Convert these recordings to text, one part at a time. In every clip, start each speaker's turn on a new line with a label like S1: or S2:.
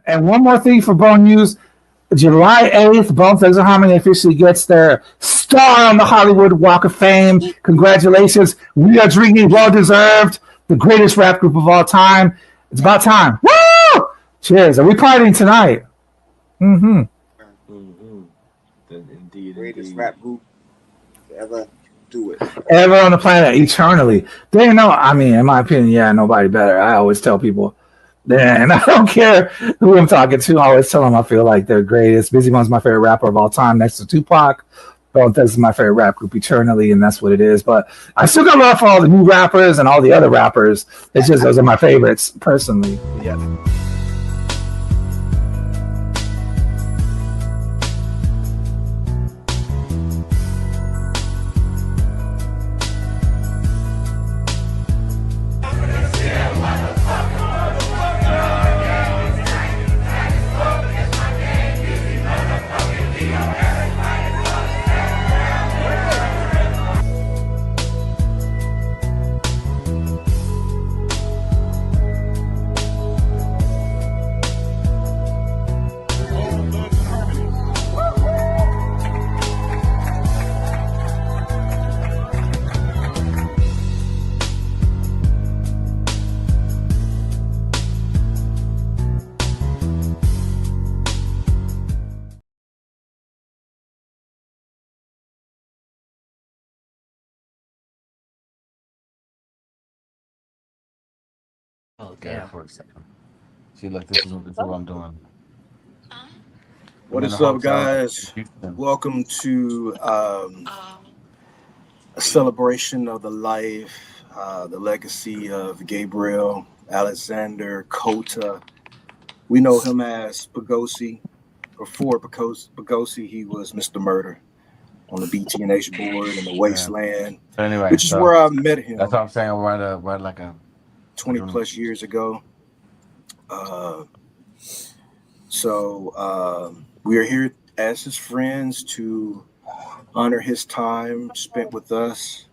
S1: And one more thing for Bone News. July 8th, Bone Thugs and Harmony officially gets their star on the Hollywood Walk of Fame. Congratulations. We are drinking well deserved. The greatest rap group of all time. It's about time. Woo! Cheers. Are we partying tonight? Mm-hmm.
S2: Indeed. Greatest rap group to ever do it.
S1: Ever on the planet, eternally. They know, I mean, in my opinion, yeah, nobody better. I always tell people. And I don't care who I'm talking to. I always tell them I feel like they're greatest. Busy Bone's my favorite rapper of all time, next to Tupac. Bone Thugs is my favorite rap group eternally, and that's what it is. But I still got love for all the new rappers and all the other rappers. It's just those are my favorites personally. Yeah.
S3: Okay, for a second. See, look, this is what I'm doing.
S2: What is up, guys? Welcome to a celebration of the life, the legacy of Gabriel Alexander Cota. We know him as Poegosi. Before Poegosi, he was Mr. Murder on the BTNH board in the Wasteland,
S3: so anyway,
S2: which is where I met him.
S3: That's what I'm saying. We're like a
S2: 20 plus years ago. We are here as his friends to honor his time spent with us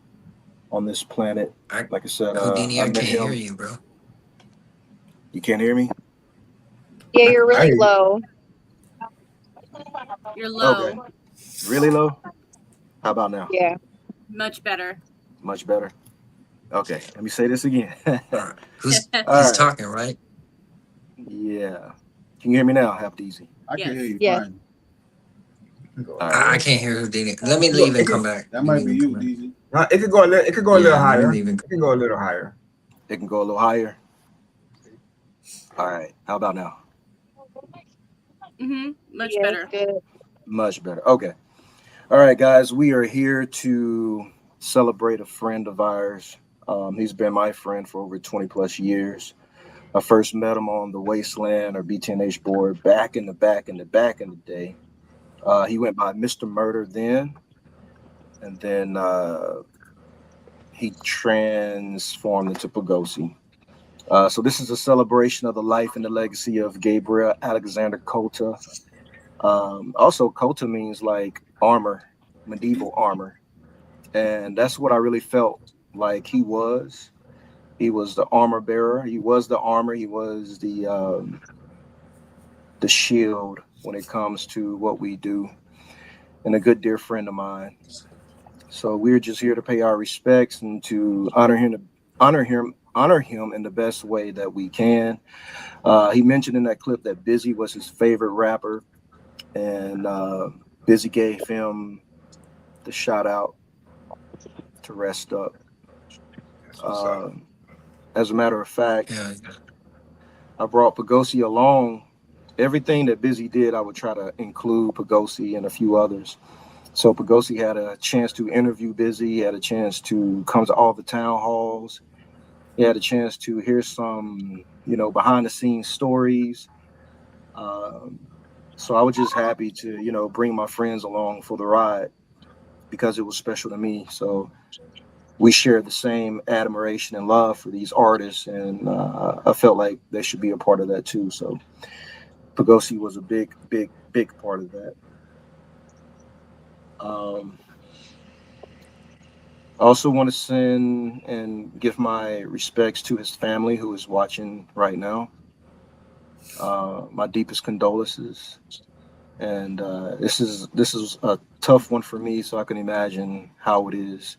S2: on this planet. Like I said,
S4: Houdini, I can't hear you, bro.
S2: You can't hear me?
S5: Yeah, you're really low.
S6: You're low.
S2: Okay. Really low? How about now?
S5: Yeah.
S6: Much better.
S2: Much better. Okay, let me say this again.
S4: Who's talking, right?
S2: Yeah. Can you hear me now? Half easy.
S7: I can hear you fine.
S4: I can't hear Houdini. Let me leave and come back.
S7: That might be you, DZ.
S8: It could go a little higher. It can go a little higher.
S2: It can go a little higher. All right. How about now?
S6: Much better.
S5: Good.
S2: Much better. Okay. All right, guys. We are here to celebrate a friend of ours. He's been my friend for over 20 plus years. I first met him on the Wasteland or BTNH board back in the day. He went by Mr. Murder then, and then he transformed into Poegosi. So this is a celebration of the life and the legacy of Gabriel Alexander Cota. Also, Cota means like armor, medieval armor. And that's what I really felt like he was. He was the armor bearer. He was the armor. He was the shield when it comes to what we do, and a good dear friend of mine. So we're just here to pay our respects and to honor him in the best way that we can. He mentioned in that clip that Busy was his favorite rapper, and Busy gave him the shout out to rest up. As a matter of fact, I brought Poegosi along. Everything that Busy did, I would try to include Poegosi and a few others. So Poegosi had a chance to interview Busy. He had a chance to come to all the town halls. He had a chance to hear some, behind the scenes stories. So I was just happy to, bring my friends along for the ride because it was special to me. So we shared the same admiration and love for these artists, and I felt like they should be a part of that too. So Poegosi was a big part of that. I also want to send and give my respects to his family who is watching right now. My deepest condolences. And this is a tough one for me, so I can imagine how it is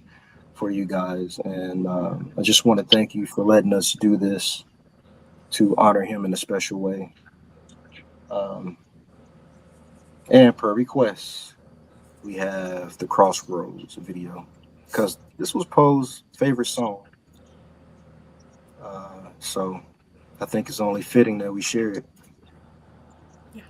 S2: for you guys. And I just want to thank you for letting us do this to honor him in a special way. And per request, we have the Crossroads video, because this was Poe's favorite song. So I think it's only fitting that we share it.
S6: Yeah.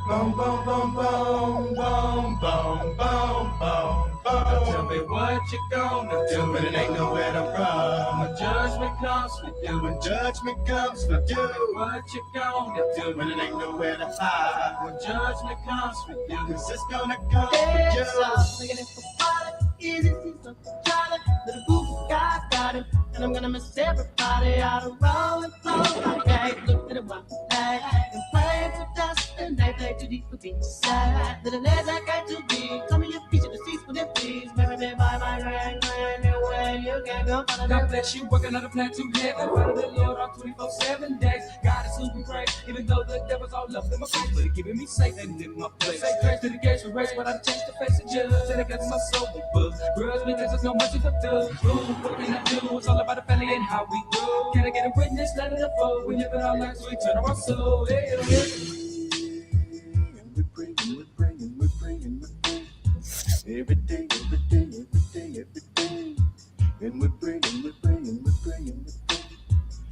S9: Boom, boom, boom, boom, boom, boom, boom, boom, boom. Now tell me what you gonna do when it ain't nowhere to run. When judgment comes for you, when judgment comes for you, what you gonna do when it ain't nowhere to hide? When judgment comes for you, 'cause it's gonna come for you. Little boo got him, and I'm gonna miss everybody out of rolling flow. Hey, look to the one, hey, and pray to dust, and they play too deep for being sad. Little as I got to be, come in your feature the seats for them, please. Maybe by my grand, anyway, you can go. God bless you, working on a plan to heaven. Follow the Lord on 24/7 days. God is who we pray, even though the devil's all up in my face, but he keeping me safe and in my place. Say grace to the gates for race, but I change the face of judge, and I got my soul with buzz. Grudge because there's no mercy for thugs. What can I do? It's all about the family and how we go. Can I get a witness? Let it unfold. We live in our lives, we turn our soul. Hey, we're praying. Every day. And we're praying.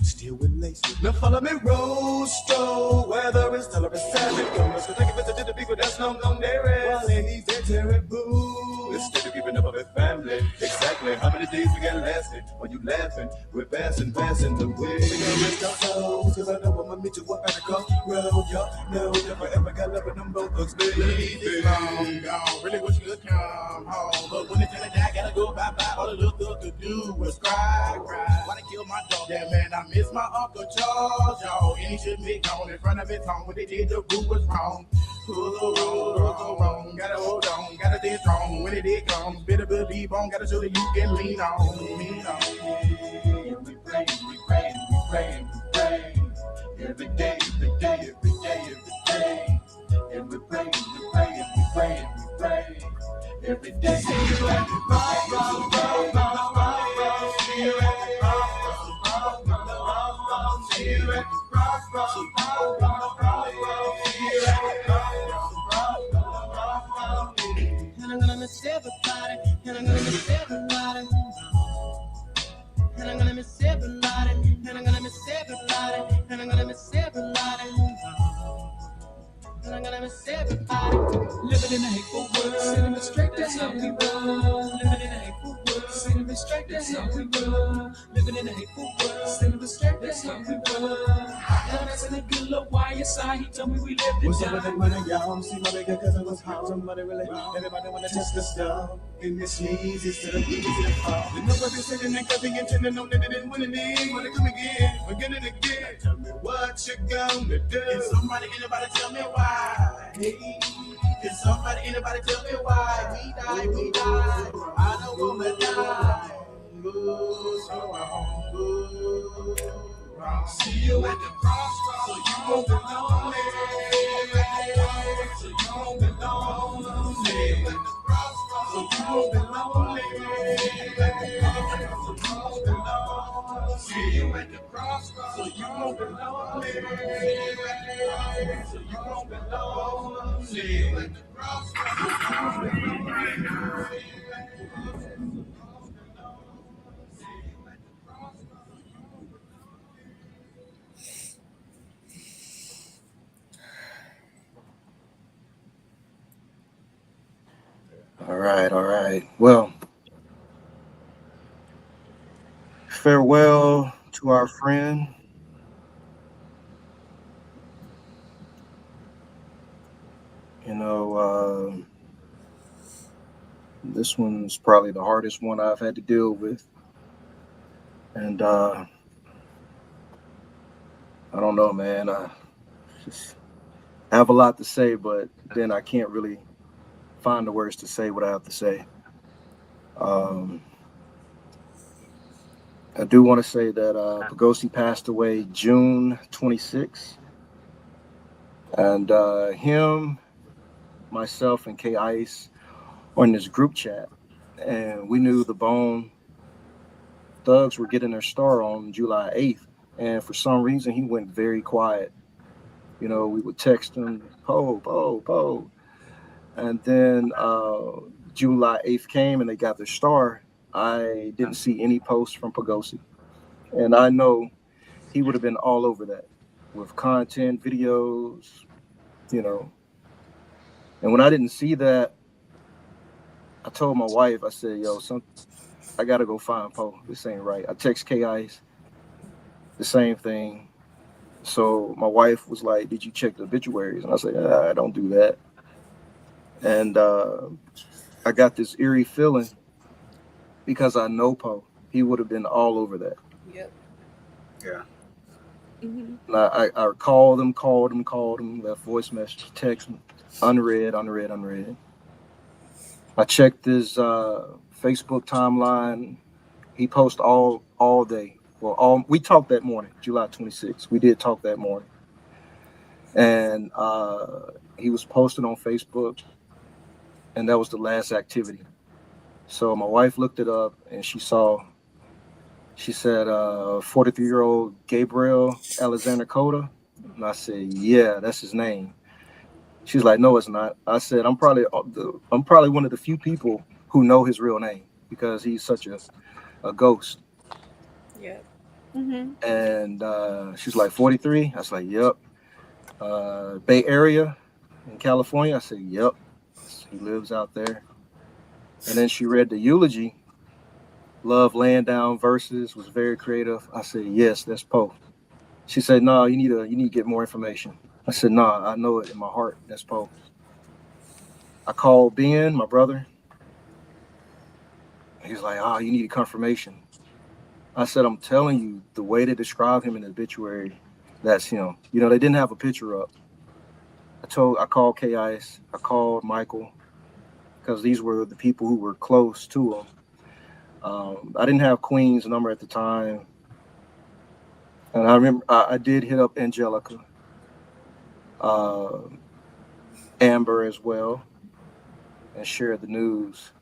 S9: Still with lace. Now follow me, Rosto. Weather is tolerant, savage. Let's go take a visit to the people that's known there is. While ladies, they're terrible. Instead of keeping up with family. Exactly how many days we got lasting? While you laughing, we're passing the way. We gonna rest our souls, 'cause I know I'ma meet you up at the crossroad. Y'all know never ever got love with them both thugs, baby. Long gone, really wish you could come home. But when it's time to die, gotta go bye-bye. All the little thug could do was cry. Why they kill my dog? Yeah, man, I miss my Uncle Charles, y'all. And he should be gone in front of his home. What they did, the group was wrong. Wrong. Gotta hold on, gotta stay strong. When it did come, better believe on. Gotta show that you can lean on. And we praying. every day, every day, every day, every day. And we pray, and we pray, and we pray, and we pray. Every day, see you at the crossroads, see you at the crossroads, see you at the crossroads, see you at the crossroads. And I'm gonna miss everybody, and I'm gonna miss everybody. And I'm gonna miss everybody, and I'm gonna miss everybody, and I'm gonna miss everybody. And I'm gonna miss everybody. Living in a hateful world, sending me straight, that's how we roll. Living in a hateful world, sending me straight, that's how we roll. Living in a hateful world, sending me straight, that's how we roll. Now that's in a good little while side, he told me we lived in town. What's up with that money, y'all? See my bigger cousin was hot, somebody really. Everybody wanna test the stuff. And this sneeze instead of easy to fall. The nobody sitting there cause they intended on that they didn't win any. Wanna come again, again and again. Tell me what you gonna do. Can somebody, anybody tell me why? Can somebody, anybody tell me why? We die, we die. I don't wanna die. Ooh, so wrong, ooh, wrong. See you at the crossroads, so you won't be lonely. So you won't be lonely. At the crossroads, so you won't be lonely. See you at the crossroads, so you won't be lonely. So you won't be lonely. See you at the
S2: All right, all right. Well, farewell to our friend. You know, this one's probably the hardest one I've had to deal with. And I don't know, man. I just have a lot to say, but then I can't really find the words to say what I have to say. I do want to say that Poegosi passed away June 26th. And him, myself, and K Ice were in this group chat. And we knew the Bone Thugs were getting their star on July 8th. And for some reason, he went very quiet. You know, we would text him, Poe, Poe, Poe. And then July 8th came and they got their star. I didn't see any posts from Poegosi. And I know he would have been all over that with content, videos, you know. And when I didn't see that, I told my wife, I said, yo, I got to go find Poe. This ain't right. I text K-Ice, the same thing. So my wife was like, did you check the obituaries? And I said, I don't do that. And I got this eerie feeling because I know Poe. He would have been all over that.
S6: Yep.
S8: Yeah.
S6: Mm-hmm.
S2: I called him, left voice message, text, unread. I checked his Facebook timeline. He posts all day. Well, we talked that morning, July 26th. We did talk that morning. And he was posted on Facebook, and that was the last activity. So my wife looked it up, and she said 43-year-old Gabriel Alexander Cota. And I said, yeah, that's his name. She's like, no, it's not. I said, I'm probably one of the few people who know his real name because he's such a ghost.
S6: Yeah. Mm-hmm.
S2: And she's like, 43? I was like, yep. Bay Area in California? I said, yep. He lives out there. And then she read the eulogy. Love laying down verses, was very creative. I said, yes, that's Poe. She said, no, you need to get more information. I said, no, I know it in my heart. That's Poe. I called Ben, my brother. He's like, you need confirmation. I said, I'm telling you, the way they describe him in the obituary, that's him. You know, they didn't have a picture up. I called K-Ice, I called Michael, because these were the people who were close to him. I didn't have Queen's number at the time. And I remember I did hit up Angelica, Amber as well, and shared the news.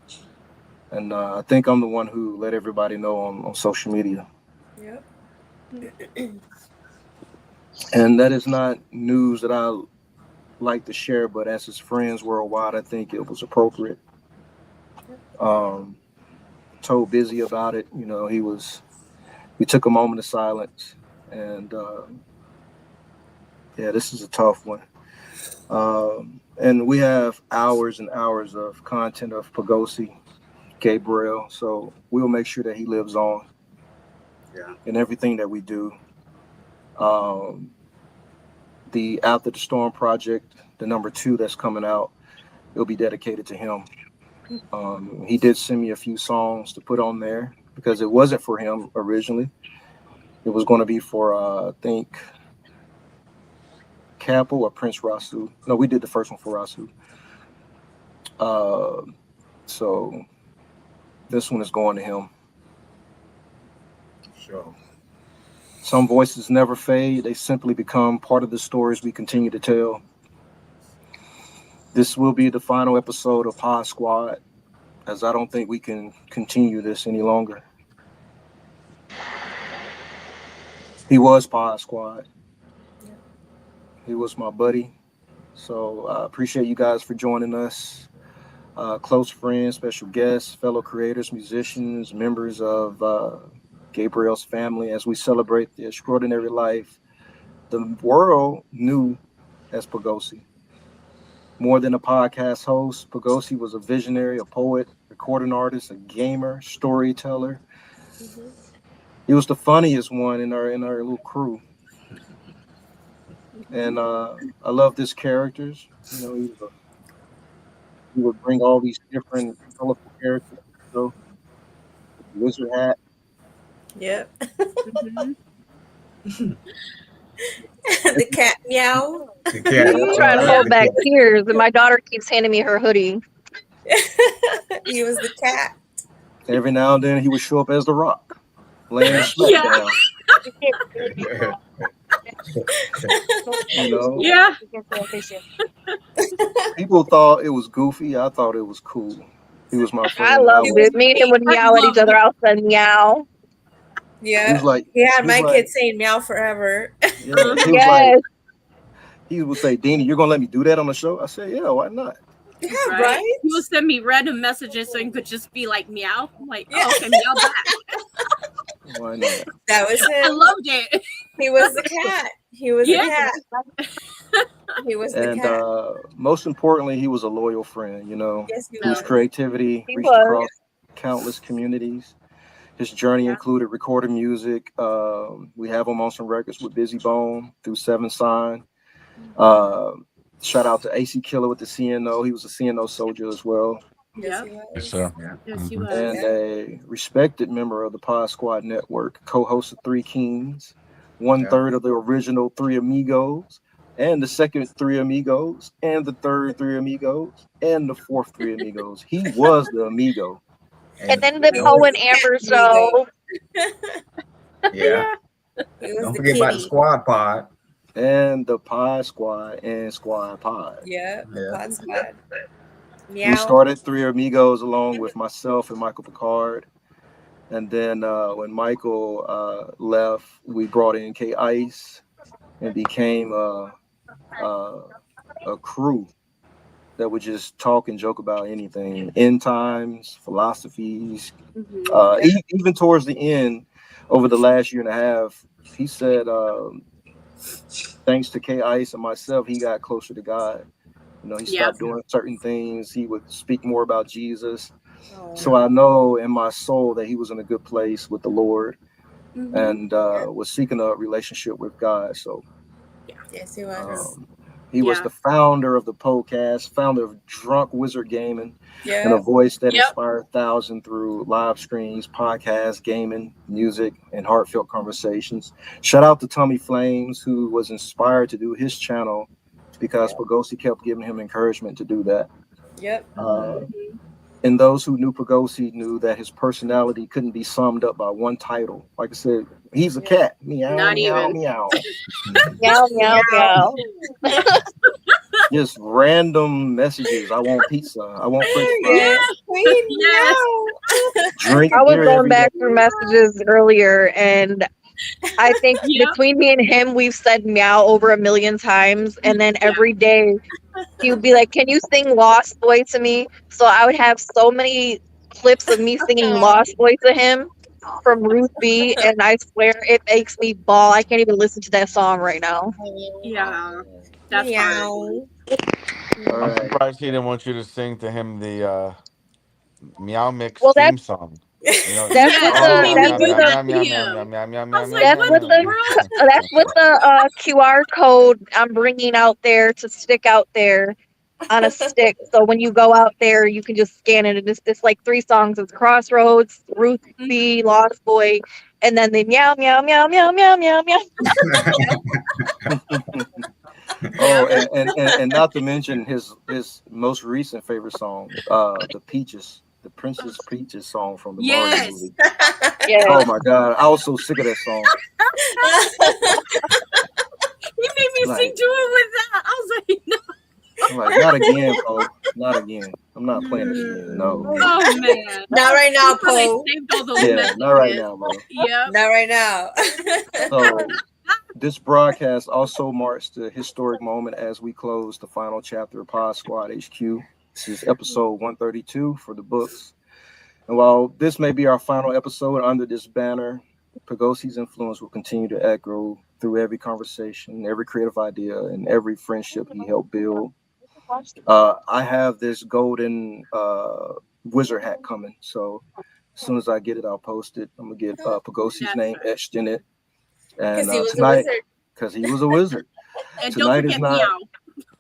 S2: And I think I'm the one who let everybody know on social media.
S6: Yep.
S2: And that is not news that I like to share, but as his friends worldwide, I think it was appropriate. Told Busy about it. You know, we took a moment of silence, and yeah, this is a tough one. And we have hours and hours of content of Poegosi, Gabriel, so we'll make sure that he lives on in everything that we do. The After the Storm project, the #2 that's coming out, it'll be dedicated to him. He did send me a few songs to put on there because it wasn't for him originally. It was going to be for, I think, Campbell or Prince Rasu. No, we did the first one for Rasu. So this one is going to him.
S8: Sure.
S2: Some voices never fade. They simply become part of the stories we continue to tell. This will be the final episode of PodzQuad, as I don't think we can continue this any longer. He was PodzQuad. He was my buddy. So I appreciate you guys for joining us. Close friends, special guests, fellow creators, musicians, members of Gabriel's family, as we celebrate the extraordinary life the world knew as Poegosi. More than a podcast host, Poegosi was a visionary, a poet, recording artist, a gamer, storyteller. He was the funniest one in our little crew. And I love his characters. You know, he would bring all these different colorful characters. So, wizard hat.
S6: Yep. The cat meow.
S5: I'm trying to hold back tears, and my daughter keeps handing me her hoodie.
S6: He was the cat.
S2: Every now and then he would show up as the Rock, laying the smack down. You know?
S10: Yeah.
S2: People thought it was goofy. I thought it was cool. He was my friend.
S5: I loved it. Me and him would meow at each other outside. Meow.
S6: Yeah.
S2: He was like,
S6: my kid saying meow forever.
S2: Yeah, he would say, Deanie, you're gonna let me do that on the show? I said, yeah, why not?
S6: Yeah, right.
S10: He would send me random messages so he could just be like meow. I'm like, oh, okay, meow back.
S2: Why not?
S6: That was him.
S10: I loved it.
S6: He was the cat. He was the cat. He was the cat.
S2: And most importantly, he was a loyal friend. You know,
S6: Yes, he
S2: whose
S6: was.
S2: creativity reached across countless communities. His journey included recording music. We have him on some records with Busy Bone through Seven Sign. Shout out to AC Killer with the CNO. He was a CNO soldier as well.
S10: Yes,
S3: Yes, sir.
S10: Yes, he was.
S2: And a respected member of the PodzQuad network, co-host of Three Kings, 1/3 of the original Three Amigos, and the second Three Amigos, and the third Three Amigos, and the fourth Three Amigos. He was the amigo.
S5: And then the Poe and Amber show.
S8: Yeah. Don't forget about the Squad Pod.
S2: And the PodzQuad and Squad Pod.
S6: Yeah. PodzQuad.
S2: Meow. We started Three Amigos along with myself and Michael Picard. And then when Michael left, we brought in K Ice and became a crew that would just talk and joke about anything, end times, philosophies. Even towards the end, over the last year and a half, he said, thanks to K Ice and myself, he got closer to God. You know, he stopped doing certain things. He would speak more about Jesus. So I know in my soul that he was in a good place with the Lord and was seeking a relationship with God. So
S6: yes, he was.
S2: He was the founder of the podcast, founder of Drunk Wizard Gaming, and a voice that inspired thousands through live streams, podcasts, gaming, music, and heartfelt conversations. Shout out to Tommy Flames, who was inspired to do his channel because Poegosi kept giving him encouragement to do that. And those who knew Poegosi knew that his personality couldn't be summed up by one title. Like I said, he's a cat. Meow,
S10: Not
S2: meow,
S10: even.
S2: meow.
S5: Meow, meow, meow.
S2: Just random messages. I want pizza. I want French
S6: Yeah,
S2: fries.
S6: we
S10: Yes.
S6: know.
S2: Drink
S5: I was
S2: beer
S5: going
S2: every
S5: back
S2: day.
S5: through messages earlier, and I think
S10: Yep.
S5: between me and him, we've said meow over 1,000,000 times. And then every day he would be like, "Can you sing Lost Boy to me?" So I would have so many clips of me singing Lost Boy to him from Ruth B. And I swear it makes me bawl. I can't even listen to that song right now.
S10: Yeah. That's hard.
S2: All
S3: I'm
S2: right.
S3: surprised he didn't want you to sing to him the Meow Mix
S5: Well,
S3: theme song. You know,
S5: that's
S10: Yes,
S5: what
S10: he
S5: the
S10: made me
S5: that's
S10: do
S5: what
S10: that
S5: the
S10: to
S3: meow,
S10: him.
S3: meow, meow,
S10: I
S3: meow,
S10: was
S3: meow,
S10: like,
S5: that's
S3: meow,
S5: what
S10: what
S3: meow,
S10: the
S5: the
S10: world?
S5: that's what the QR code I'm bringing out there to stick out there on a stick. So when you go out there, you can just scan it. And it's like 3 songs. It's Crossroads, Ruth B, Lost Boy, and then the meow meow meow meow meow meow meow.
S2: Oh, and not to mention his most recent favorite song, the Peaches, the Princess Peaches song from the Mario
S10: Yes.
S2: movie.
S5: Yeah.
S2: Oh my God, I was so sick of that song.
S10: He made me sing
S2: Like,
S10: to it with that. I was like, no.
S2: I'm like, not again, Poe. Not again. I'm not playing this again. No.
S10: Oh man.
S6: Not right now,
S10: That's why they
S6: Poe.
S10: saved all those
S2: Yeah,
S10: messages.
S2: not right now, bro.
S10: Yep.
S6: Not right now.
S2: So this broadcast also marks the historic moment as we close the final chapter of PodzQuad HQ. This is episode 132 for the books. And while this may be our final episode under this banner, Poegosi's influence will continue to echo through every conversation, every creative idea, and every friendship he helped build. I have this golden wizard hat coming, so as soon as I get it, I'll post it. I'm gonna get Poegosi's name etched in it. And
S6: Because he was
S2: tonight,
S6: a wizard.
S2: because he was a wizard.
S10: And
S2: Tonight
S10: don't
S2: is
S10: forget
S2: not.
S10: meow.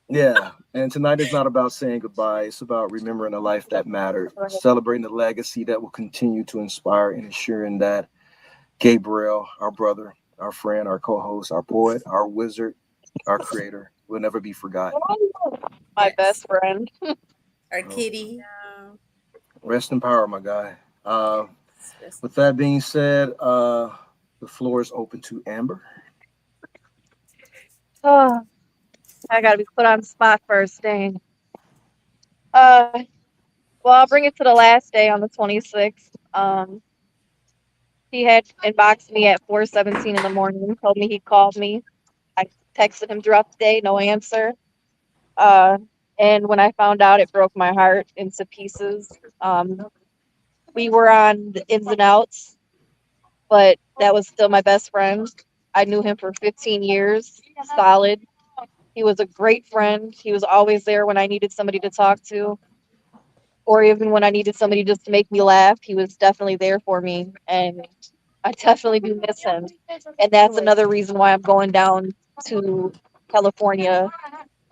S2: Yeah, and tonight is not about saying goodbye. It's about remembering a life that mattered, celebrating the legacy that will continue to inspire, and ensuring that Gabriel, our brother, our friend, our co-host, our poet, our wizard, our creator, will never be forgotten.
S5: My best friend.
S6: Our kitty.
S2: Rest in power, my guy. With that being said, the floor is open to Amber.
S5: Oh, I gotta be put on the spot first, dang. Well, I'll bring it to the last day on the 26th. He had inboxed me at 4:17 in the morning, told me he called me. I texted him throughout the day, no answer. And when I found out, it broke my heart into pieces. We were on the ins and outs, but that was still my best friend. I knew him for 15 years, solid. He was a great friend. He was always there when I needed somebody to talk to, or even when I needed somebody just to make me laugh. He was definitely there for me, and I definitely do miss him. And that's another reason why I'm going down to California,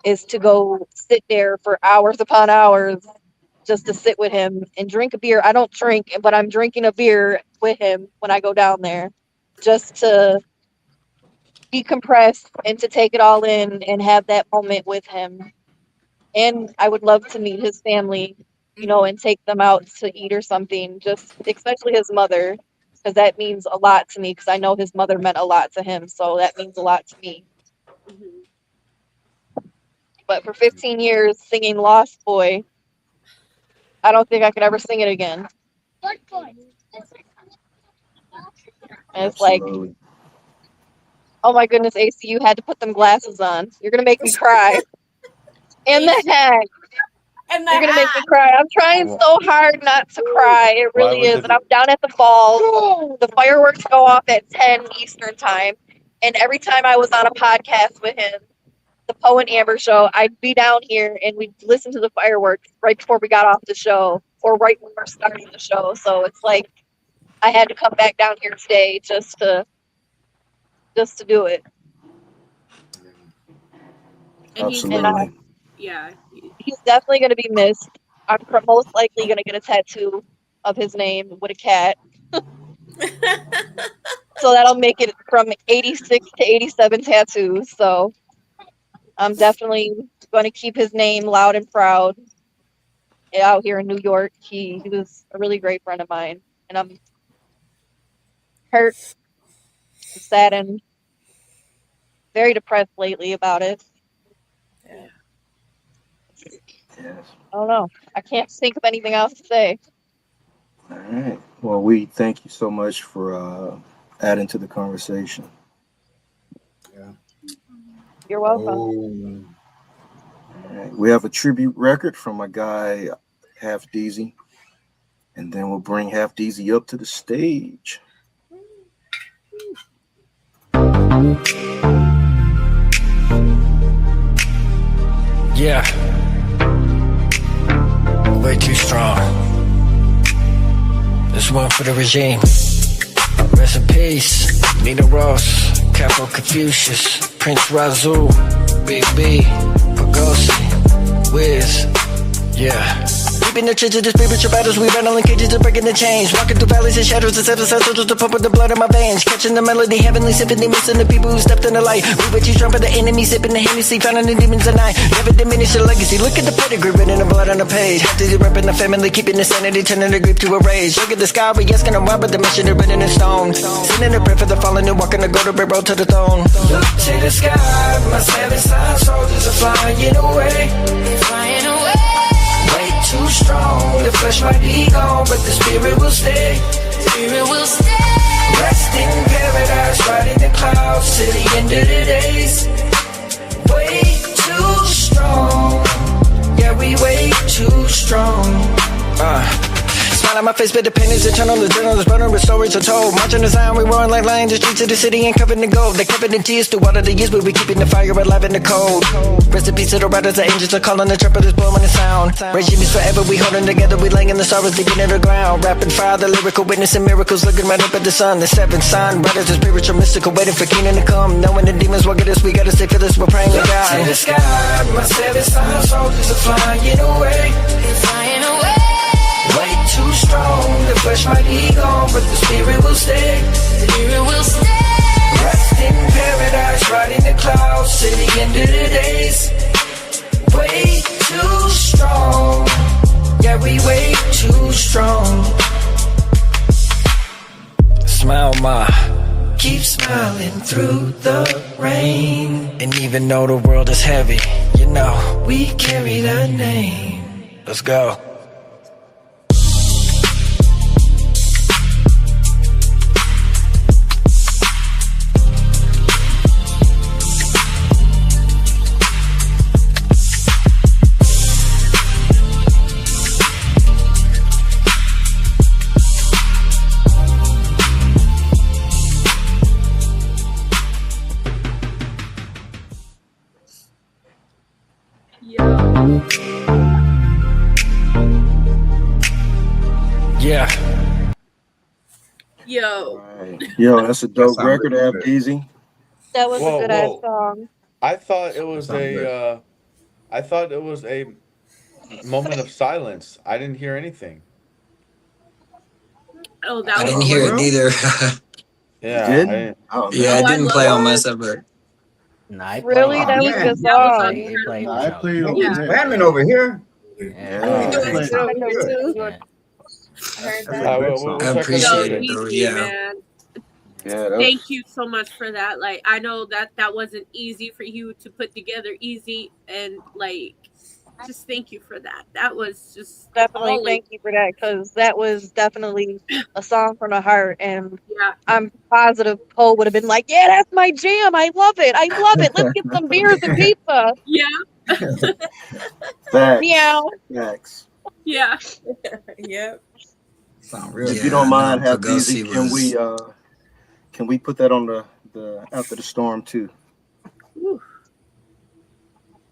S5: is to go sit there for hours upon hours just to sit with him and drink a beer. I don't drink, but I'm drinking a beer with him when I go down there, just to decompress and to take it all in and have that moment with him. And I would love to meet his family, and take them out to eat or something, just especially his mother, because that means a lot to me, because I know his mother meant a lot to him. So that means a lot to me. But for 15 years singing Lost Boy, I don't think I could ever sing it again. And it's like,
S2: Absolutely.
S5: oh my goodness, AC, you had to put them glasses on. You're going to make me cry. In the heck.
S6: And
S5: You're going to make me cry. I'm trying so hard not to cry. It
S3: Why
S5: really
S3: was
S5: is.
S3: it-
S5: And I'm down at the falls. The fireworks go off at 10 Eastern time. And every time I was on a podcast with him, the Poe and Amber show, I'd be down here and we'd listen to the fireworks right before we got off the show, or right when we're starting the show. So it's like I had to come back down here today just to do it.
S10: And he's
S2: Absolutely.
S5: He's definitely going to be missed. I'm most likely going to get a tattoo of his name with a cat. So that'll make it from 86 to 87 tattoos. So I'm definitely going to keep his name loud and proud. out here in New York. He was a really great friend of mine, and I'm hurt, saddened, very depressed lately about it.
S6: Yeah.
S2: Yes.
S5: I don't know. I can't think of anything else to say.
S2: All right. Well, we thank you so much for adding to the conversation.
S8: Yeah.
S5: You're welcome.
S8: Oh.
S2: All right. We have a tribute record from my guy Half Deezy, and then we'll bring Half Deezy up to the stage.
S11: Yeah. Way too strong. This one for the regime. Rest in peace. Nina Ross, Capo Confucius, Prince Razul, Big B, Poegosi, Wiz. Yeah. Deep in the trenches of spiritual battles, we rattling cages and breaking the chains. Walking through valleys and shadows, and seven soldiers to pump with the blood in my veins. Catching the melody, heavenly symphony, missing the people who stepped in the light. We were too strong for the enemy, sipping the Hennessy, finding the demons at night. Never diminish the legacy, look at the pedigree, written in blood on the page. Have to repping the family, keeping the sanity, turning the grief to a rage. Look at the sky, we asking them why, but the mission is written in stone. Sending a prayer for the fallen and walking the golden brick road to the throne. Look to the sky, my seven sign soldiers are flying away. Flying away. Too strong, the flesh might be gone, but the spirit will stay. Spirit will stay. Rest in paradise, riding the clouds to the end of the days. Way too strong. Yeah, we way too strong. Smile on my face, but the pain is eternal. The journal is burning, but stories are told. Marching the sound, we roaring like lions. The streets of the city ain't covered in gold. They covered in tears through all of the years, but we keeping the fire alive in the cold. Rest in peace to the riders, the angels are calling, the trumpet is blowing the sound. Regime is forever, we holding together, we laying the sorrows, digging in the ground. Rapid fire, the lyrical witness and miracles, looking right up at the sun. The seven sign riders, the spiritual mystical, waiting for Keenan to come. Knowing the demons walk at us, we gotta stay for this, we're praying to God. To the sky, my seven sign soldiers are flying away. Flying away. Way too strong, the flesh might be gone, but the spirit will stay. The spirit will stay. Rest in paradise, riding the clouds to the end of the days. Way too strong, yeah, we way too strong. Smile, ma. Keep smiling through the rain. And even though the world is heavy, you know, we carry the name. Let's go. Yeah.
S10: Yo.
S2: Right. Yo, that's a dope record, Half Deezy.
S5: That was a good ass song.
S3: I thought it was a moment of silence. I didn't hear anything.
S10: Oh, that
S4: I didn't hear it neither.
S3: Yeah.
S2: I
S4: didn't play on my subreddit.
S5: Really? That was a good song.
S7: I play over
S8: He's
S7: there.
S8: spamming over here.
S4: I appreciate it, though. Yeah.
S10: Thank you so much for that. Like, I know that wasn't easy for you to put together, easy, and like, just thank you for that. That was just
S5: definitely thank you for that, because that was definitely a song from the heart, and I'm positive Cole would have been like, "Yeah, that's my jam. I love it. I love it. Let's get some beers and pizza."
S10: Yeah.
S2: Facts.
S5: Meow.
S2: Facts.
S10: Yeah.
S6: Yep.
S2: If you don't mind, Half Deezy, can we put that on the After the Storm too?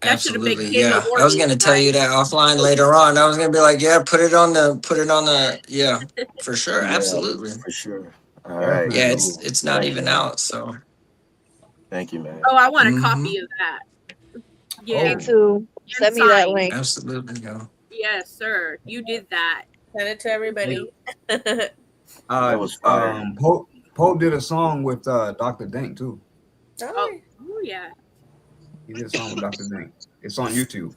S4: Absolutely, yeah. I was gonna tell you that offline later on. I was gonna be like, yeah, put it on the yeah, for sure, absolutely,
S2: for sure. All right.
S4: Yeah, it's not even out, so.
S2: Thank you, man.
S10: Oh, I want a copy of that. Yeah.
S5: Me too. Send me that link.
S4: Absolutely, go.
S10: Yes, sir. You did that.
S6: Send it to everybody.
S8: That was fire. Pope did a song with Dr. Dink too.
S10: Oh yeah.
S8: He did a song with Dr. Dink. It's on YouTube.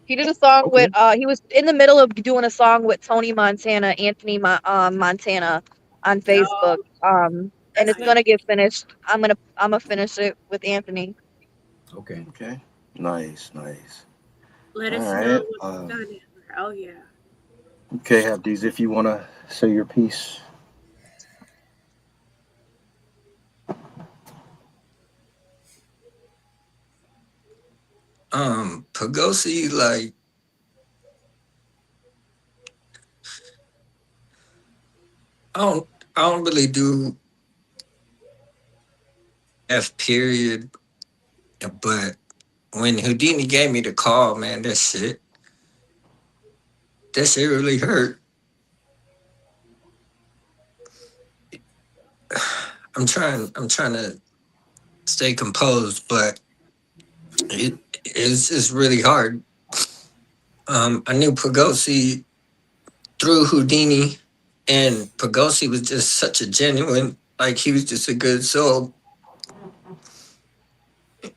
S5: He did a song with he was in the middle of doing a song with Tony Montana, Anthony Montana on Facebook. And it's gonna get finished. I'm gonna finish it with Anthony.
S8: Okay.
S2: Okay. Nice.
S10: Let
S2: All
S10: us
S2: right.
S10: know when it's done. Oh yeah.
S2: Okay, Abdies, if you want to say your piece.
S4: Poegosi, like, I don't really do F period, but when Houdini gave me the call, man, that shit really hurt. I'm trying to stay composed, but it's really hard. I knew Poegosi through Houdini, and Poegosi was just such a genuine, like, he was just a good soul.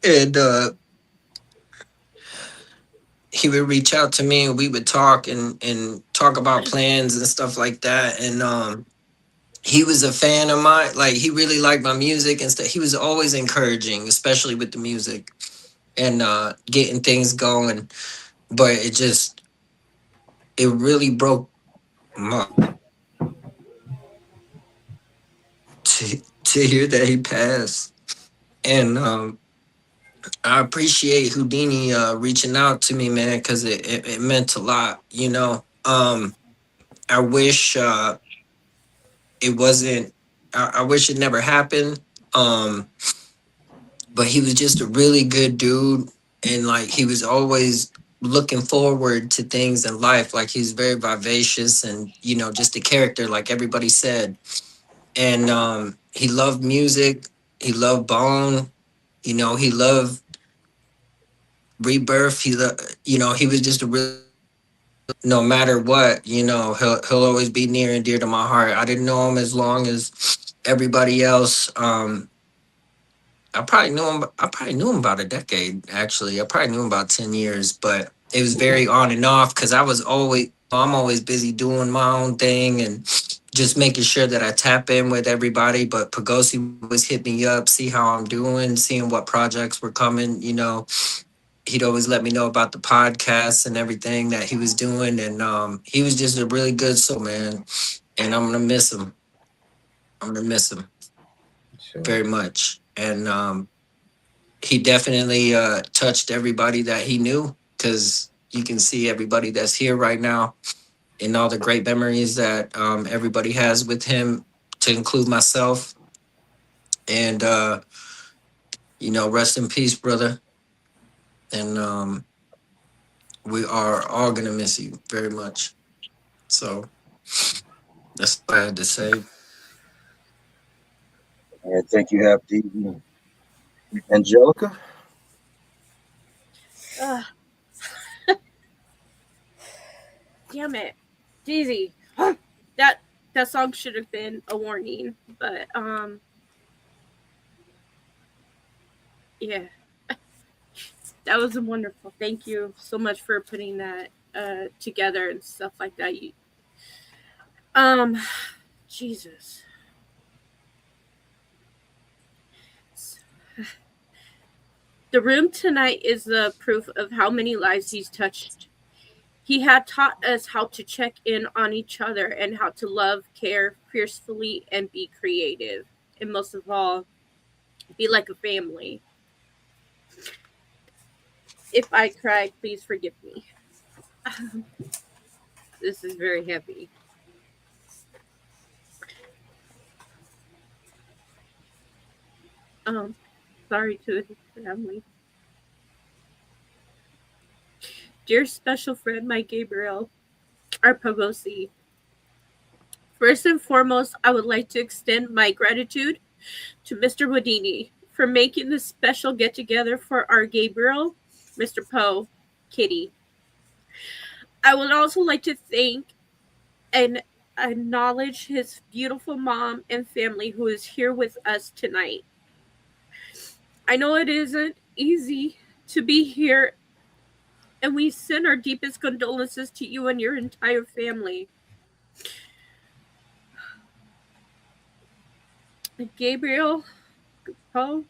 S4: And he would reach out to me and we would talk and talk about plans and stuff like that. And he was a fan of mine. Like, he really liked my music and stuff. He was always encouraging, especially with the music and getting things going. But it really broke my to hear that he passed. And I appreciate Houdini reaching out to me, man, because it meant a lot, you know. I wish it wasn't, I wish it never happened. But he was just a really good dude. And like, he was always looking forward to things in life. Like, he's very vivacious and, you know, just a character, like everybody said. And he loved music. He loved Bone. You know, he loved Rebirth. You know, he was just a real, no matter what, you know, he'll always be near and dear to my heart. I didn't know him as long as everybody else. I probably knew him about a decade, actually. I probably knew him about 10 years, but it was very on and off because I'm always busy doing my own thing and just making sure that I tap in with everybody. But Poegosi always hit me up, see how I'm doing, seeing what projects were coming, you know. He'd always let me know about the podcasts and everything that he was doing. And he was just a really good soul, man. And I'm gonna miss him.
S8: Sure.
S4: Very much. And he definitely touched everybody that he knew, because you can see everybody that's here right now and all the great memories that everybody has with him, to include myself. And you know, rest in peace, brother. And we are all gonna miss you very much. So that's what I had to say.
S2: All right, thank you, Abdies. Angelica?
S10: Damn it, Jeezy. That song should have been a warning, but yeah, that was wonderful. Thank you so much for putting that together and stuff like that. Jesus. The room tonight is the proof of how many lives he's touched. He had taught us how to check in on each other and how to love, care fiercely, and be creative. And most of all, be like a family. If I cry, please forgive me. This is very heavy. Sorry to his family. Dear special friend, my Gabriel, our Poegosi. First and foremost, I would like to extend my gratitude to Mr. Houdini for making this special get-together for our Gabriel, Mr. Poe, Kitty. I would also like to thank and acknowledge his beautiful mom and family who is here with us tonight. I know it isn't easy to be here and we send our deepest condolences to you and your entire family. Gabriel, Poe,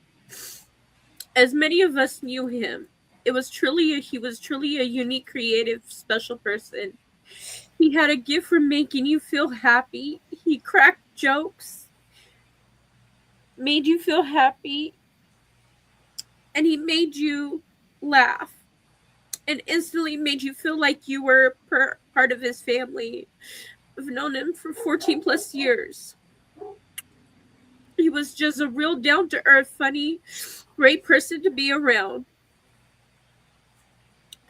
S10: as many of us knew him, he was truly a unique, creative, special person. He had a gift for making you feel happy. He cracked jokes, made you feel happy, and he made you laugh, and instantly made you feel like you were part of his family. I've known him for 14 plus years. He was just a real down-to-earth, funny, great person to be around.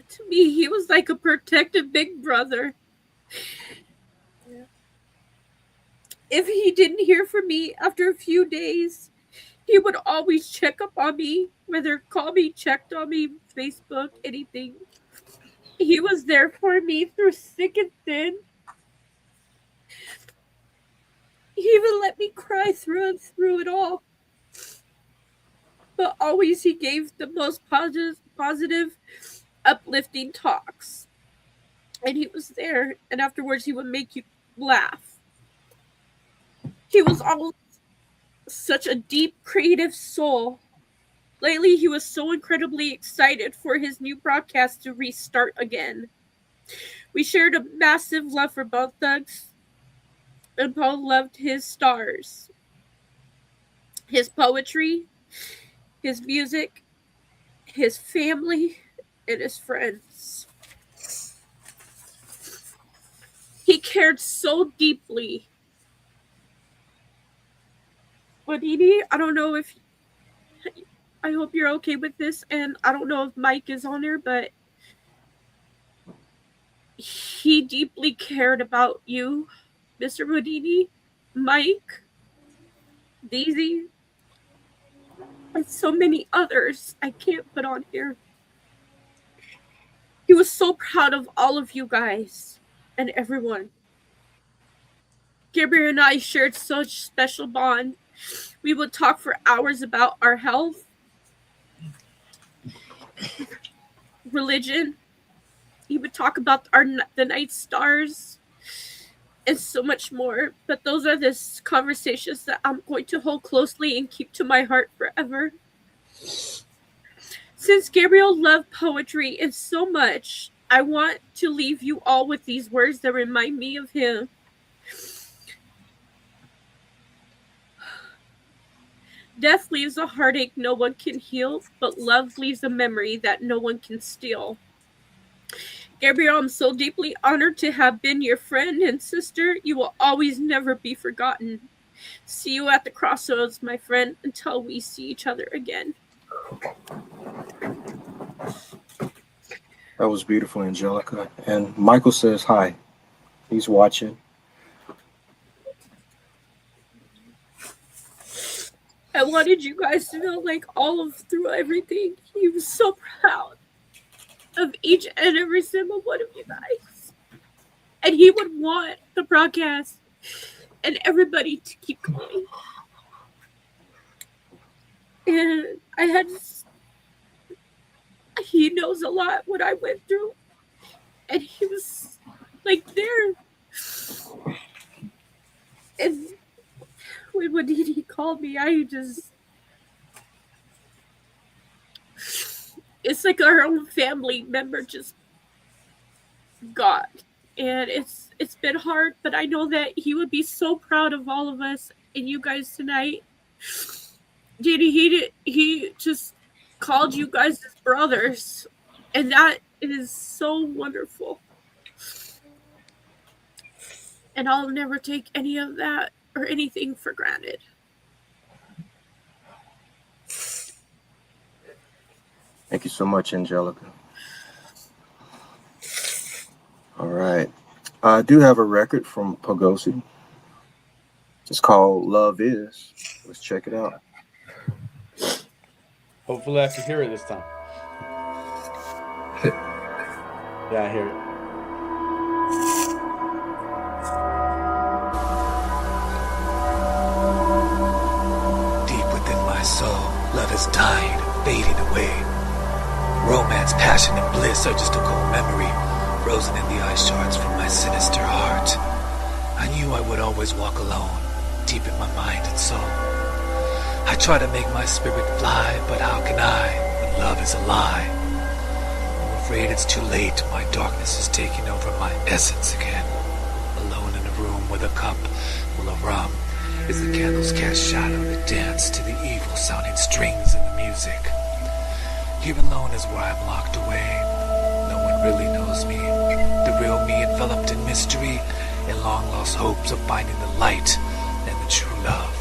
S10: To me, he was like a protective big brother. If he didn't hear from me after a few days, he would always check up on me, whether call me, checked on me, Facebook, anything. He was there for me through thick and thin. He even let me cry through it all. But always he gave the most positive, uplifting talks. And he was there, and afterwards he would make you laugh. He was always such a deep, creative soul. Lately, he was so incredibly excited for his new broadcast to restart again. We shared a massive love for both thugs, and Paul loved his stars, his poetry, his music, his family, and his friends. He cared so deeply. Wadidi, I don't know if... I hope you're okay with this, and I don't know if Mike is on there, but he deeply cared about you, Mr. Wadidi, Mike, Daisy, and so many others I can't put on here. He was so proud of all of you guys and everyone. Gabriel and I shared such special bond. We would talk for hours about our health, religion. He would talk about the night stars and so much more. But those are the conversations that I'm going to hold closely and keep to my heart forever. Since Gabriel loved poetry and so much, I want to leave you all with these words that remind me of him. Death leaves a heartache no one can heal, but love leaves a memory that no one can steal. Gabriel, I'm so deeply honored to have been your friend and sister. You will always never be forgotten. See you at the crossroads, my friend, until we see each other again.
S2: That was beautiful, Angelica. And Michael says hi. He's watching.
S10: I wanted you guys to know, like, through everything, he was so proud of each and every single one of you guys. And he would want the broadcast and everybody to keep going. And he knows a lot what I went through. And he was, like, there. And when he called me, it's like our own family member just got. And it's been hard, but I know that he would be so proud of all of us and you guys tonight. He just called you guys his brothers, and that is so wonderful. And I'll never take any of that or anything for granted.
S2: Thank you so much, Angelica. All right. I do have a record from Poegosi. It's called Love Is. Let's check it out.
S3: Hopefully I can hear it this time. Yeah, I hear it.
S12: Deep within my soul, love is dying, fading away. Romance passion passion and bliss are just a cold memory, frozen in the ice shards from my sinister heart. I knew I would always walk alone, deep in my mind and soul. I try to make my spirit fly, but how can I, when love is a lie? I'm afraid it's too late, my darkness is taking over my essence again. Alone in a room with a cup full of rum, as the candles cast shadow that dance to the evil-sounding strings in the music. Here alone is where I'm locked away. No one really knows me. The real me enveloped in mystery and long-lost hopes of finding the light and the true love.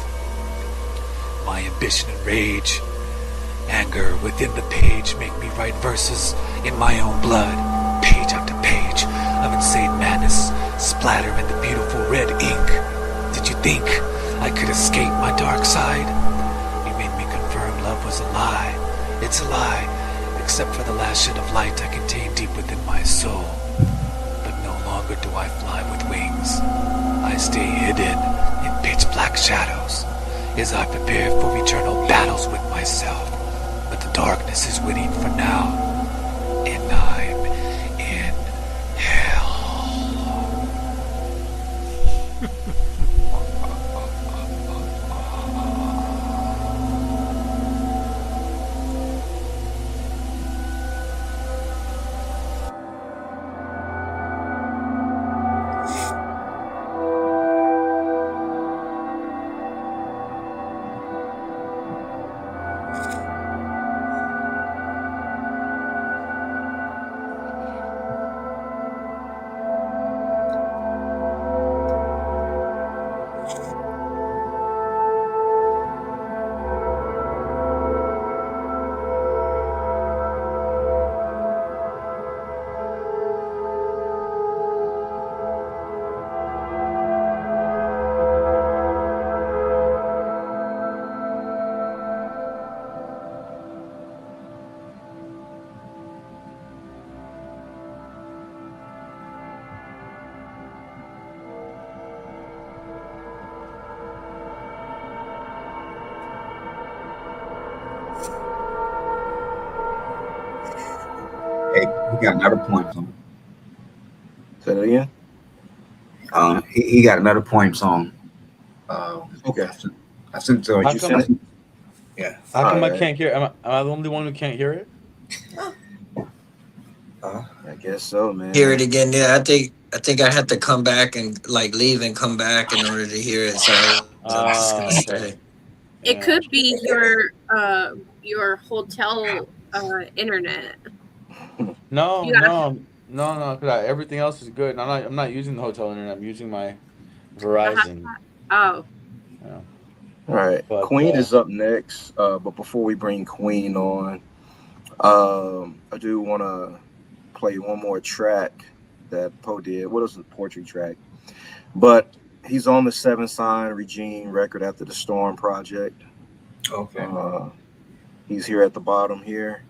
S12: My ambition and rage, anger within the page make me write verses in my own blood, page after page of insane madness splatter in the beautiful red ink. Did you think I could escape my dark side? You made me confirm love was a lie. It's a lie, except for the last shed of light I contain deep within my soul. But no longer do I fly with wings. I stay hidden in pitch black shadows as I prepare for eternal battles with myself. But the darkness is winning for now, and I'm in hell.
S8: Hey, he got another point song.
S2: Say that again?
S8: He got another poem song.
S2: Okay.
S8: I sent to
S3: How
S8: you.
S3: come-
S8: Yeah.
S3: How come I
S2: Alright.
S3: can't hear? Am I the only one who can't hear it?
S2: I guess so, man.
S4: Hear it again. Yeah, I think I had to come back and like leave and come back in order to hear it. So I'm just gonna
S3: Okay.
S4: stay.
S10: It could be your hotel internet.
S3: No,
S10: You gotta-
S3: no. Because everything else is good. I'm not using the hotel internet. I'm using my Verizon.
S10: Oh.
S3: Yeah.
S2: All right.
S3: But,
S2: Queen is up next. But before we bring Queen on, I do want to play one more track that Poe did. What is the poetry track? But he's on the 7 Sign Regine record After the Storm project.
S8: Okay.
S2: He's here at the bottom here.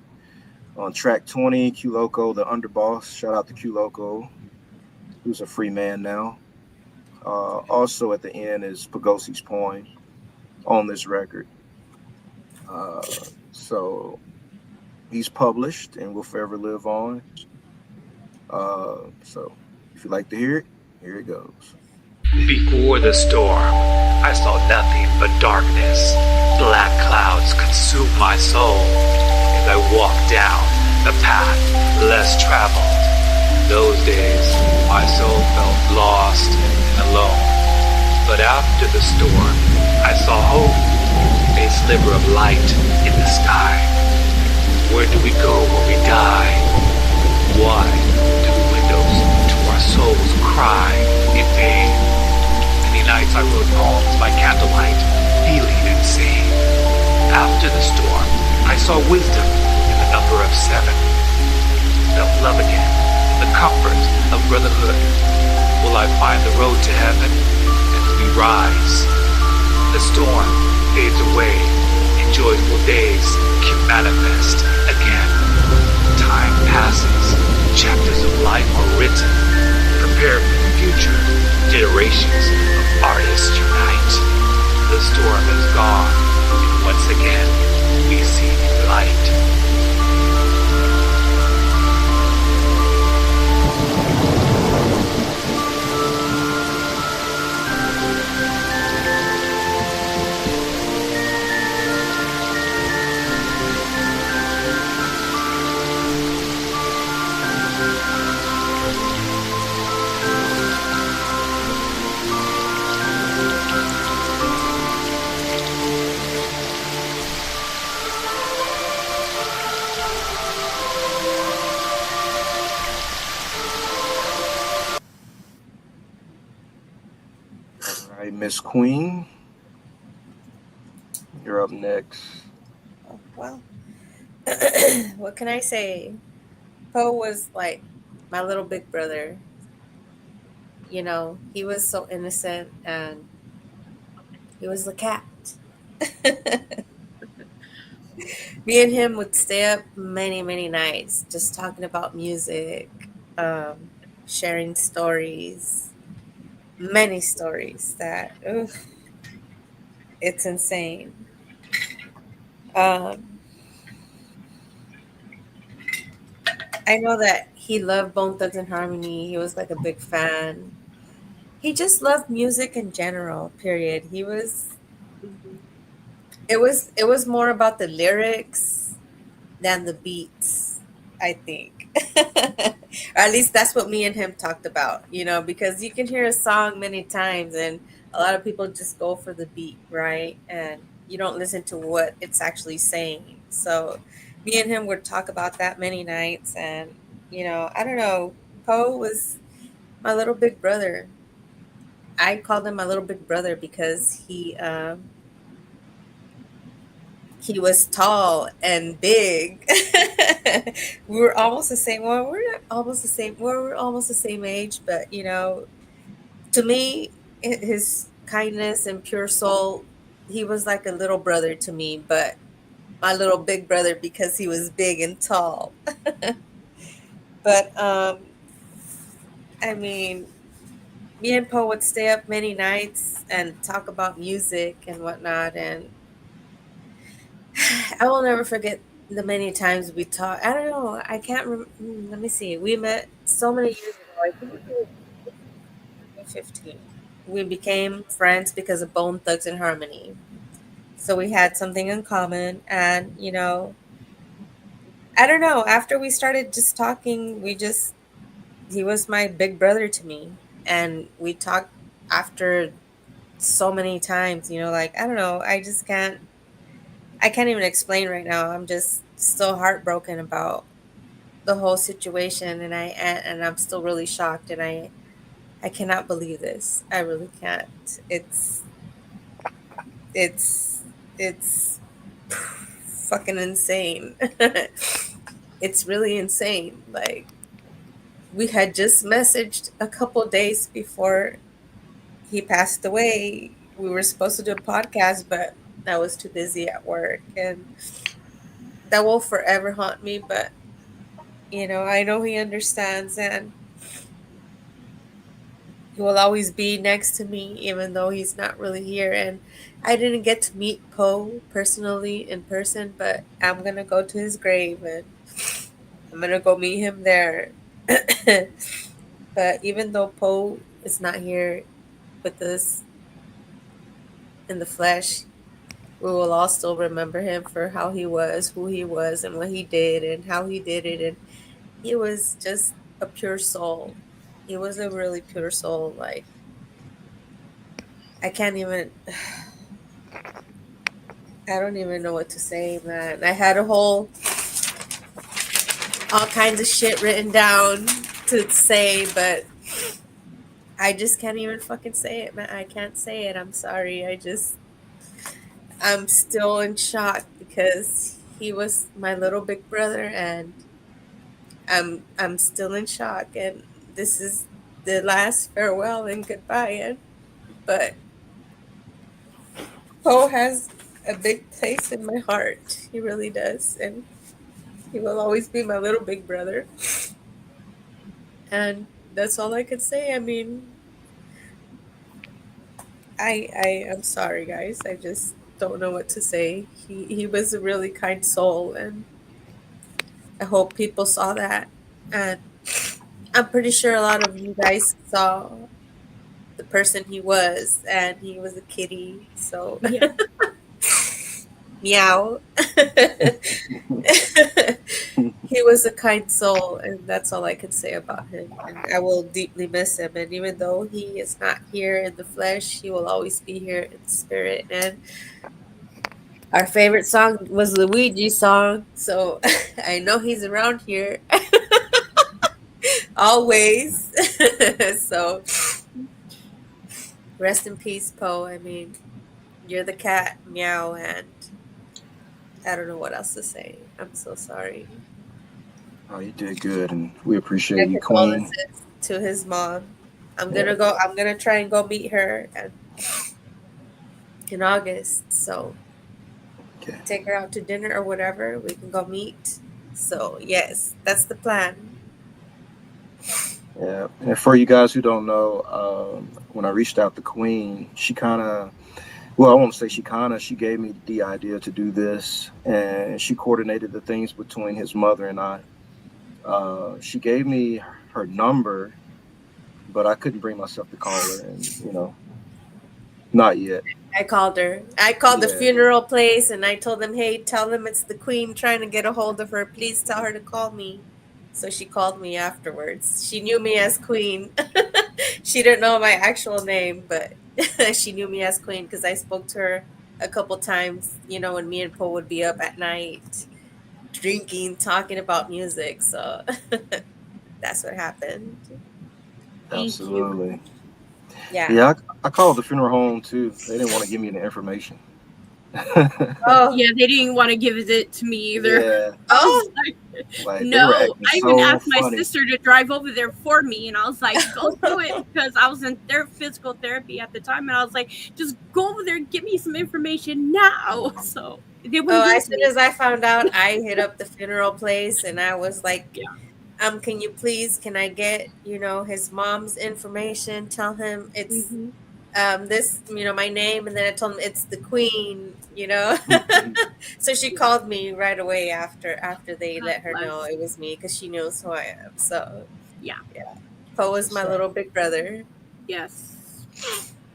S2: On track 20, Q Loco, the underboss. Shout out to Q Loco, who's a free man now. Also at the end is Pogosi's poem on this record. So he's published and will forever live on. So if you'd like to hear it, here it goes.
S12: Before the storm, I saw nothing but darkness. Black clouds consumed my soul as I walked down the path less traveled. Those days, my soul felt lost and alone. But after the storm, I saw hope, a sliver of light in the sky. Where do we go when we die? Why do the windows to our souls cry in vain? Many nights I wrote poems by candlelight, feeling insane. After the storm, I saw wisdom in the number of 7. Felt love again, the comfort of brotherhood. Will I find the road to heaven as we rise? The storm fades away, and joyful days can manifest again. Time passes, chapters of life are written. Prepare for the future, generations of artists unite. The storm is gone, and once again we see light.
S2: Miss Queen, you're up next.
S6: Oh, well, what can I say? Poe was like my little big brother. You know, he was so innocent and he was the cat. Me and him would stay up many, many nights just talking about music, um, sharing stories, many stories that, oof, it's insane. Um, I know that he loved Bone Thugs and Harmony. He was like a big fan. He just loved music in general, period.
S10: Mhm.
S6: It was more about the lyrics than the beats, I think. Or at least that's what me and him talked about, because you can hear a song many times and a lot of people just go for the beat, right? And you don't listen to what it's actually saying. So me and him would talk about that many nights and I don't know, Poe was my little big brother. I called him my little big brother because he was tall and big. We were almost the same. Well, we're not almost the same. We're almost the same age, but to me, his kindness and pure soul, he was like a little brother to me, but my little big brother because he was big and tall. But I mean, me and Poe would stay up many nights and talk about music and whatnot, and I will never forget the many times we talked. I don't know. I can't let me see. We met so many years ago. I think we were 15. We became friends because of Bone Thugs and Harmony. So we had something in common. And, I don't know. After we started just talking, he was my big brother to me. And we talked after so many times, like, I don't know. I can't even explain right now. I'm just still heartbroken about the whole situation, and I'm still really shocked, and I cannot believe this. I really can't. It's it's fucking insane. It's really insane. Like, we had just messaged a couple days before he passed away. We were supposed to do a podcast, but I was too busy at work, and that will forever haunt me. But I know he understands, and he will always be next to me, even though he's not really here. And I didn't get to meet Poe personally in person, but I'm gonna go to his grave and I'm gonna go meet him there. But even though Poe is not here with us in the flesh, we will all still remember him for how he was, who he was, and what he did, and how he did it. And he was just a pure soul. He was a really pure soul. Like, I can't even. I don't even know what to say, man. I had all kinds of shit written down to say, but I just can't even fucking say it, man. I can't say it. I'm sorry. I'm still in shock because he was my little big brother, and I'm still in shock, and this is the last farewell and goodbye. But Poe has a big place in my heart. He really does, and he will always be my little big brother. And that's all I could say. I mean, I am sorry, guys. I just don't know what to say. He was a really kind soul, and I hope people saw that. And I'm pretty sure a lot of you guys saw the person he was, and he was a kitty. So
S10: Yeah.
S6: meow. He was a kind soul, and that's all I can say about him. And I will deeply miss him. And even though he is not here in the flesh, he will always be here in spirit. And our favorite song was Luigi's song, so I know he's around here always. So Rest in peace, Poe. I mean, you're the cat, meow, and I don't know what else to say. I'm so sorry.
S2: Oh, you did good, and we
S6: My
S2: appreciate you, Queen.
S6: condolences to his mom. I'm gonna try and go meet her in August. So
S2: Okay.
S6: take her out to dinner or whatever. We can go meet. So yes, that's the plan.
S2: Yeah, and for you guys who don't know, when I reached out to Queen, she kind of, well, I won't say she gave me the idea to do this, and she coordinated the things between his mother and I. She gave me her number, but I couldn't bring myself to call her, and not yet.
S6: I called her. I called the
S2: Yeah.
S6: funeral place and I told them, hey, tell them it's the Queen trying to get a hold of her. Please tell her to call me. So she called me afterwards. She knew me as Queen. She didn't know my actual name, but she knew me as Queen because I spoke to her a couple times, when me and Poe would be up at night, drinking, talking about music. So that's what happened.
S2: Absolutely.
S6: Yeah.
S2: Yeah, I called the funeral home too. They didn't want to give me the information.
S6: Oh,
S10: Yeah, they didn't want to give it to me either.
S2: Yeah.
S10: I was
S2: Like, they
S10: no,
S2: were acting
S10: I even
S2: so
S10: asked my
S2: funny.
S10: sister to drive over there for me, and I was like, go do it, because I was in their physical therapy at the time, and I was like, just go over there and get me some information now. So they wouldn't give
S6: as soon
S10: me.
S6: as I found out, I hit up the funeral place and I was like, can I get, his mom's information? Tell him it's this, my name, and then I told him it's the Queen, So she called me right away after they let her know it was me because she knows who I am. So
S10: yeah.
S6: Poe was my little big brother.
S10: Yes.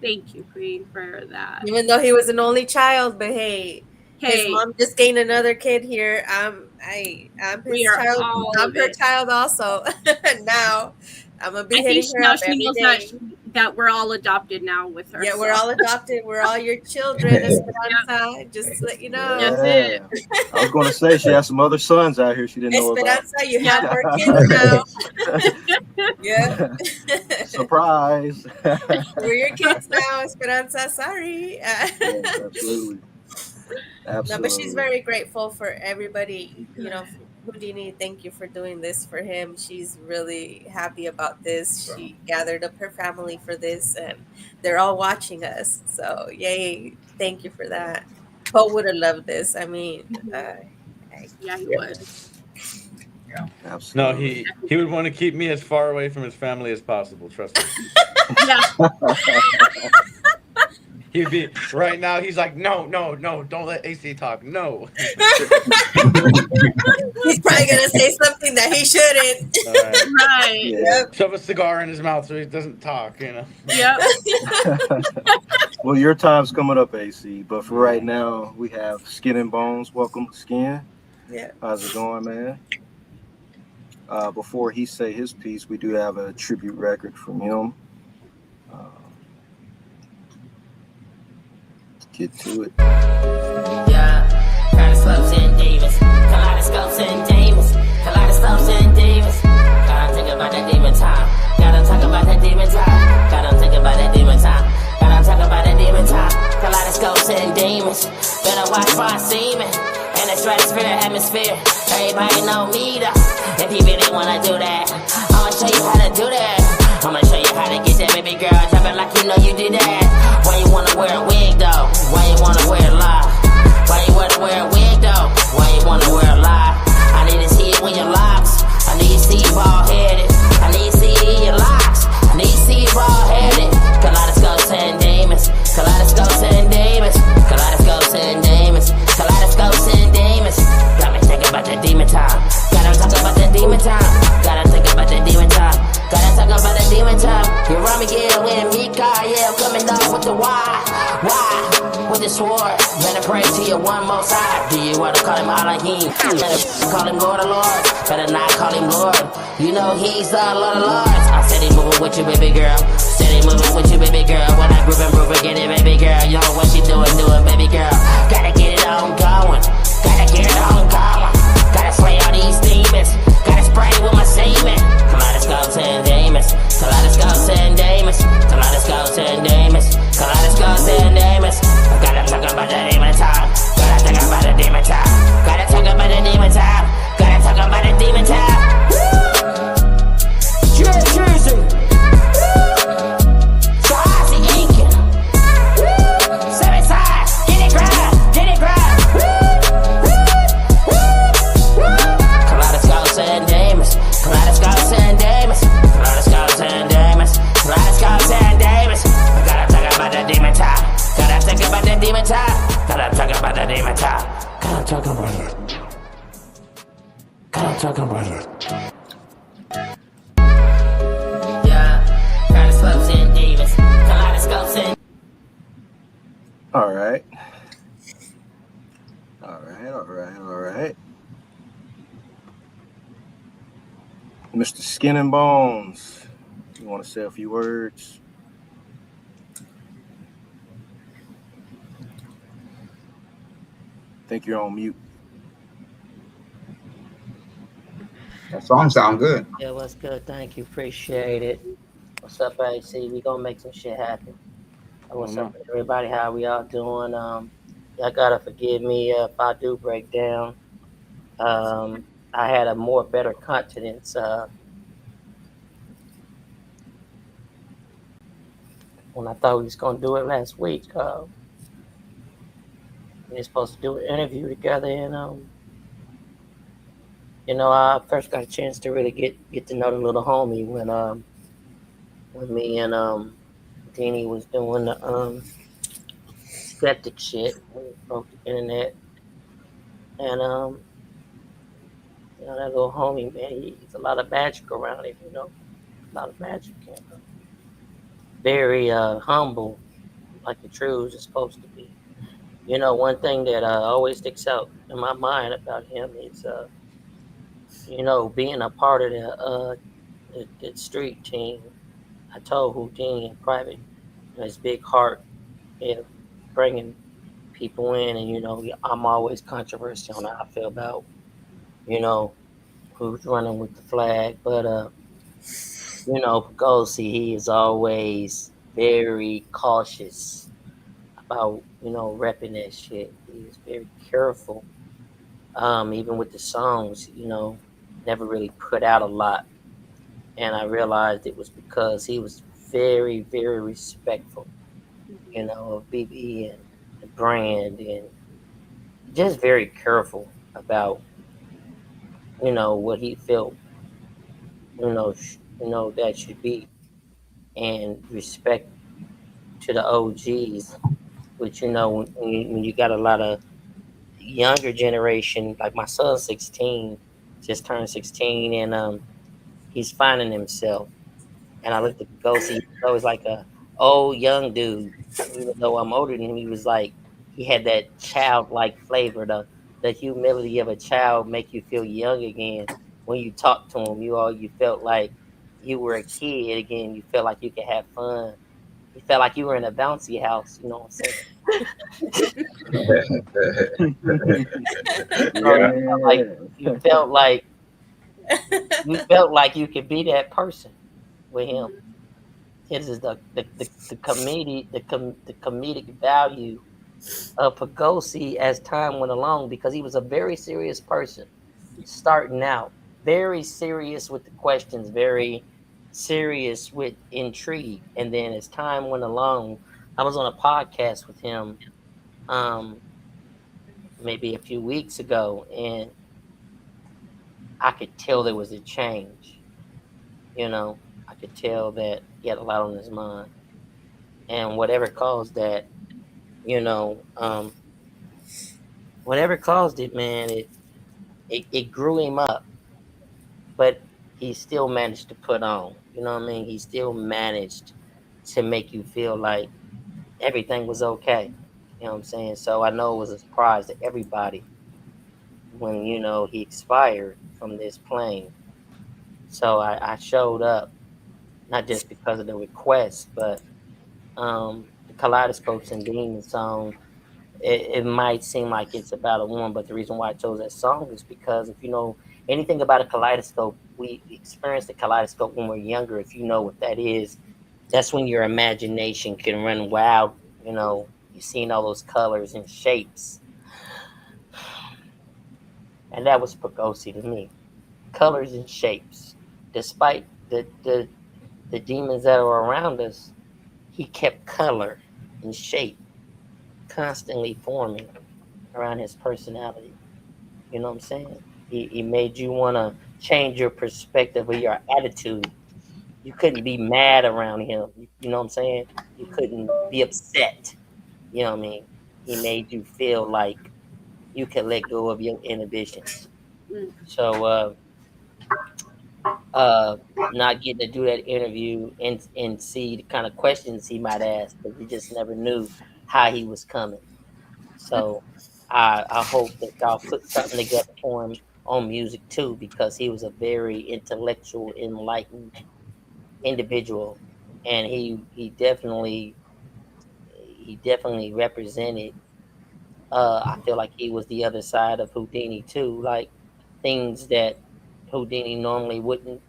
S10: Thank you, Queen, for that.
S6: Even though he was an only child, but hey, his mom just gained another kid here. I'm his child. I'm her child also. Now I'm gonna be hitting her up every day.
S10: That we're all adopted now with her.
S6: Yeah, we're all adopted. We're all your children, Esperanza. Just to let you know.
S10: That's it.
S2: I was going to say she has some other sons out here she didn't know about.
S6: Esperanza, you have more kids now. Yeah.
S2: Surprise.
S6: We're your kids now, Esperanza. Sorry.
S2: Yes, absolutely.
S6: No, but she's very grateful for everybody. Houdini, thank you for doing this for him. She's really happy about this. She gathered up her family for this, and they're all watching us. So, yay. Thank you for that. Poe would have loved this. I mean,
S10: yeah, he would.
S2: Yeah, absolutely.
S3: No, he would want to keep me as far away from his family as possible. Trust me.
S10: Yeah.
S3: He'd be right now. He's like, no, don't let AC talk. No.
S6: He's probably gonna say something that he shouldn't.
S10: Right.
S2: Yeah.
S3: Shove a cigar in his mouth so he doesn't talk.
S10: Yep.
S2: Well, your time's coming up, AC. But for right now, we have Skin and Bones. Welcome, Skin.
S6: Yeah.
S2: How's it going, man? Before he say his piece, we do have a tribute record from him. Get to it.
S13: Yeah, kaleidoscopes and demons, kaleidoscopes and demons, kaleidoscopes and demons. Gotta think about that demon time. Gotta talk about that demon time. Gotta think about that demon time. Gotta talk about that demon time. Kaleidoscopes and demons. Better watch for our semen. And the stratosphere, atmosphere. Everybody know me though. If you really wanna do that, I'ma show you how to do that. I'ma show you how to get that baby girl dropping like you know you did that. Why you wanna wear a wig though? Why you wanna wear a lie? Why you wanna wear a wig though? Why you wanna wear a lie? I need to see it when your locks. I need to see you bald headed. I need to see it in your locks. I need to see you bald headed. Kaleidoscopes and demons. Kaleidoscopes and demons. Kaleidoscopes and demons. Kaleidoscopes and demons. Got me thinking about that demon time. Gotta talk about that demon time. Gotta think about that demon time. Gotta talk about that demon time. You run me again with Mika, yeah, I'm coming down with the why? With the sword, better pray to you one more time. Do you wanna call him Elohim? Better call him Lord of Lords. Better not call him Lord. You know he's the Lord of Lords. I said he moving with you, baby girl. Said he moving with you, baby girl. When I group and prove it, get it, baby girl. You know what she doing, baby girl. Gotta get it on going. Gotta get it on going. Gotta slay all these demons. Gotta spray with my semen. Kaleidoscopes and demons. Kaleidoscopes and demons. Kaleidoscopes and demons.
S11: talking about it. I'm talking about it.
S13: Yeah, kaleidoscopes and demons, kaleidoscopes and.
S2: All right. All right. Mr. Skin and Bones, you want to say a few words? Think you're on mute.
S8: That song sound good.
S14: Yeah, what's good? Thank you. Appreciate it. What's up, AC? We gonna make some shit happen. What's up, everybody? How we all doing? Y'all gotta forgive me if I do break down. I had a more better continence when I thought we was gonna do it last week. We were supposed to do an interview together, and I first got a chance to really get to know the little homie when me and Deanie was doing the skeptic shit. We broke the internet, and that little homie, man, he's a lot of magic around him, a lot of magic, and very humble, like the truths is supposed to be. One thing that always sticks out in my mind about him is, being a part of the street team. I told Houdini in private, his big heart, bringing people in, and I'm always controversial on how I feel about, who's running with the flag, but Poegosi, he is always very cautious about, repping that shit. He is very careful. Even with the songs, never really put out a lot. And I realized it was because he was very, very respectful, of BB and the brand, and just very careful about, what he felt, that should be, and respect to the OGs, which, when you got a lot of younger generation, like my son's 16, just turned 16, and he's finding himself. And I looked at Poegosi, he's always like a old young dude. Even though I'm older than him, he had that childlike flavor, the humility of a child make you feel young again. When you talk to him, you felt like you were a kid again. You felt like you could have fun. You felt like you were in a bouncy house. You know what I'm saying? You felt like you could be that person with him. It is the comedic value of Poegosi as time went along, because he was a very serious person starting out, very serious with the questions, very serious with intrigue. And then as time went along, I was on a podcast with him maybe a few weeks ago, and I could tell there was a change. I could tell that he had a lot on his mind, and whatever caused that, whatever caused it, man, it grew him up, but he still managed to put on. You know what I mean? He still managed to make you feel like everything was okay. You know what I'm saying? So I know it was a surprise to everybody when, he expired from this plane. So I showed up, not just because of the request, but the Kaleidoscopes and Demons song. It might seem like it's about a woman, but the reason why I chose that song is because if you know anything about a kaleidoscope, we experience the kaleidoscope when we're younger. If you know what that is, that's when your imagination can run wild. You're seeing all those colors and shapes. And that was Poegosi to me. Colors and shapes. Despite the demons that are around us, he kept color and shape constantly forming around his personality. You know what I'm saying? He made you want to change your perspective or your attitude. You couldn't be mad around him. You know what I'm saying? You couldn't be upset. You know what I mean? He made you feel like you can let go of your inhibitions.
S10: Mm.
S14: So not getting to do that interview and see the kind of questions he might ask, because we just never knew how he was coming. So I hope that y'all put something together for him on music too, because he was a very intellectual, enlightened individual, and he definitely represented. I feel like he was the other side of Houdini too, like things that Houdini normally wouldn't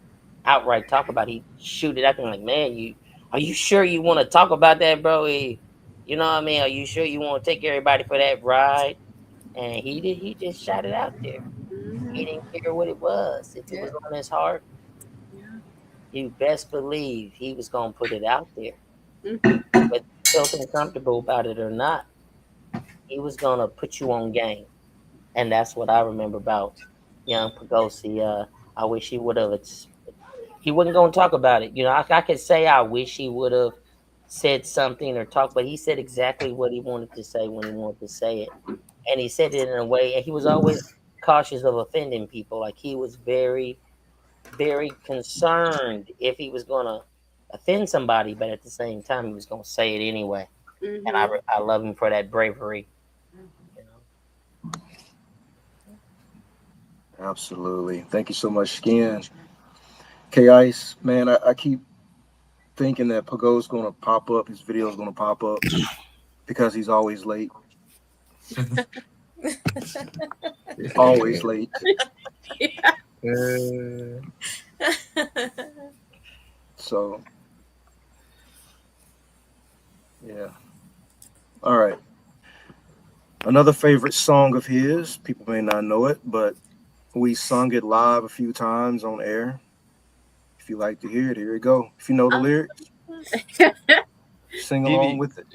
S14: outright talk about. He'd shoot it out there like, man, are you sure you want to talk about that, bro? You know what I mean? Are you sure you want to take everybody for that ride? And he just shot it out there. He didn't care what it was. If it was on his heart, you best believe he was gonna put it out there. Whether he felt uncomfortable about it or not, he was gonna put you on game. And that's what I remember about young Poegosi. I wish he would have. He wasn't gonna talk about it. You know, I could say I wish he would have said something or talked, but he said exactly what he wanted to say when he wanted to say it, and he said it in a way. And he was always cautious of offending people. Like, he was very, very concerned if he was gonna offend somebody, but at the same time, he was gonna say it anyway.
S10: Mm-hmm.
S14: And I love him for that bravery.
S2: Absolutely. Thank you so much, Skin. K-Ice, man, I keep thinking that Pogo's going to pop up. His video is going to pop up because he's always late. Always late. So, yeah. All right. Another favorite song of his, people may not know it, but we sung it live a few times on air. If you like to hear it, here you go. If you know the lyrics, sing along with it.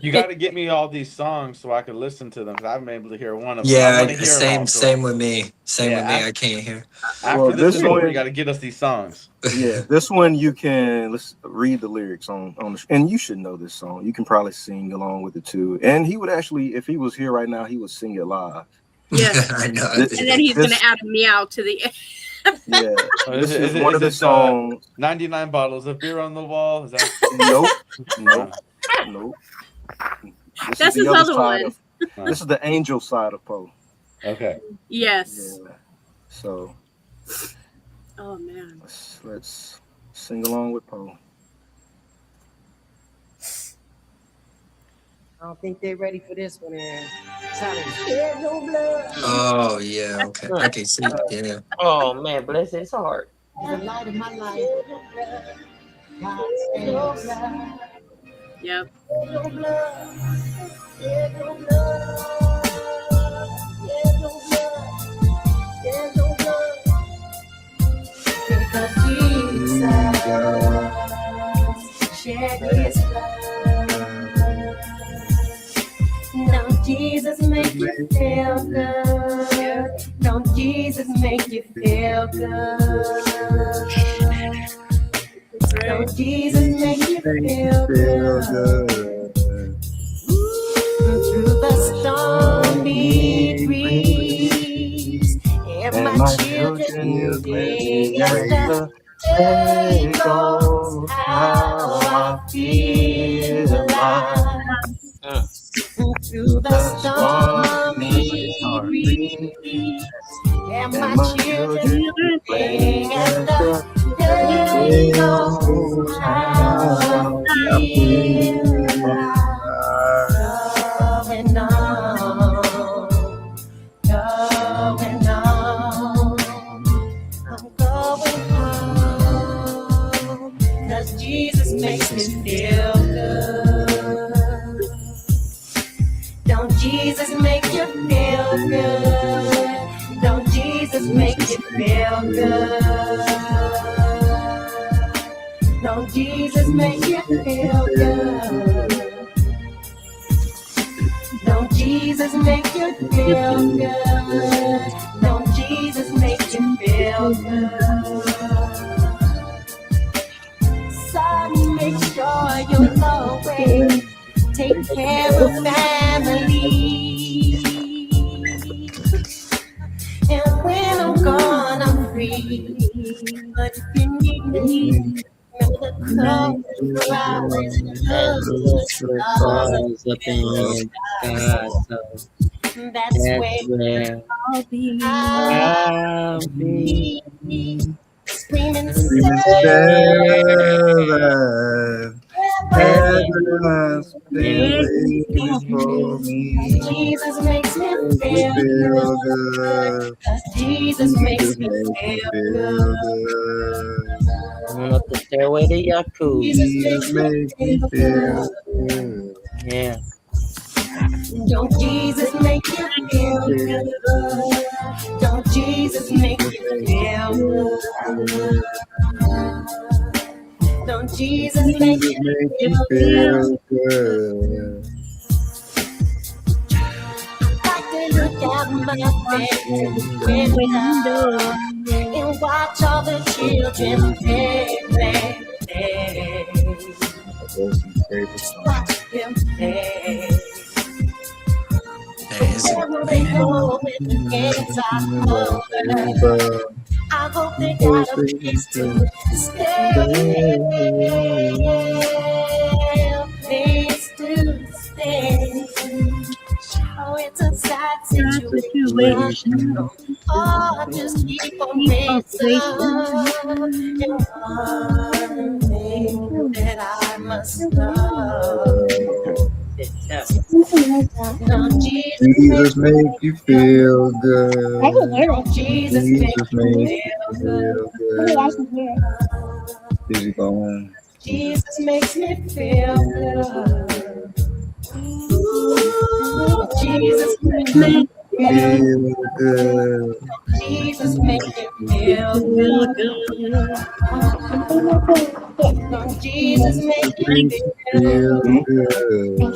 S3: You got to get me all these songs so I can listen to them, because I haven't been able to hear one of them.
S4: Yeah, same with me. Same with me. I can't hear.
S3: After this one, you got to get us these songs.
S2: Yeah, this one you can read the lyrics on and you should know this song. You can probably sing along with it too. And he would actually, if he was here right now, he would sing it live.
S10: Yeah,
S4: I know.
S10: And then he's going to add a meow to the end.
S2: Yeah, this is one of the songs.
S3: 99 bottles of beer on the wall. Is that?
S2: Nope.
S10: That's his other one.
S2: This is the angel side of Poe.
S3: Okay.
S10: Yes.
S2: Yeah. So.
S10: Oh man.
S2: Let's sing along with Poe.
S15: I don't think they're ready for this one.
S4: Oh yeah, okay. I can see. Yeah.
S14: Oh man, bless his heart.
S15: The light of my life. God save blood.
S10: Yep.
S15: Because Jesus shed his blood. Don't Jesus make you feel good? Don't Jesus make you feel good? Don't Jesus make you feel good? Through the stormy breeze, and my children sing as the day goes, how I feel alive. Through the stormy breeze, and my children sing as the day goes, how I feel alive. Going on, going on, I'm going home, 'cause Jesus makes me feel good. Don't Jesus make you feel good? Don't Jesus make you feel good? Don't Jesus make you feel good? Don't Jesus make you feel good? Don't Jesus make you feel good? Son, make sure you'll always take care of family.
S6: free. But if you need me, remember the cross, flowers,
S14: Up in the sky, so
S6: that's where I'll be. Screaming
S8: Seven. Heaven's been waiting for me.
S6: Jesus makes me feel good. Jesus makes me feel good.
S14: Going up the stairway to Yaku.
S8: Jesus makes me feel good.
S14: Yeah.
S6: Don't Jesus make you feel good? Don't Jesus make you feel good? Don't Jesus make you feel
S8: good?
S6: I can look out my bedroom window and watch all the children play. Watch them play. When they go and the games are over, I hope they got a place to stay. Place to stay. Oh, it's a sad situation. Oh, just keep on racing. And one thing that I must know. Don't
S8: Jesus make you feel good.
S6: Jesus make you feel
S8: good. Easy going.
S6: Jesus makes me feel good. Ooh, Jesus makes me
S8: feel good.
S6: Jesus makes me feel good. Jesus makes me feel good.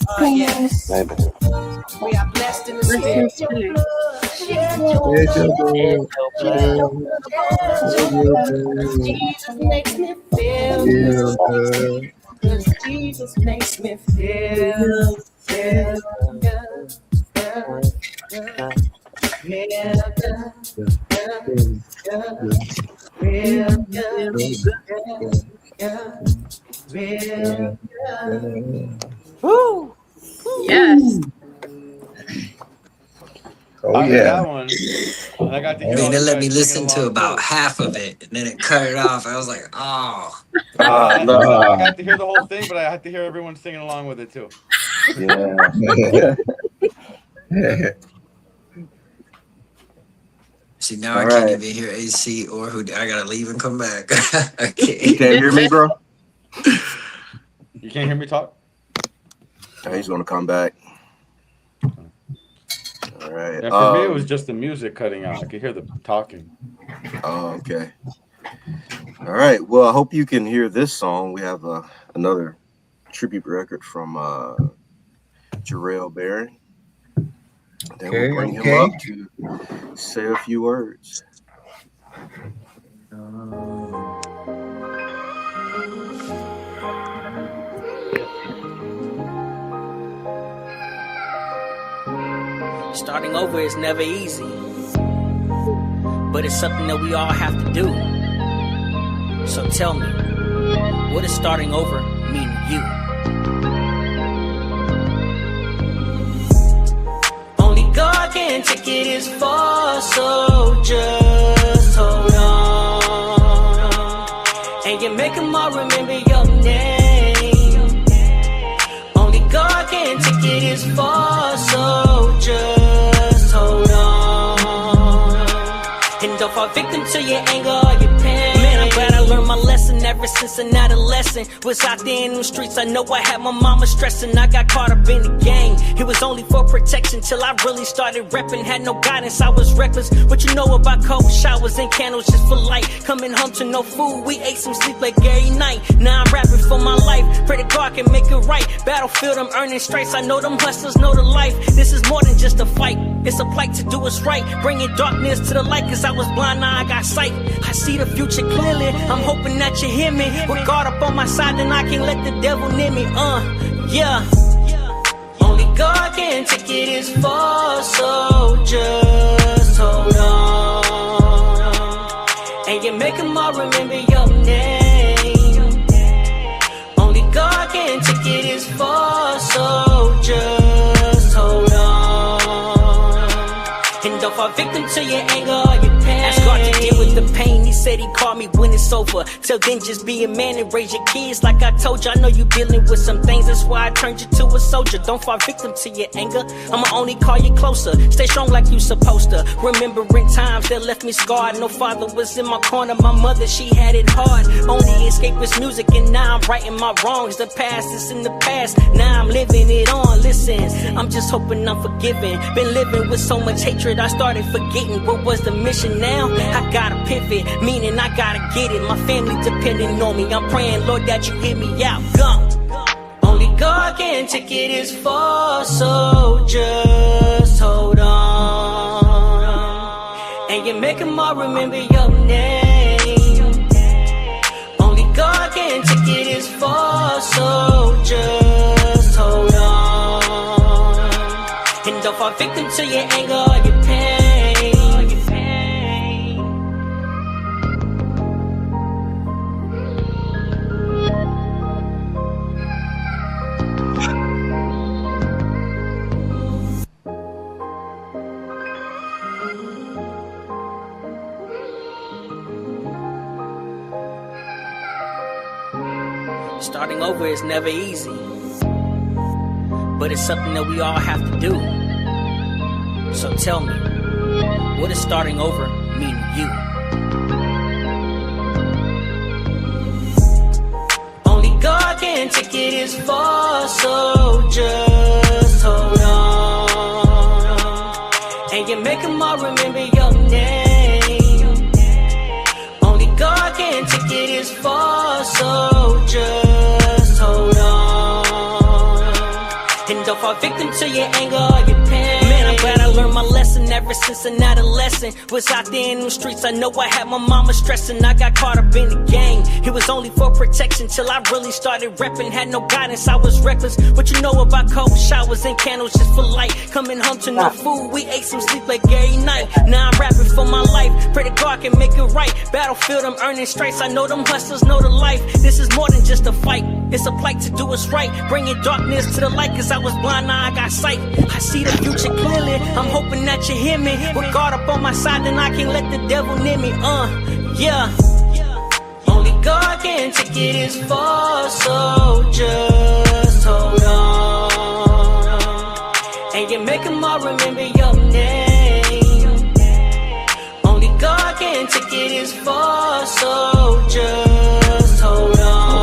S6: Oh, yes. We are blessed in the spirit. Jesus makes me feel good. Jesus makes me feel good.
S10: Woo! Yes.
S8: Oh
S3: I heard
S8: yeah.
S3: that one. And I got to hear all
S4: They
S3: you
S4: let me
S3: guys
S4: listen
S3: singing
S4: to
S3: along,
S4: about
S3: too.
S4: half of it, and then it cut it off. I was like, oh.
S3: I got to hear the whole thing, but I had to hear everyone singing along with it too.
S8: Yeah.
S4: See, now
S2: All
S4: I can't
S2: right.
S4: even hear AC or who. I gotta leave and come back. Okay.
S2: You can't hear me, bro?
S3: You can't hear me talk?
S2: He's gonna come back. All right.
S3: Yeah, for me, it was just the music cutting out. I could hear the talking.
S2: Oh, okay. All right. Well, I hope you can hear this song. We have another tribute record from Jarrell Barron. Then we'll bring him up to say a few words.
S16: Starting over is never easy, but it's something that we all have to do. So tell me, what does starting over mean to you? Only God can take it as far, so just hold on. And you make them all remember your name. Only God can take it as far, so just hold on. And don't fall victim to your anger or your pain. Man, I'm glad I learned my lesson ever since an adolescent. Was out there in the streets, I know I had my mama stressing. I got caught up in the gang. It was only for protection till I really started repping. Had no guidance, I was reckless. What you know about cold showers and candles just for light? Coming home to no food, we ate some sleep like every night. Now I'm rapping for my life, pray to God can make it right. Battlefield, I'm earning stripes, I know them hustlers know the life. This is more than just a fight, it's a plight to do what's right. Bringing darkness to the light, cause I was blind, now I got sight. I see the future clearly, I'm hoping that you hear me. With God up on my side, then I can't let the devil near me, yeah. Only God can take it as far, so just hold on. and you make them all remember your name. Only God can take it as far, so just hold on. And don't fall victim to your anger or your pain. Ask God to deal with the pain. He said he called me when it's over. Till then, just be a man and raise your kids. Like I told you, I know you dealing with some things. That's why I turned you to a soldier. Don't fall victim to your anger. I'ma only call you closer. Stay strong like you supposed to. Remembering times that left me scarred. No father was in my corner. My mother, she had it hard. Only escape was music, and now I'm righting my wrongs. The past is in the past. Now I'm living it on. Listen, I'm just hoping I'm forgiven. Been living with so much hatred, I started forgetting what was the mission. Now I gotta pivot, meaning I gotta get it. My family depending on me. I'm praying, Lord, that you hear me out. Go. Only God can take it as far, so just hold on. And you make them all remember your name. Only God can take it as far, so just hold on. And don't fall victim to your anger or your pain. Starting over is never easy, but it's something that we all have to do. So tell me, what does starting over mean to you? Only God can take it as far, so just hold on. And you make them all remember your name. Only God can take it as far, so just hold on. And don't fall victim to your anger or your pain. Man, I'm glad I learned my lesson ever since an adolescent. Was out there in the streets, I know I had my mama stressing. I got caught up in the game. It was only for protection till I really started repping. Had no guidance, I was reckless. What you know about cold showers and candles just for light. Coming home to no food, we ate some sleep like every night. Now I'm rapping for my life, pray to God can make it right. Battlefield, I'm earning stripes, I know them hustlers know the life. This is more than just a fight, it's a plight to do us right. Bringing darkness to the light, cause I was blind, now I got sight. I see the future clearly, I'm hoping that you hear me. With God up on my side, then I can't let the devil near me, yeah. Only God can take it as far, so just hold on. And you make them all remember your name. Only God can take it as far, so just hold on.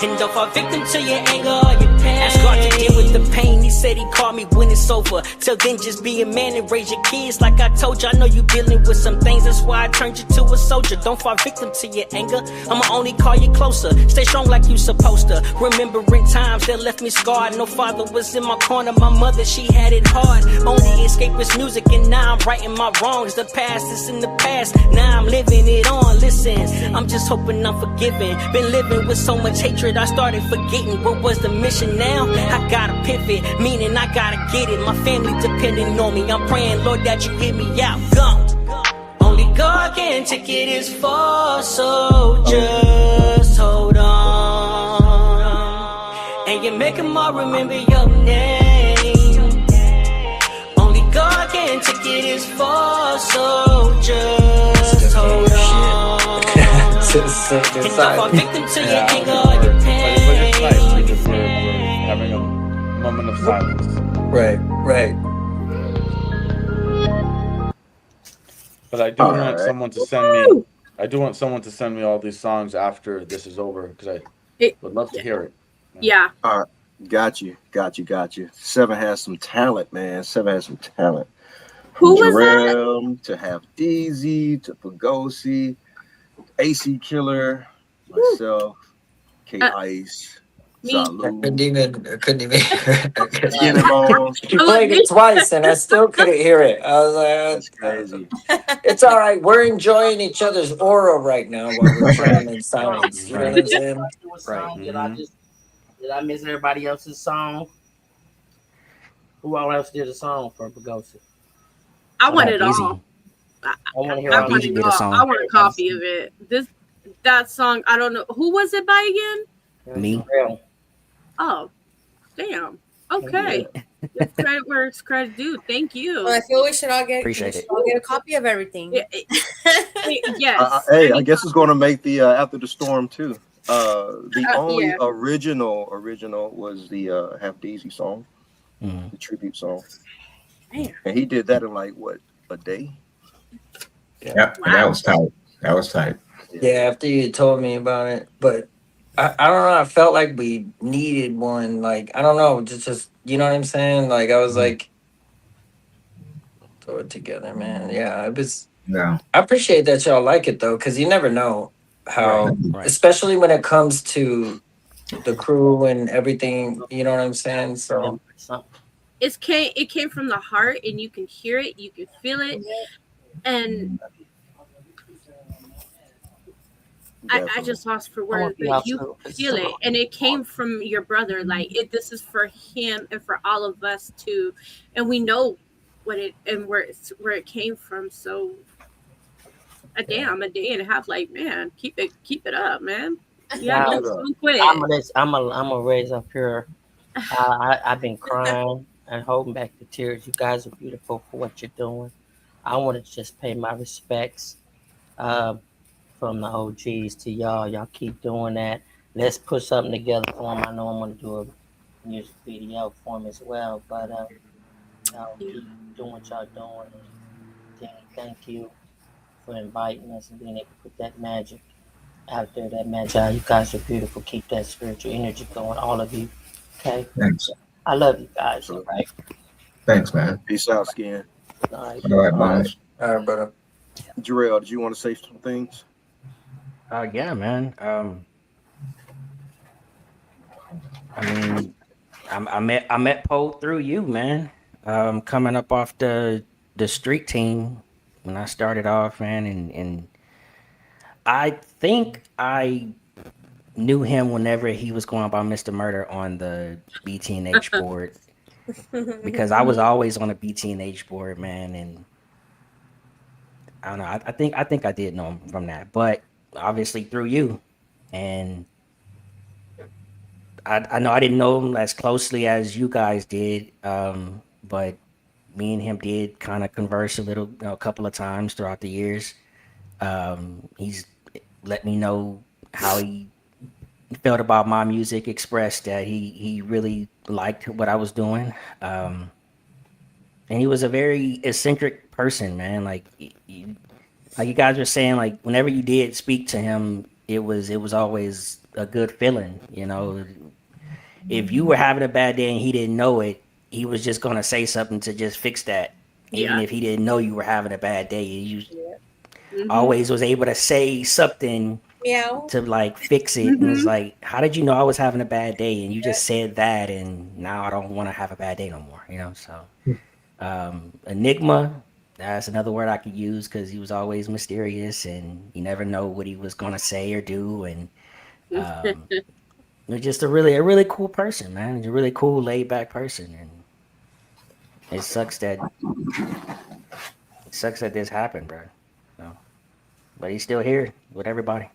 S16: And don't fall victim to your anger or your pain. Ask God to deal with the pain. He said he called me when it's over. Till then, just be a man and raise your kids. Like I told you, I know you dealing with some things. That's why I turned you to a soldier. Don't fall victim to your anger. I'ma only call you closer. Stay strong like you supposed to. Remembering times that left me scarred. No father was in my corner. My mother, she had it hard. Only escape was music, and now I'm righting my wrongs. The past is in the past. Now I'm living it on. Listen, I'm just hoping I'm forgiven. Been living with so much hatred, I started forgetting what was the mission. Now I gotta pivot, meaning I gotta get it. My family depending on me. I'm praying, Lord, that you hear me out. Go. Only God can take it as far, so just hold on. And you make them all remember your name. Only God can take it as far, so just hold on. And don't fall victim to your anger or your pain.
S3: But it's nice because we're having a moment of silence.
S1: Right.
S3: But I do want someone to send me. I do want someone to send me all these songs after this is over because I would love to hear it.
S10: Yeah.
S2: All right. Got you. Seven has some talent, man.
S10: Who was
S2: Jarrell, to have DZ, to Poegosi, AC Killer, myself, K Ice, Salud.
S4: I couldn't even
S2: Skinny Bones.
S4: You played it twice and I still couldn't hear it. I was like,
S2: That's crazy.
S4: It's all right. We're enjoying each other's aura right now while we're chilling in silence. You know what I'm saying?
S14: Right. Did I miss everybody else's song? Who all else did a song for Poegosi?
S10: I want it all.
S14: want to hear
S10: I
S14: all
S10: want
S14: the
S10: to
S14: get
S10: know.
S14: a song.
S10: I want a copy of it. That song. I don't know who was it by again.
S14: Me.
S10: Oh, damn. Okay. It's credit where it's credit due. Thank you.
S6: Well, I feel we should all get
S14: Appreciate
S6: we should
S14: it.
S6: all get a copy of everything.
S10: Yes.
S2: Hey, I guess it's going to make the After the Storm too. The only
S10: yeah.
S2: original was the Half Daisy song, the tribute song.
S10: Man.
S2: And he did that in like what, a day?
S17: Yep, and that was tight. That was tight.
S4: Yeah, after you told me about it, but I don't know. I felt like we needed one. Like I don't know, just you know what I'm saying. Like I was like, throw it together, man. Yeah, it was.
S17: Yeah.
S4: I appreciate that y'all like it though, because you never know how,
S14: Right.
S4: especially when it comes to the crew and everything. You know what I'm saying? So
S10: It came from the heart, and you can hear it, you can feel it, and I just lost for words, but you feel it, and it came from your brother. Like this is for him and for all of us too, and we know what it and where it came from. So a day and a half. Like man, keep it up, man. Yeah, don't quit.
S14: I'm a raise up here. I've been crying and holding back the tears. You guys are beautiful for what you're doing. I want to just pay my respects from the OGs to y'all. Y'all keep doing that. Let's put something together for them. I know I'm going to do a music video for them as well, but y'all keep doing what y'all doing. And thank you for inviting us and being able to put that magic out there, that magic. You guys are beautiful. Keep that spiritual energy going, all of you. Okay?
S17: Thanks.
S14: I love you guys. All right.
S17: Thanks, man.
S2: Peace out, Skin.
S14: All right.
S17: All right, Miles.
S4: All right, brother.
S2: Jarrell, did you want to say some things?
S18: Yeah, man. I mean, I met Poe through you, man. Coming up off the street team when I started off, man, and I think I knew him whenever he was going by Mr. Murder on the BTNH board because I was always on the BTNH board, man, and I don't know. I think I did know him from that, but obviously through you, and I know I didn't know him as closely as you guys did, but me and him did kind of converse a couple of times throughout the years. He's let me know how he felt about my music, expressed that he really liked what I was doing. And he was a very eccentric person, man. Like you guys were saying, like whenever you did speak to him, it was always a good feeling, you know. If you were having a bad day and he didn't know it, he was just gonna say something to just fix that. Even if he didn't know you were having a bad day, you always was able to say something to like fix it. And it's like, how did you know I was having a bad day? And you just said that, and now I don't want to have a bad day no more. You know, so enigma. That's another word I could use because he was always mysterious and you never know what he was gonna say or do. And you're just a really cool person, man. He's a really cool, laid back person, and it sucks that this happened, bro. So, but he's still here with everybody.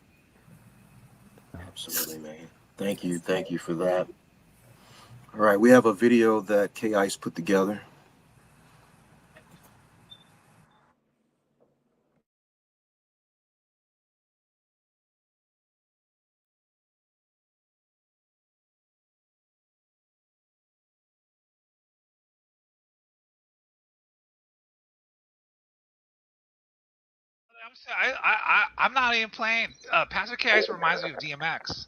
S2: Absolutely, man. Thank you for that. All right, we have a video that K Ice put together.
S19: I'm not even playing. Pastor K Ice reminds me of DMX.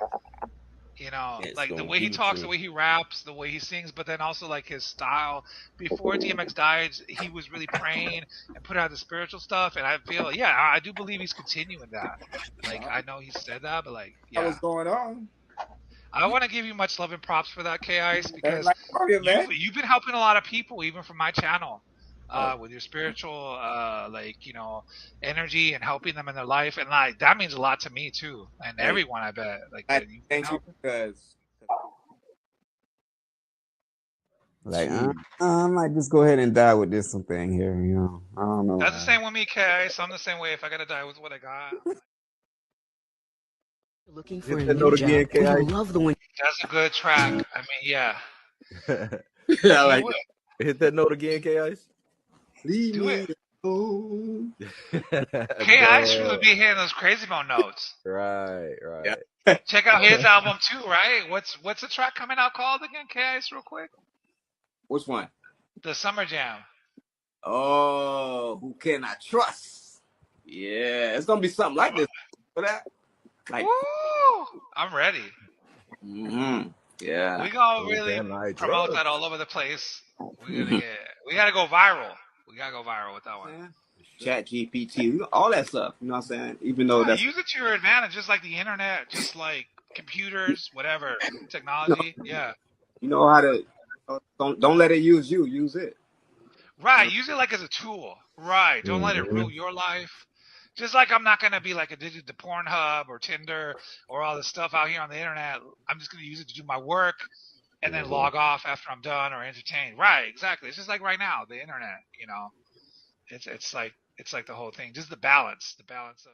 S19: You know, like the way he talks, the way he raps, the way he sings, but then also like his style. Before DMX died, he was really praying and put out the spiritual stuff, and I feel, I do believe he's continuing that. Like I know he said that, but like,
S20: what's going on?
S19: I want to give you much love and props for that, K Ice, because you've been helping a lot of people, even from my channel. With your spiritual energy and helping them in their life, and like that means a lot to me too, and everyone, I bet. Like
S20: thank you, because Like, I might just go ahead and die with this thing here. I don't know.
S19: That's the same with me, K.I.S. I'm the same way. If I gotta die with what I got.
S9: Looking for a new job. You love the one.
S19: That's a good track. I mean, yeah.
S9: Yeah, I like it.
S21: Hit that note again, K.I.S.
S7: Leave
S19: Do
S7: me
S19: it.
S7: alone.
S19: K.I.S. really be hitting those crazy bone notes.
S21: Right.
S19: Check out his album too, right? What's the track coming out called again, K.I.S. real quick?
S9: Which one?
S19: The Summer Jam.
S9: Oh, who can I trust? Yeah, it's gonna be something like this for that. Like,
S19: woo! I'm ready.
S9: Yeah.
S19: We gonna really promote that all over the place. We gotta go viral. We gotta go viral with that one.
S9: Chat GPT, all that stuff. You know what I'm saying? Even though that's
S19: use it to your advantage, just like the internet, just like computers, whatever technology. Yeah.
S9: You know how to don't let it use you. Use it.
S19: Right. Use it like as a tool. Right. Don't let it rule your life. Just like I'm not gonna be like addicted to Pornhub or Tinder or all this stuff out here on the internet. I'm just gonna use it to do my work and then log off after I'm done or entertained. Right. Exactly. It's just like right now, the internet. It's like the whole thing. Just the balance. The balance of.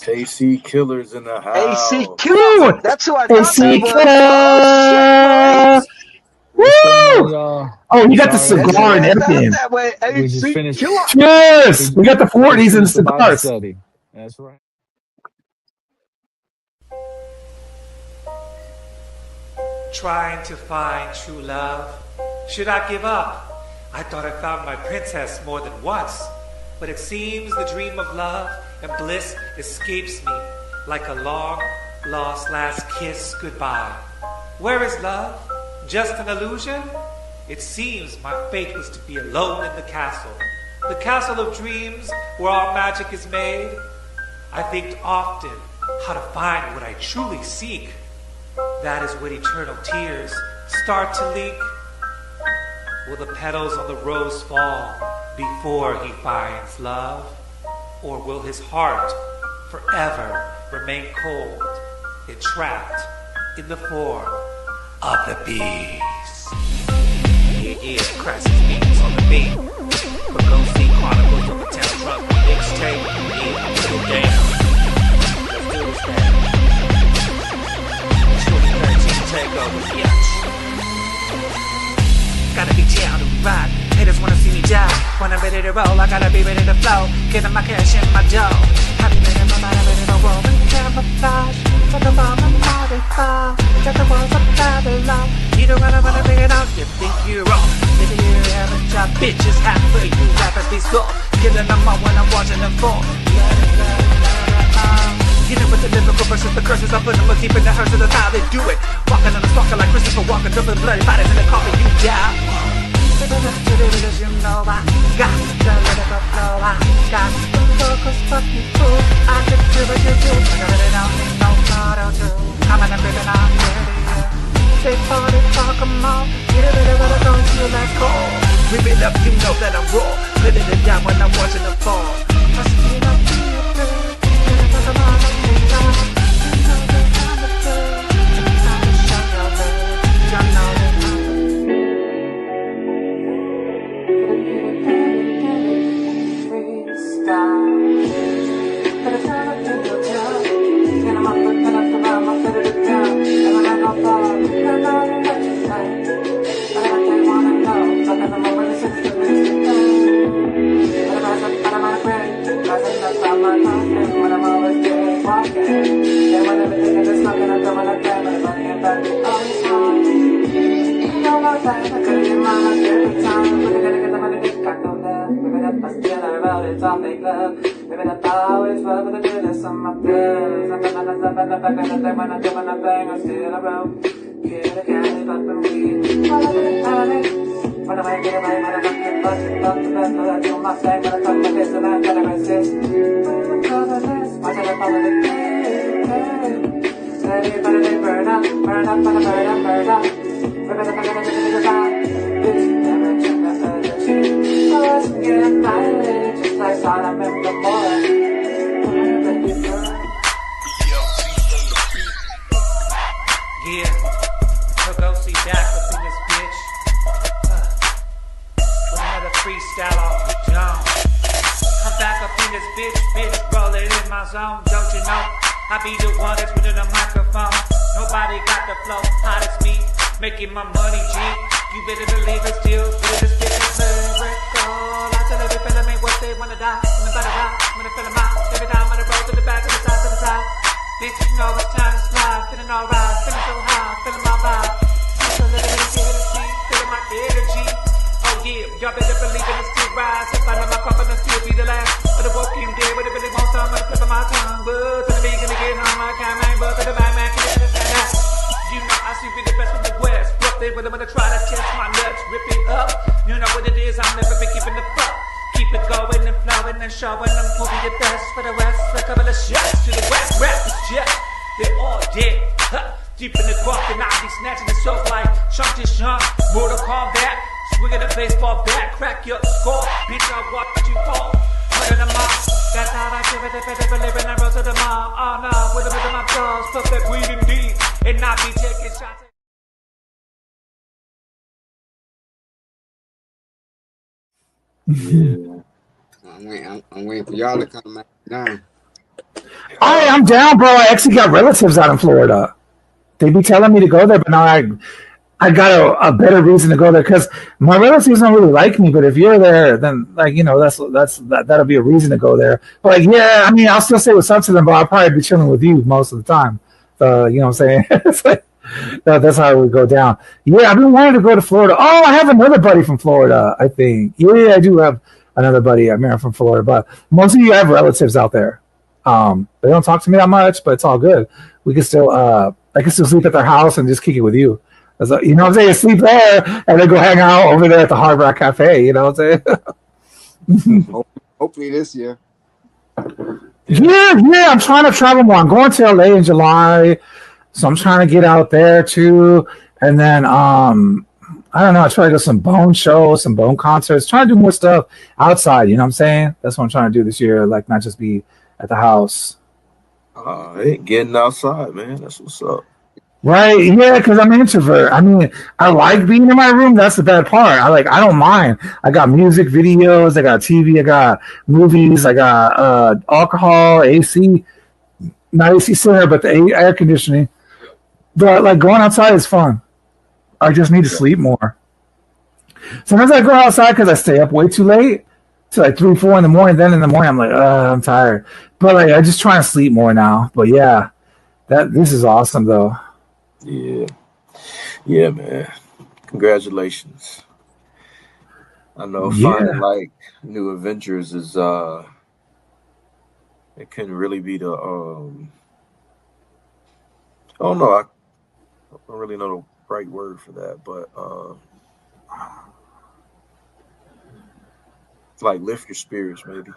S2: AC Killers in the house.
S22: AC Killer. That's who I thought
S1: AC
S22: that was.
S1: Killer. Woo! Oh, you got the cigar and everything.
S22: We just finished.
S1: Cheers! We got the 40s and cigars.
S22: That's right.
S12: Trying to find true love. Should I give up? I thought I found my princess more than once, but it seems the dream of love and bliss escapes me like a long lost last kiss goodbye. Where is love? Just an illusion? It seems my fate was to be alone in the castle of dreams where all magic is made. I think often how to find what I truly seek. That is when eternal tears start to leak. Will the petals on the rose fall before he finds love? Or will his heart forever remain cold, entrapped in the form of the beast? Here is Crisis Beats on the beat. Poegosi Chronicles of the Town Drunk mixtape. Yeah, down. Let's do this thing. 2013 takeover, yes. Gotta be down to ride. Haters wanna see me die. When I'm ready to roll, I gotta be ready to flow. Getting my cash in my dough. Happy ready, my mind ready to roll. And camouflage. Like a bomb, I'm all they fall. Got the walls of Babylon. You don't wanna figure it out. You think you're wrong. Maybe you have a job. Bitches half for you. Rappers be skull. Killing them all when I'm watching them fall. Get it with the lyrical verses, the curses. I put them deep in the hearse, that's how they do it. Walking on the stalker like Christopher Walken, dripping bloody bodies in the coffin, you die. You know I got the lyrical flow, I got the vocals, fuck you fool. I could do what you do, I got it out, ain't no auto-tune. Coming and ripping on the area. They party, talk them all. Get a bit of what I don't feel like cold. Rip it up, you know that I'm raw. Letting it down when I'm watching it fall. I see it up to your girl. Come on.
S16: freestyle off the dome. I'm back up in this bitch, rolling in my zone. Don't you know? I be the one that's winning the microphone. Nobody got the flow, hot as me, making my money G. You better believe it still, but this bitch is lyrical. I tell every fella ain't what they wanna die. When I'm about to die, when I fill them out. Every time when I roll to the back, to the side, to the side. Bitch, you know it's time to slide. Feeling alright, feeling so high, feeling my vibe. Just a little bit of feeling, feeling my energy. Oh yeah, y'all better believe it, it's still rise. If I know my confidence still be the last. But the woke him dead, but it really won't stop. I'm gonna flip on my tongue. But to the me, gonna get home, I can't man, but to the back man, can you understand that? You know I see be the best from the west. But they really wanna try to test my nuts, rip it up. You know what it is, I'll never be giving the fuck. Keep it going and flowing and showing them who be the best for the west. A couple of shots to the west, rappers just, they're all dead. Huh. Deep in the crop and I be snatching the soap like chunk to chunk, Mortal Kombat. Swinging a baseball bat, crack your skull. Bitch, I watch you fall. Put in the mouth. That's how I give it the better for living and roll to the mall. Oh no, with the rhythm of my jaws, put that weed in deep and not be taking shots.
S20: I'm waiting for y'all to come back down.
S1: I'm down, bro. I actually got relatives out in Florida. They be telling me to go there, but now I got a better reason to go there because my relatives don't really like me. But if you're there, then that'll be a reason to go there. But like, yeah, I mean, I'll still say what's up to them, but I'll probably be chilling with you most of the time. You know what I'm saying? It's like that's how it would go down. Yeah, I've been wanting to go to Florida. Oh, I have another buddy from Florida, I think. Yeah, I do have another buddy. I'm from Florida, but most of you have relatives out there. They don't talk to me that much, but it's all good. We can still, I can still sleep at their house and just kick it with you. You know what I'm saying? Sleep there and then go hang out over there at the Hard Rock Cafe. You know what I'm saying?
S20: Hopefully this year.
S1: Yeah. I'm trying to travel more. I'm going to LA in July, so I'm trying to get out there too. And then I don't know. I try to go to some Bone shows, some Bone concerts. Trying to do more stuff outside. You know what I'm saying? That's what I'm trying to do this year. Like not just be at the house.
S5: Hey, getting outside, man. That's what's up.
S1: Right, yeah, because I'm an introvert. I mean, I like being in my room. That's the bad part. I don't mind. I got music videos, I got TV, I got movies, I got alcohol, AC, not AC center, but the air conditioning. But like going outside is fun. I just need to sleep more. Sometimes I go outside because I stay up way too late, to like 3, 4 in the morning. Then in the morning I'm like, I'm tired. But like I just try to sleep more now. But yeah, this is awesome though.
S5: Yeah, man. Congratulations. I know finding like new adventures is it can really be the I don't know, I don't really know the right word for that, but like lift your spirits maybe.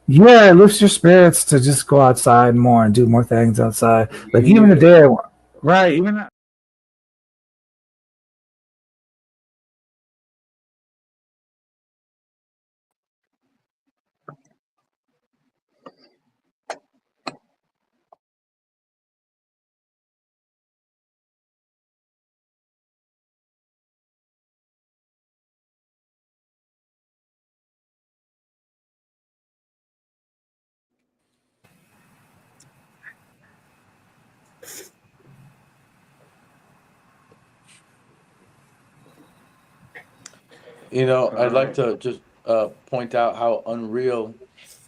S1: Yeah, it lifts your spirits to just go outside more and do more things outside. Like even the day right, even that.
S3: You know, I'd like to just point out how unreal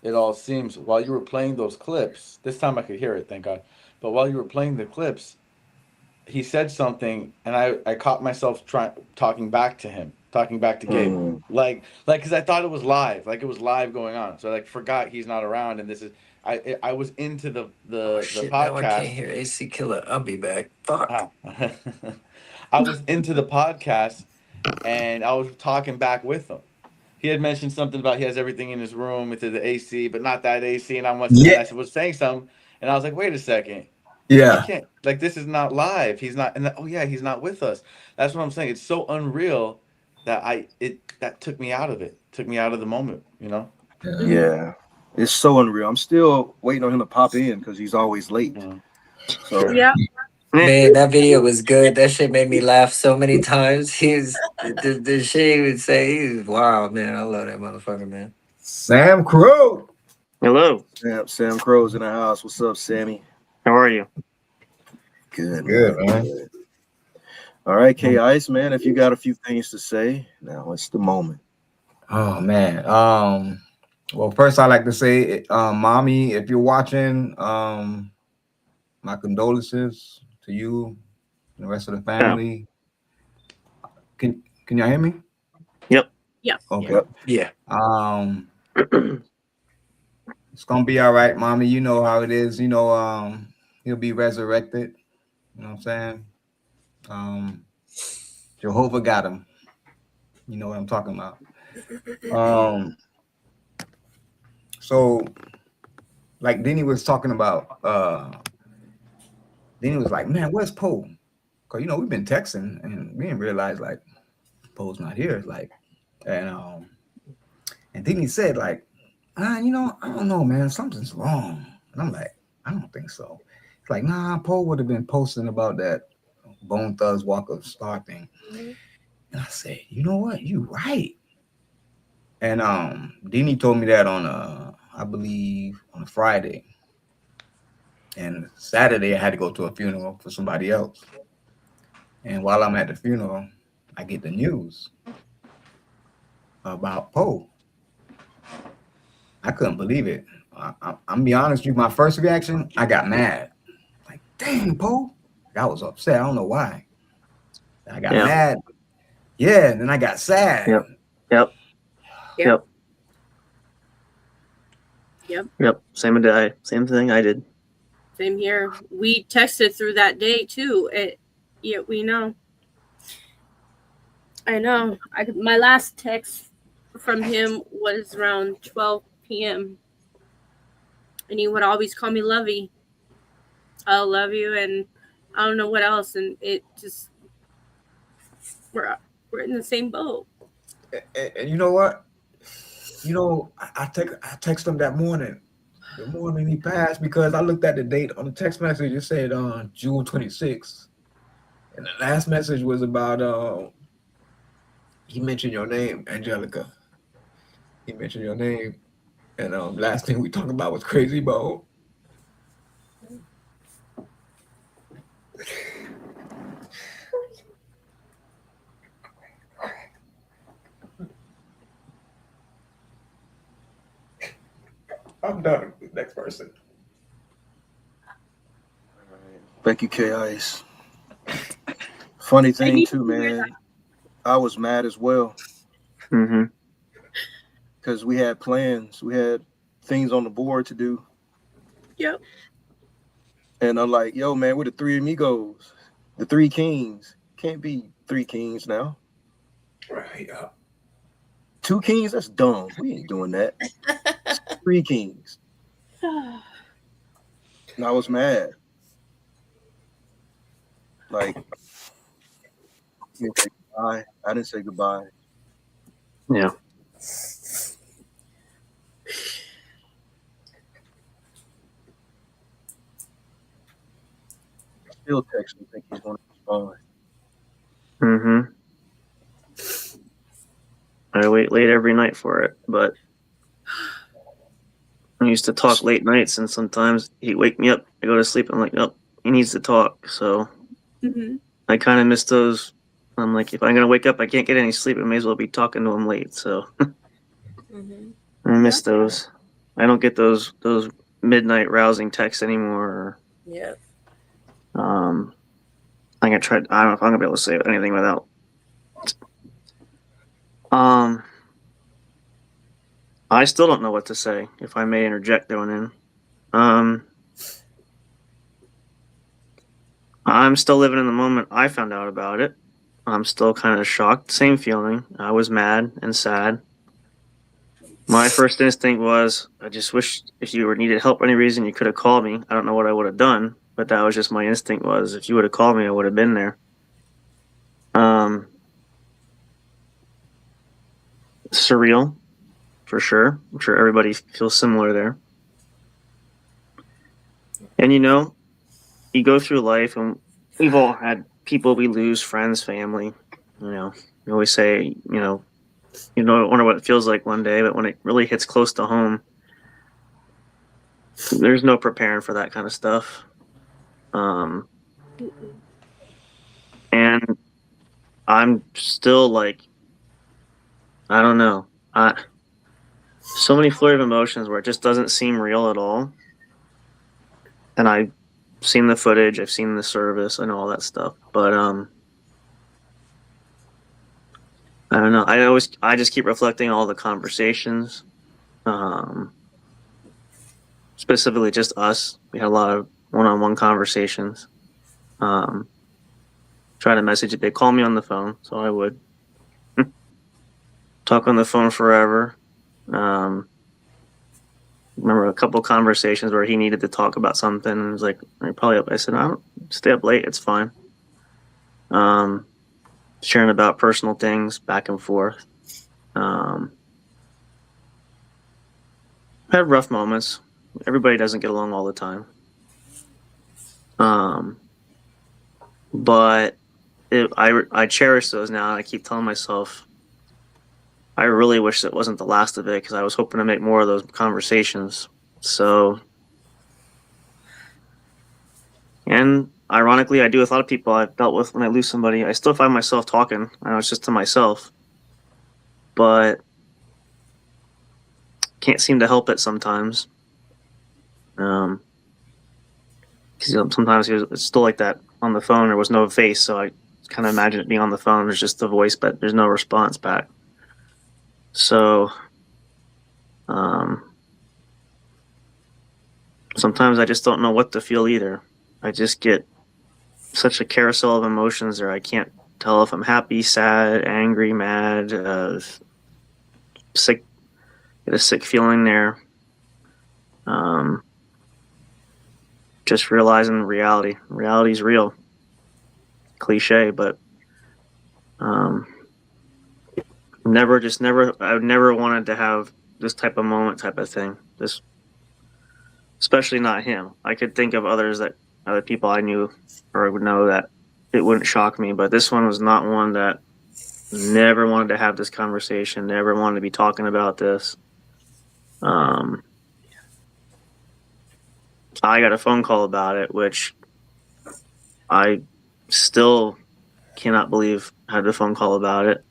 S3: it all seems. While you were playing those clips, this time I could hear it, thank God. But while you were playing the clips, he said something, and I caught myself talking back to him, talking back to Gabe, like because I thought it was live, like it was live going on. So I like forgot he's not around, and this is I was into the
S4: Shit,
S3: podcast.
S4: now I can't hear AC Killer. I'll be back. Fuck.
S3: I was into the podcast, and I was talking back with him. He had mentioned something about he has everything in his room with the AC, but not that AC. And I was saying something, and I was like, wait a second.
S2: Yeah.
S3: I can't, like, this is not live. He's not, and he's not with us. That's what I'm saying. It's so unreal that that took me out of it. Took me out of the moment, you know?
S2: Yeah. It's so unreal. I'm still waiting on him to pop in because he's always late. So
S10: Yeah.
S4: Man, that video was good. That shit made me laugh so many times. The shit he would say, he was wild, man. I love that motherfucker, man.
S5: Sam Crow.
S11: Hello.
S2: Sam Crow's in the house. What's up, Sammy?
S11: How are you?
S2: Good,
S5: Good,
S2: man. Good. All right, K Ice, man. If you got a few things to say, now it's the moment.
S8: Oh man. Well, first I like to say, mommy, if you're watching, my condolences to you and the rest of the family. Can y'all hear me?
S11: Yep.
S10: Yeah.
S8: Okay.
S4: Yeah.
S8: It's gonna be all right, mommy. You know how it is. You know, he'll be resurrected. You know what I'm saying? Jehovah got him. You know what I'm talking about. So like Denny was talking about, Denny was like, man, where's Poe? Because, you know, we've been texting and we didn't realize, like, Poe's not here. Like, and Denny said, like, you know, I don't know, man, something's wrong. And I'm like, I don't think so. It's like, nah, Poe would have been posting about that Bone Thugs Walk of Star thing. And I said, you know what? You right. And Denny told me that on I believe on a Friday. And Saturday I had to go to a funeral for somebody else. And while I'm at the funeral, I get the news about Poe. I couldn't believe it. I'm be honest with you, my first reaction, I got mad. Like, dang, Poe. I was upset. I don't know why. I got mad. Yeah, and then I got sad.
S11: Yep. Same thing I did.
S10: Same here. We texted through that day too. We know. I know. My last text from him was around 12 p.m. And he would always call me Lovey. I love you, and I don't know what else. And it just we're in the same boat.
S8: And you know what? You know, I text him that morning. The morning he passed, because I looked at the date on the text message. It said on June 26th. And the last message was about he mentioned your name, Angelica. He mentioned your name. And last thing we talked about was Crazy Bo. I'm done. Next person.
S2: Thank you, K Ice. Funny thing too, man. I was mad as well. Because we had plans. We had things on the board to do.
S10: Yep.
S2: And I'm like, yo, man, we're the three amigos. The three kings. Can't be three kings now.
S8: Right.
S2: Two kings? That's dumb. We ain't doing that. Three kings. And I was mad. Like, you didn't say goodbye. I didn't say goodbye.
S11: Yeah.
S2: Still text me, think he's going to respond.
S11: I wait late every night for it, but I used to talk late nights, and sometimes he'd wake me up. I go to sleep. I'm like, nope, he needs to talk. So I kind of miss those. I'm like, if I'm gonna wake up, I can't get any sleep. I may as well be talking to him late. So I miss those. I don't get those midnight rousing texts anymore.
S6: Yeah.
S11: I'm gonna try. I don't know if I'm gonna be able to say anything without. I still don't know what to say, if I may interject going in. I'm still living in the moment I found out about it. I'm still kind of shocked. Same feeling. I was mad and sad. My first instinct was, I just wish if you needed help for any reason, you could have called me. I don't know what I would have done, but that was just my instinct was, if you would have called me, I would have been there. Surreal, for sure. I'm sure everybody feels similar there. And you know, you go through life and we've all had people we lose, friends, family. You know, we always say, you wonder what it feels like one day, but when it really hits close to home, there's no preparing for that kind of stuff. And I'm still like, I don't know. So many flurry of emotions where it just doesn't seem real at all. And I've seen the footage, I've seen the service, I know all that stuff. But I don't know. I just keep reflecting all the conversations. Specifically just us. We had a lot of one-on-one conversations. Try to message it. They call me on the phone, so I would talk on the phone forever. Remember a couple conversations where he needed to talk about something, and it was like, I said, I don't stay up late, it's fine. Sharing about personal things back and forth. Had rough moments. Everybody doesn't get along all the time. But I cherish those now, and I keep telling myself, I really wish it wasn't the last of it, because I was hoping to make more of those conversations. So, and ironically, I do with a lot of people I've dealt with when I lose somebody. I still find myself talking. I know it's just to myself, but can't seem to help it sometimes. Because sometimes it's still like that on the phone. There was no face, so I kind of imagine it being on the phone. There's just the voice, but there's no response back. So, sometimes I just don't know what to feel either. I just get such a carousel of emotions there. I can't tell if I'm happy, sad, angry, mad, sick. Get a sick feeling there. Just realizing reality. Reality's real. Cliche, but I never wanted to have this type of moment, type of thing. This, especially not him. I could think of other people I knew or would know that it wouldn't shock me, but this one was not one that never wanted to have this conversation, never wanted to be talking about this. I got a phone call about it, which I still cannot believe I had the phone call about it.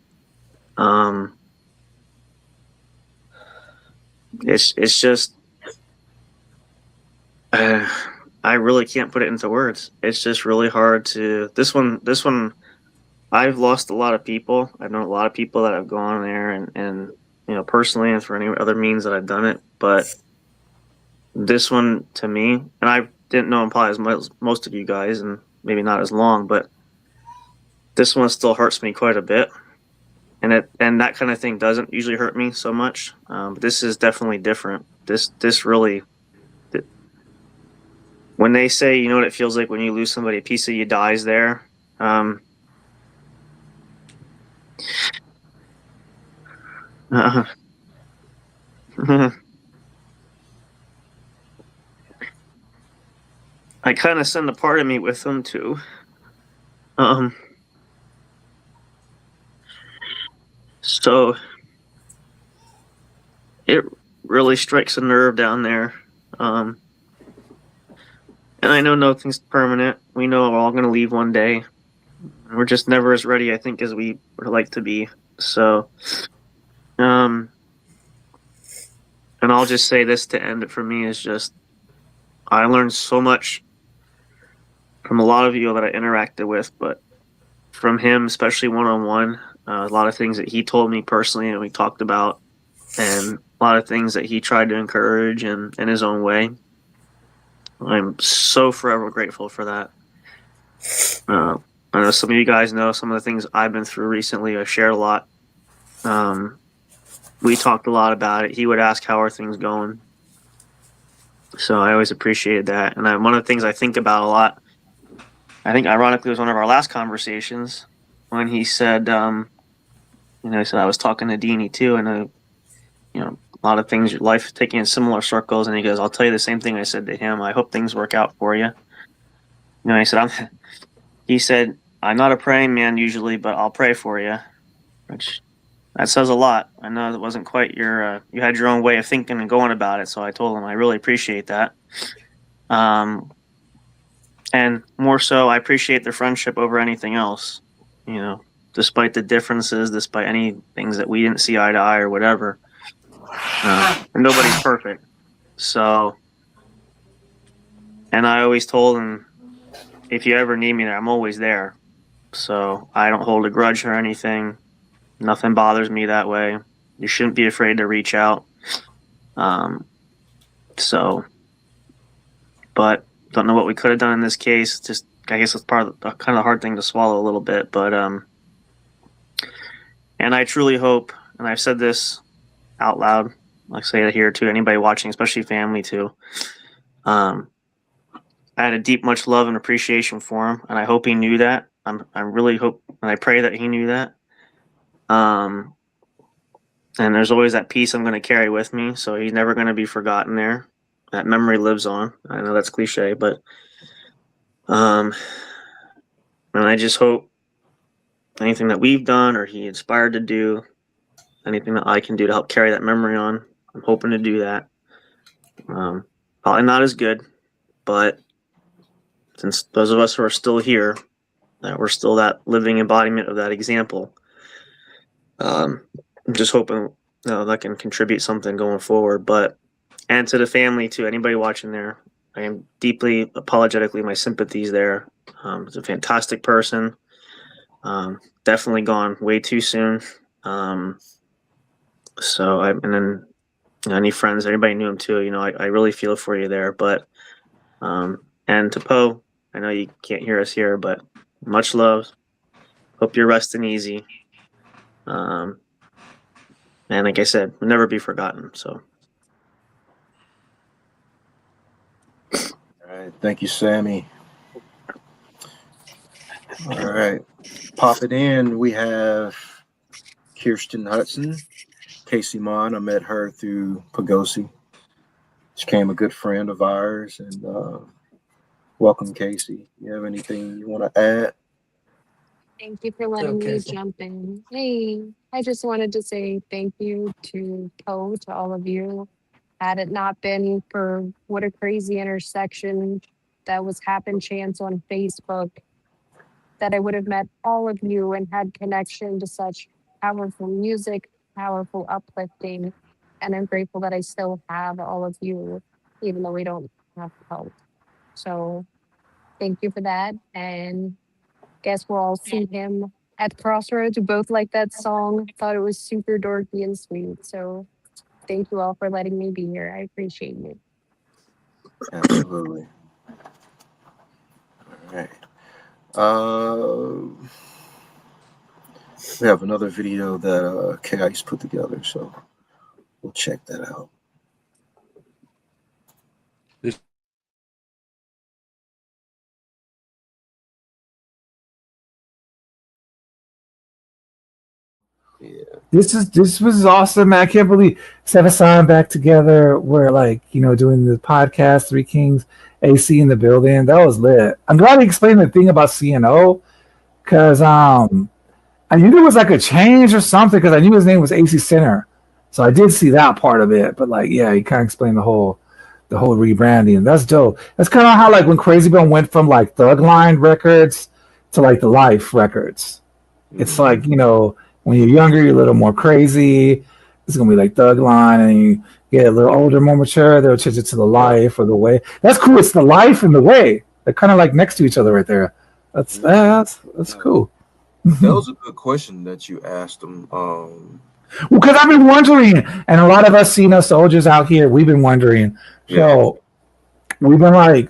S11: It's just I really can't put it into words. It's just really hard to this one. I've lost a lot of people. I've known a lot of people that have gone there and personally and for any other means that I've done it. But this one, to me, and I didn't know him probably as much as most of you guys, and maybe not as long, but this one still hurts me quite a bit. And that kind of thing doesn't usually hurt me so much. But this is definitely different. This really, when they say, you know what it feels like when you lose somebody, a piece of you dies there. I kind of send a part of me with them too. So it really strikes a nerve down there. And I know nothing's permanent. We know we're all going to leave one day. We're just never as ready, I think, as we would like to be. So, and I'll just say this to end it for me is just, I learned so much from a lot of you that I interacted with, but from him, especially one-on-one, a lot of things that he told me personally and we talked about, and a lot of things that he tried to encourage in his own way. I'm so forever grateful for that. I know some of you guys know some of the things I've been through recently. I shared a lot. We talked a lot about it. He would ask, how are things going? So I always appreciated that. And one of the things I think about a lot, I think ironically it was one of our last conversations when he said, he said I was talking to Deanie too, and a lot of things, your life taking in similar circles, and he goes, I'll tell you the same thing I said to him. I hope things work out for you. He said, he said, "I'm not a praying man usually, but I'll pray for you," which that says a lot. I know that wasn't quite your you had your own way of thinking and going about it, so I told him I really appreciate that. And more so, I appreciate the friendship over anything else. You know, despite the differences, despite any things that we didn't see eye to eye or whatever. And nobody's perfect. So, and I always told him, if you ever need me there, I'm always there. So I don't hold a grudge or anything. Nothing bothers me that way. You shouldn't be afraid to reach out. So, but don't know what we could have done in this case. Just, I guess it's part of the kind of hard thing to swallow a little bit. But, and I truly hope, and I've said this out loud, like say it here to anybody watching, especially family too. I had a deep, much love and appreciation for him, and I hope he knew that. I really hope, and I pray that he knew that. And there's always that piece I'm going to carry with me, so he's never going to be forgotten there. That memory lives on. I know that's cliche, but and I just hope anything that we've done or he inspired to do, anything that I can do to help carry that memory on, I'm hoping to do that. Probably not as good, but since those of us who are still here, that we're still that living embodiment of that example, I'm just hoping that can contribute something going forward. But, and to the family, to anybody watching there, I am deeply, apologetically, my sympathies there. He's a fantastic person. Definitely gone way too soon. So, and then any friends, anybody knew him too, I really feel for you there. But, and to Poe, I know you can't hear us here, but much love. Hope you're resting easy. And like I said, will never be forgotten. So.
S2: All right. Thank you, Sammy. All right. Pop it in. We have Kirsten Hudson, Casey Mon. I met her through Poegosi. She became a good friend of ours. And welcome, Casey. You have anything you want to add?
S13: Thank you for letting me jump in. Hey, I just wanted to say thank you to Poe, to all of you. Had it not been for what a crazy intersection that was Happen Chance on Facebook, that I would have met all of you and had connection to such powerful music, powerful uplifting. And I'm grateful that I still have all of you, even though we don't have help. So thank you for that. And guess we'll all see him at Crossroads. We both like that song. Thought it was super dorky and sweet. So thank you all for letting me be here. I appreciate you.
S2: Absolutely. All right. We have another video that K-Ice put together, so we'll check that out.
S1: Yeah. This was awesome, man. I can't believe Seven Sign back together. We're doing the podcast, Three Kings, AC in the building. That was lit. I'm glad he explained the thing about CNO, because I knew there was a change or something, because I knew his name was AC Center. So I did see that part of it. But he kind of explained the whole rebranding. That's dope. That's kind of how when Crazy Bone went from Thug Line Records to the Life Records. It's when you're younger, you're a little more crazy. It's gonna be Thug Line, and you get a little older, more mature. They'll change it to the Life or the Way. That's cool. It's the Life and the Way. They're kind of next to each other right there. That's cool.
S5: That was a good question that you asked them.
S1: Well, because I've been wondering, and a lot of us CNO soldiers out here, we've been wondering. So we've been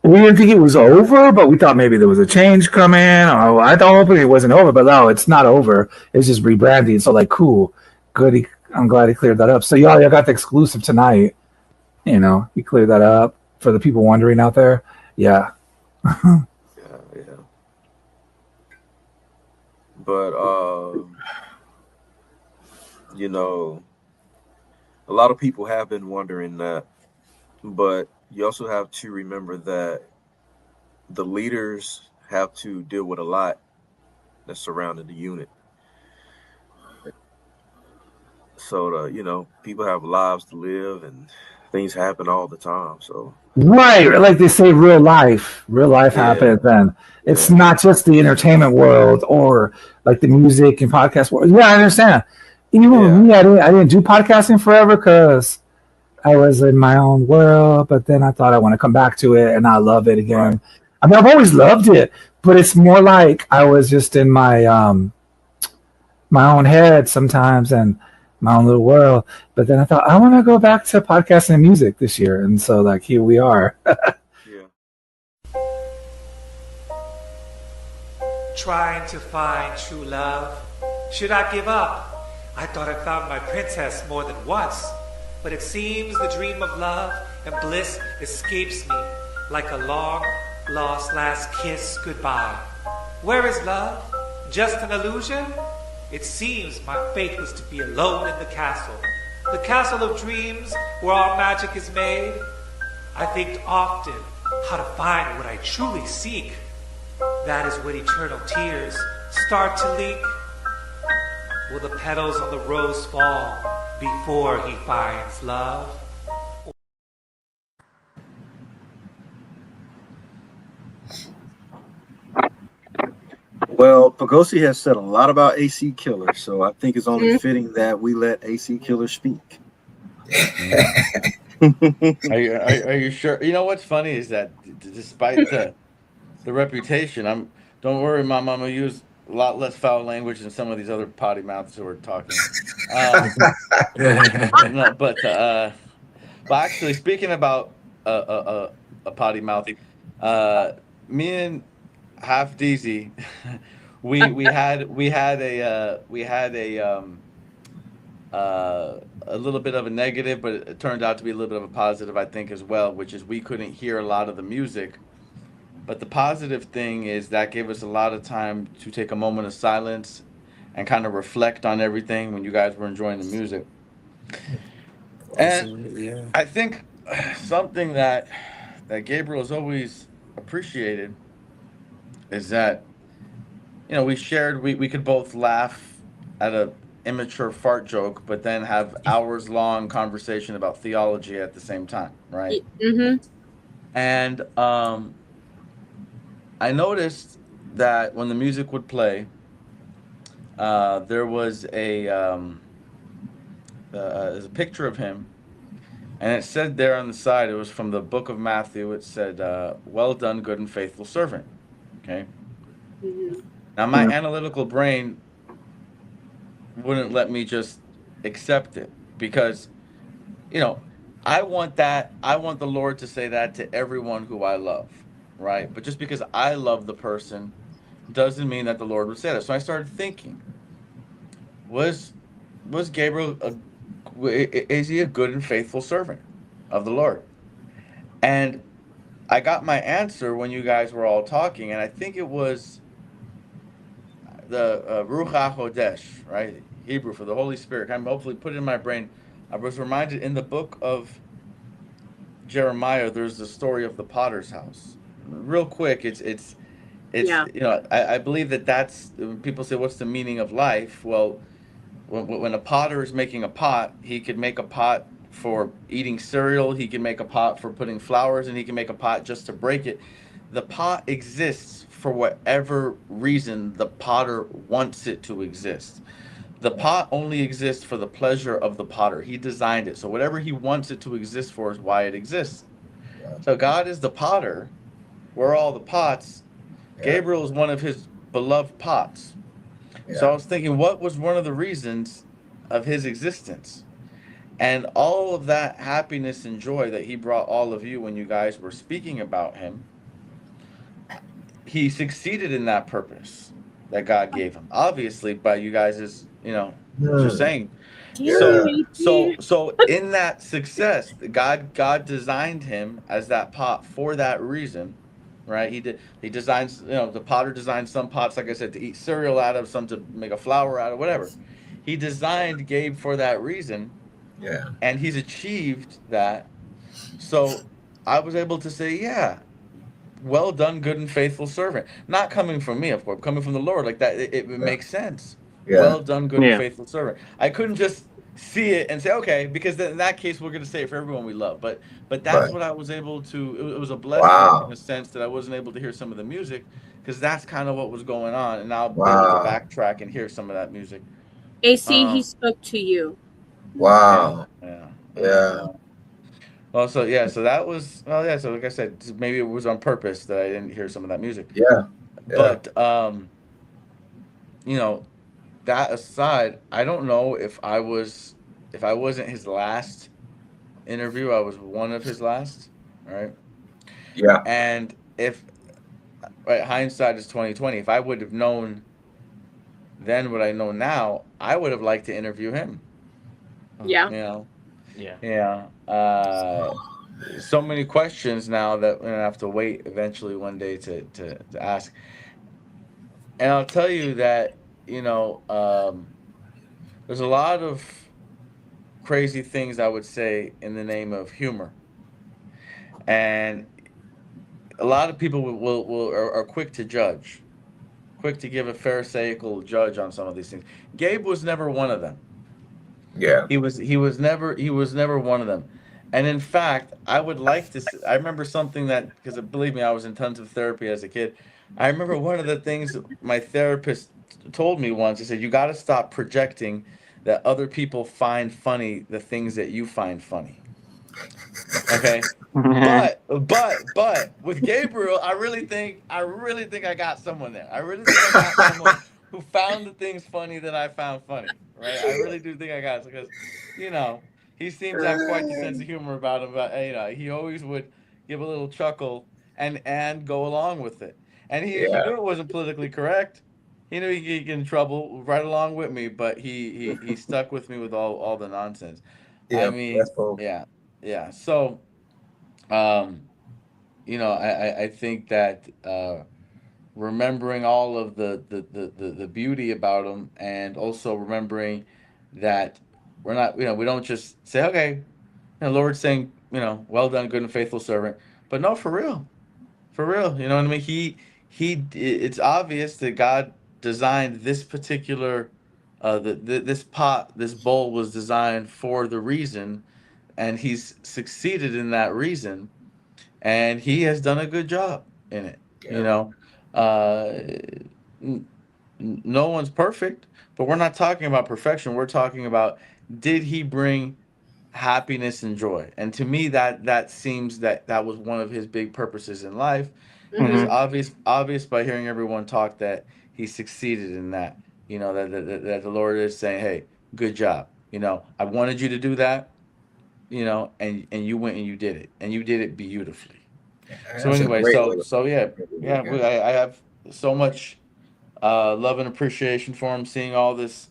S1: we didn't think it was over, but we thought maybe there was a change coming. Oh, I thought hopefully it wasn't over, but no, it's not over. It's just rebranding. So cool, good. I'm glad he cleared that up. So y'all got the exclusive tonight. He cleared that up for the people wondering out there. Yeah.
S5: Yeah. But a lot of people have been wondering that, but you also have to remember that the leaders have to deal with a lot that surrounded the unit. So people have lives to live and things happen all the time. So
S1: Right, like they say, real life. Real life
S5: yeah,
S1: happens, and it's
S5: yeah,
S1: not just the entertainment world or like the music and podcast world. Yeah, I understand. Even with
S5: yeah,
S1: me, I didn't do podcasting forever because I was in my own world. But then I thought I want to come back to it, and I love it
S5: right.
S1: again. I mean, I've always loved it, but it's more like I was just in my own head sometimes and my own little world. But then I thought I want to go back to podcasting and music this year, and so like here we are.
S5: Yeah.
S12: Trying to find true love. Should I give up? I thought I found my princess more than once, but it seems the dream of love and bliss escapes me like a long lost last kiss goodbye. Where is love? Just an illusion? It seems my fate was to be alone in the castle of dreams where all magic is made. I think often how to find what I truly seek. That is when eternal tears start to leak. Will the petals on the rose fall before he finds love?
S2: Well, Pogosi has said a lot about AC Killer, so I think it's only fitting that we let AC Killer speak.
S3: Are you sure? You know what's funny is that despite the reputation, don't worry, Mom, I'm gonna use a lot less foul language than some of these other potty mouths who are talking. No, but actually, speaking about a potty mouth, me and Half Deezy, we had a little bit of a negative, but it turned out to be a little bit of a positive, I think, as well, which is we couldn't hear a lot of the music. But the positive thing is that gave us a lot of time to take a moment of silence and kind of reflect on everything when you guys were enjoying the music. And
S22: Yeah.
S3: I think something that Gabriel has always appreciated is that we could both laugh at a immature fart joke, but then have hours long conversation about theology at the same time, right?
S10: Mm-hmm.
S3: And I noticed that when the music would play, there was there's a picture of him, and it said there on the side, it was from the book of Matthew. It said, "Well done, good and faithful servant." Okay. Now my analytical brain wouldn't let me just accept it because, I want the Lord to say that to everyone who I love, right? But just because I love the person doesn't mean that the Lord would say that. So I started thinking, was Gabriel is he a good and faithful servant of the Lord? And I got my answer when you guys were all talking, and I think it was the Ruach HaKodesh, right? Hebrew for the Holy Spirit. I'm hopefully put it in my brain. I was reminded in the book of Jeremiah, there's the story of the potter's house. Real quick, it's
S10: Yeah.
S3: I believe that's when people say, what's the meaning of life? Well, when a potter is making a pot, he could make a pot for eating cereal, he can make a pot for putting flowers, and he can make a pot just to break it. The pot exists for whatever reason the potter wants it to exist. The pot only exists for the pleasure of the potter. He designed it. So whatever he wants it to exist for is why it exists. So God is the potter. We're all the pots. Gabriel is one of his beloved pots. So I was thinking, what was one of the reasons of his existence? And all of that happiness and joy that he brought all of you when you guys were speaking about him, he succeeded in that purpose that God gave him. Obviously, by you guys' just saying. So in that success, God designed him as that pot for that reason, right? He designs, the potter designed some pots, like I said, to eat cereal out of, some to make a flour out of, whatever. He designed Gabe for that reason.
S17: Yeah.
S3: And he's achieved that. So I was able to say, yeah, well done, good and faithful servant. Not coming from me, of course, coming from the Lord. Like that, it makes sense.
S1: Yeah.
S3: Well done, good and
S11: Yeah.
S3: faithful servant. I couldn't just see it and say, okay, because then in that case we're going to say it for everyone we love. But that's
S1: Right.
S3: what I was able to. It was a blessing in
S1: Wow.
S3: a sense that I wasn't able to hear some of the music because that's kind of what was going on, and I'll be able to
S1: Wow.
S3: backtrack and hear some of that music.
S10: AC, he spoke to you.
S1: Wow.
S3: Yeah.
S1: Yeah.
S3: Well, so yeah, so that was so like I said, maybe it was on purpose that I didn't hear some of that music.
S1: Yeah.
S3: But you know, that aside, I don't know if I wasn't his last interview, I was one of his last, right?
S1: Yeah.
S3: And if right, hindsight is 2020. If I would have known then what I know now, I would have liked to interview him.
S10: Yeah.
S3: You know.
S18: Yeah.
S3: Yeah. So many questions now that we're gonna have to wait eventually one day to ask. And I'll tell you that, there's a lot of crazy things I would say in the name of humor. And a lot of people are quick to judge, quick to give a pharisaical judge on some of these things. Gabe was never one of them.
S1: Yeah.
S3: He was never one of them. And in fact, I would like to. I remember something that, because believe me, I was in tons of therapy as a kid. I remember one of the things my therapist told me once. He said, "You got to stop projecting that other people find funny the things that you find funny." Okay, but with Gabriel, I really think I got someone there. I really think I got someone who found the things funny that I found funny. Right? I really do think I got it because, he seems to have quite the sense of humor about him. But he always would give a little chuckle and go along with it. And he knew it wasn't politically correct. He knew he'd get in trouble right along with me, but he stuck with me with all the nonsense.
S1: Yeah,
S3: I mean,
S1: that's cool.
S3: yeah. So, I think that remembering all of the beauty about him, and also remembering that we're not, we don't just say, okay, Lord's saying, well done, good and faithful servant, but no, for real, you know what I mean? It's obvious that God designed this particular, this bowl was designed for the reason, and he's succeeded in that reason, and he has done a good job in it. No one's perfect, but we're not talking about perfection. We're talking about, did he bring happiness and joy? And to me, that seems that was one of his big purposes in life. And it's obvious by hearing everyone talk that he succeeded in that. That the Lord is saying, hey, good job. I wanted you to do that, and you went and you did it, and you did it beautifully. So anyway, I have so much love and appreciation for him, seeing all this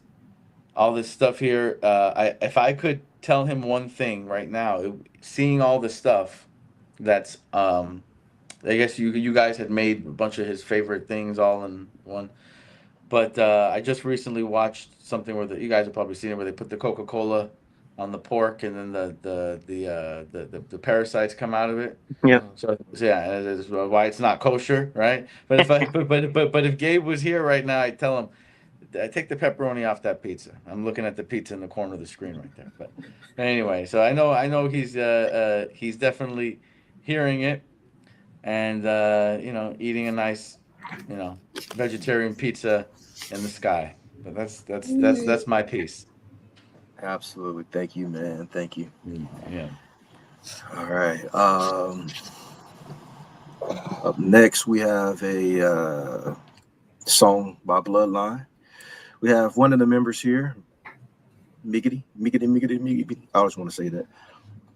S3: stuff here. If I could tell him one thing right now, seeing all this stuff that's I guess you guys had made a bunch of his favorite things all in one. But I just recently watched something where you guys have probably seen it, where they put the Coca-Cola on the pork, and then the parasites come out of it.
S11: Yeah.
S3: So yeah, that's why it's not kosher, right? But if Gabe was here right now, I'd tell him, take the pepperoni off that pizza. I'm looking at the pizza in the corner of the screen right there. But anyway, so I know he's definitely hearing it, and eating a nice, vegetarian pizza in the sky. But that's my piece.
S2: Absolutely. Thank you, man. Thank you.
S3: Yeah.
S2: All right. Up next, we have a song by Bloodline. We have one of the members here, Miggity. I always want to say that.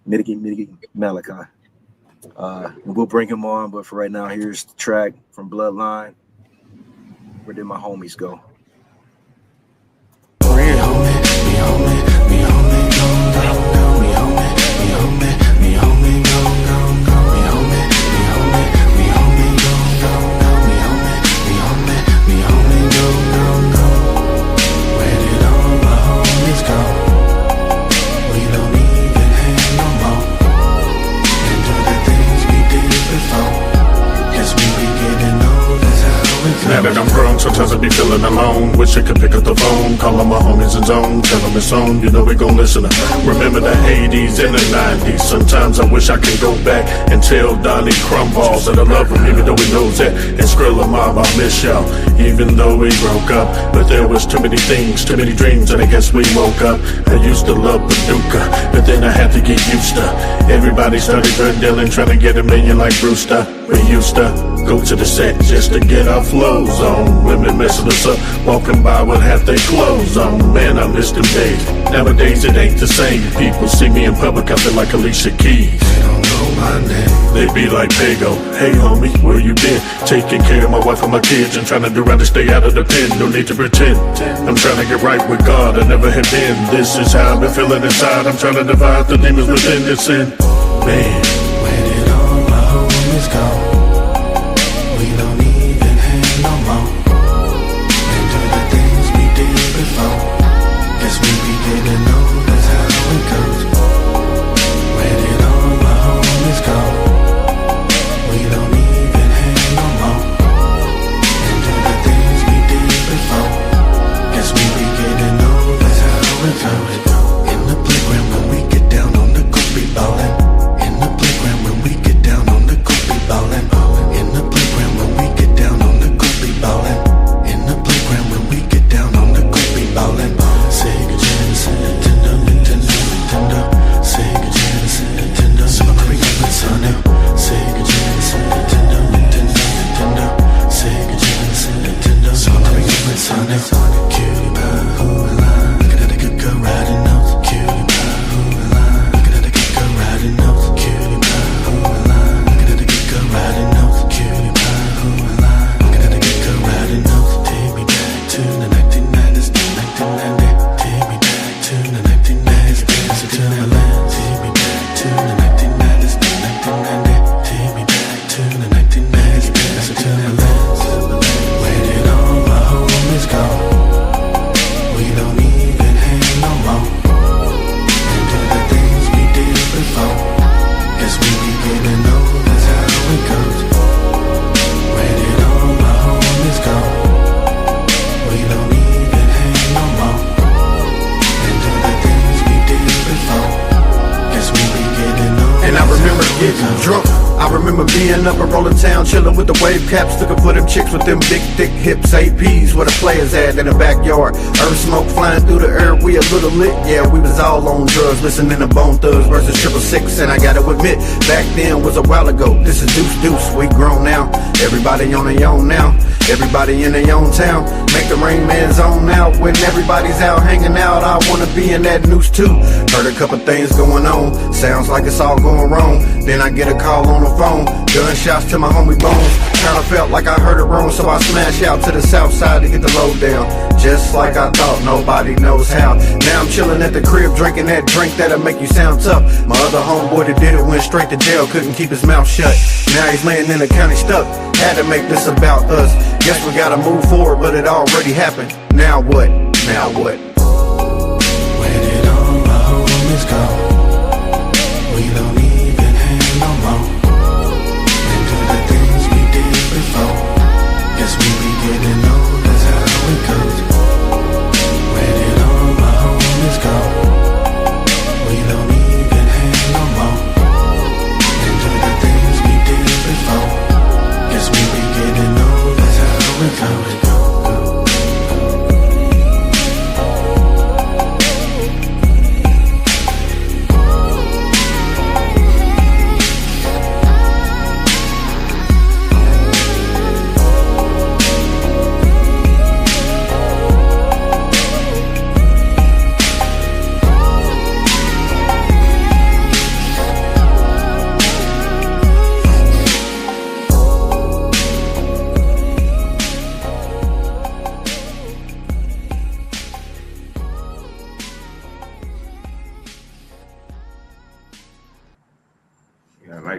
S2: Miggity Malachi. We'll bring him on, but for right now, here's the track from Bloodline. Where did my homies go?
S9: Cause
S14: Sometimes I be feeling alone. Wish I could pick up the phone, call on my homies and zone, tell them it's on. You know we gon' listen. Remember the 80s and the 90s. Sometimes I wish I could go back and tell Donnie Crumballs that I love him, even though he knows that. And Skrilla Mob, I miss y'all, even though we broke up. But there was too many things, too many dreams, and I guess we woke up. I used to love Paducah, but then I had to get used to. Everybody started drug dealing, trying to get $1 million like Brewster. We used to go to the set just to get our flows on. Women messing us up, walking by with half their clothes on. Man, I miss them days. Nowadays it ain't the same. People see me in public, I feel like Alicia Keys. They don't know my name. They be like Pago, hey homie, where you been? Taking care of my wife and my kids and trying to do right to stay out of the pen. No need to pretend. I'm trying to get right with God, I never have been. This is how I've been feeling inside. I'm trying to divide the demons within this sin. Man, where did all my homies go? We don't even hang no more. And do the things we did before. Guess we be getting old, that's how it goes. Where did all my homies go? We don't even hang no more. And do the things we did before. Guess we be getting old, that's how it goes. In the playground when we get down on the court, be ballin'. In the playground when we get down on the court, be ballin'. In the playground when we get down on the court, be ballin'. In the playground when we get down on the court, be ballin'. Sega Genesis, Nintendo, Nintendo, Nintendo. Sega Genesis, Nintendo, Super Mario and Sonic. Sega Genesis, Nintendo, Nintendo, Nintendo. Sega Genesis, Nintendo, Super Mario and Sonic. Cutie pie, who and I? Looking at a good girl riding notes. Cutie pie, who and I? Looking at a good girl riding notes. Cutie pie, who and I? Looking at a good girl riding notes. Cutie pie, who and I? Looking at a good girl riding notes. Take me back to the 1990s, 1990. Take me back to the 1990s, dancing to my land. Take me back to the 1990s, 1990. Take me back to the 1990s, dancing to my land. Where did all my homies go? We don't even hang no more. And do the things we did before. Guess we be getting old, that's how it goes. Where did all my homies go? We don't even hang no more. And do the things we did before. Guess we be getting old.
S15: And I remember getting drunk. I remember being up in Rolling Town, chilling with the wave caps, looking for them chicks with them big, thick hips, APs, where the players at in the backyard. Earth smoke flying through the air, we a little lit, yeah, we was all on drugs, listening to Bone Thugs versus 666, and I gotta admit, back then was a while ago. This is Deuce Deuce, we grown now, everybody on their own now, everybody in their own town. Make the Rain Man zone out, when everybody's out hanging out, I wanna be in that noose too. Heard a couple things going on, sounds like it's all going wrong, then I get a call on the phone, gunshots to my homie Bones. Kinda felt like I heard it wrong, so I smash out to the south side to get the load down. Just like I thought, nobody knows how. Now I'm chilling at the crib, drinking that drink that'll make you sound tough. My other homeboy that did it went straight to jail, couldn't keep his mouth shut. Now he's laying in the county stuck. Had to make this about us. Guess we gotta move forward, but it already happened. Now what? Now what?
S14: Where did all my homies go? We don't even hang no more. And do the things we did before. Guess we be getting old, that's how it goes. Where did all my homies go? We don't even hang no more. And do the things we did before. Guess we be getting old, that's how it goes.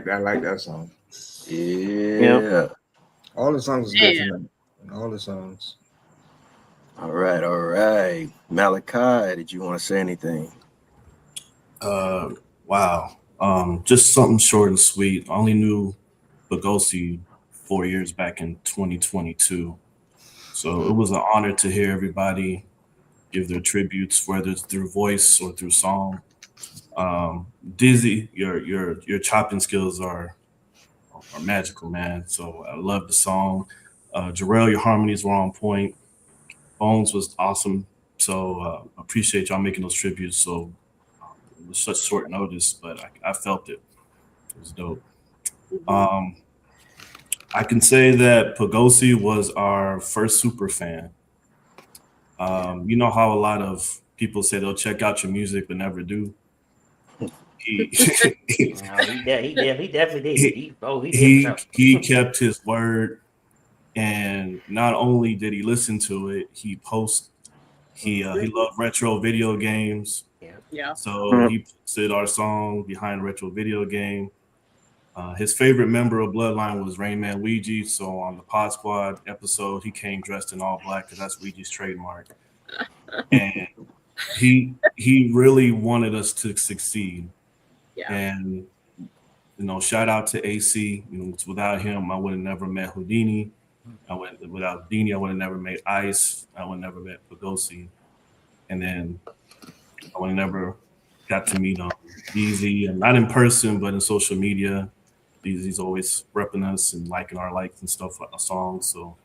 S17: I like that song.
S2: Yeah.
S8: All the songs is good tonight. All the songs.
S2: All right. Malachi, did you want to say anything?
S23: Wow. Just something short and sweet. I only knew Poegosi 4 years back in 2022. So it was an honor to hear everybody give their tributes, whether it's through voice or through song. Dizzy, your chopping skills are magical, man. So I love the song. Jarrell, your harmonies were on point. Bones was awesome. So appreciate y'all making those tributes. So it was such short notice, but I felt it. It was dope. I can say that Poegosi was our first super fan. You know how a lot of people say they'll check out your music but never do. He
S18: definitely did.
S23: He kept his word, and not only did he listen to it, he loved retro video games.
S10: Yeah.
S23: So he posted our song behind a retro video game. His favorite member of Bloodline was Rain Man Ouija. So on the PodzQuad episode, he came dressed in all black because that's Ouija's trademark. And he really wanted us to succeed.
S10: Yeah.
S23: And shout out to AC. Without him, I would have never met Houdini. Without Houdini, I would have never met Ice. I would have never met Poegosi. And then I would have never got to meet Easy, and not in person, but in social media. Easy's always repping us and liking our likes and stuff, like our songs. So,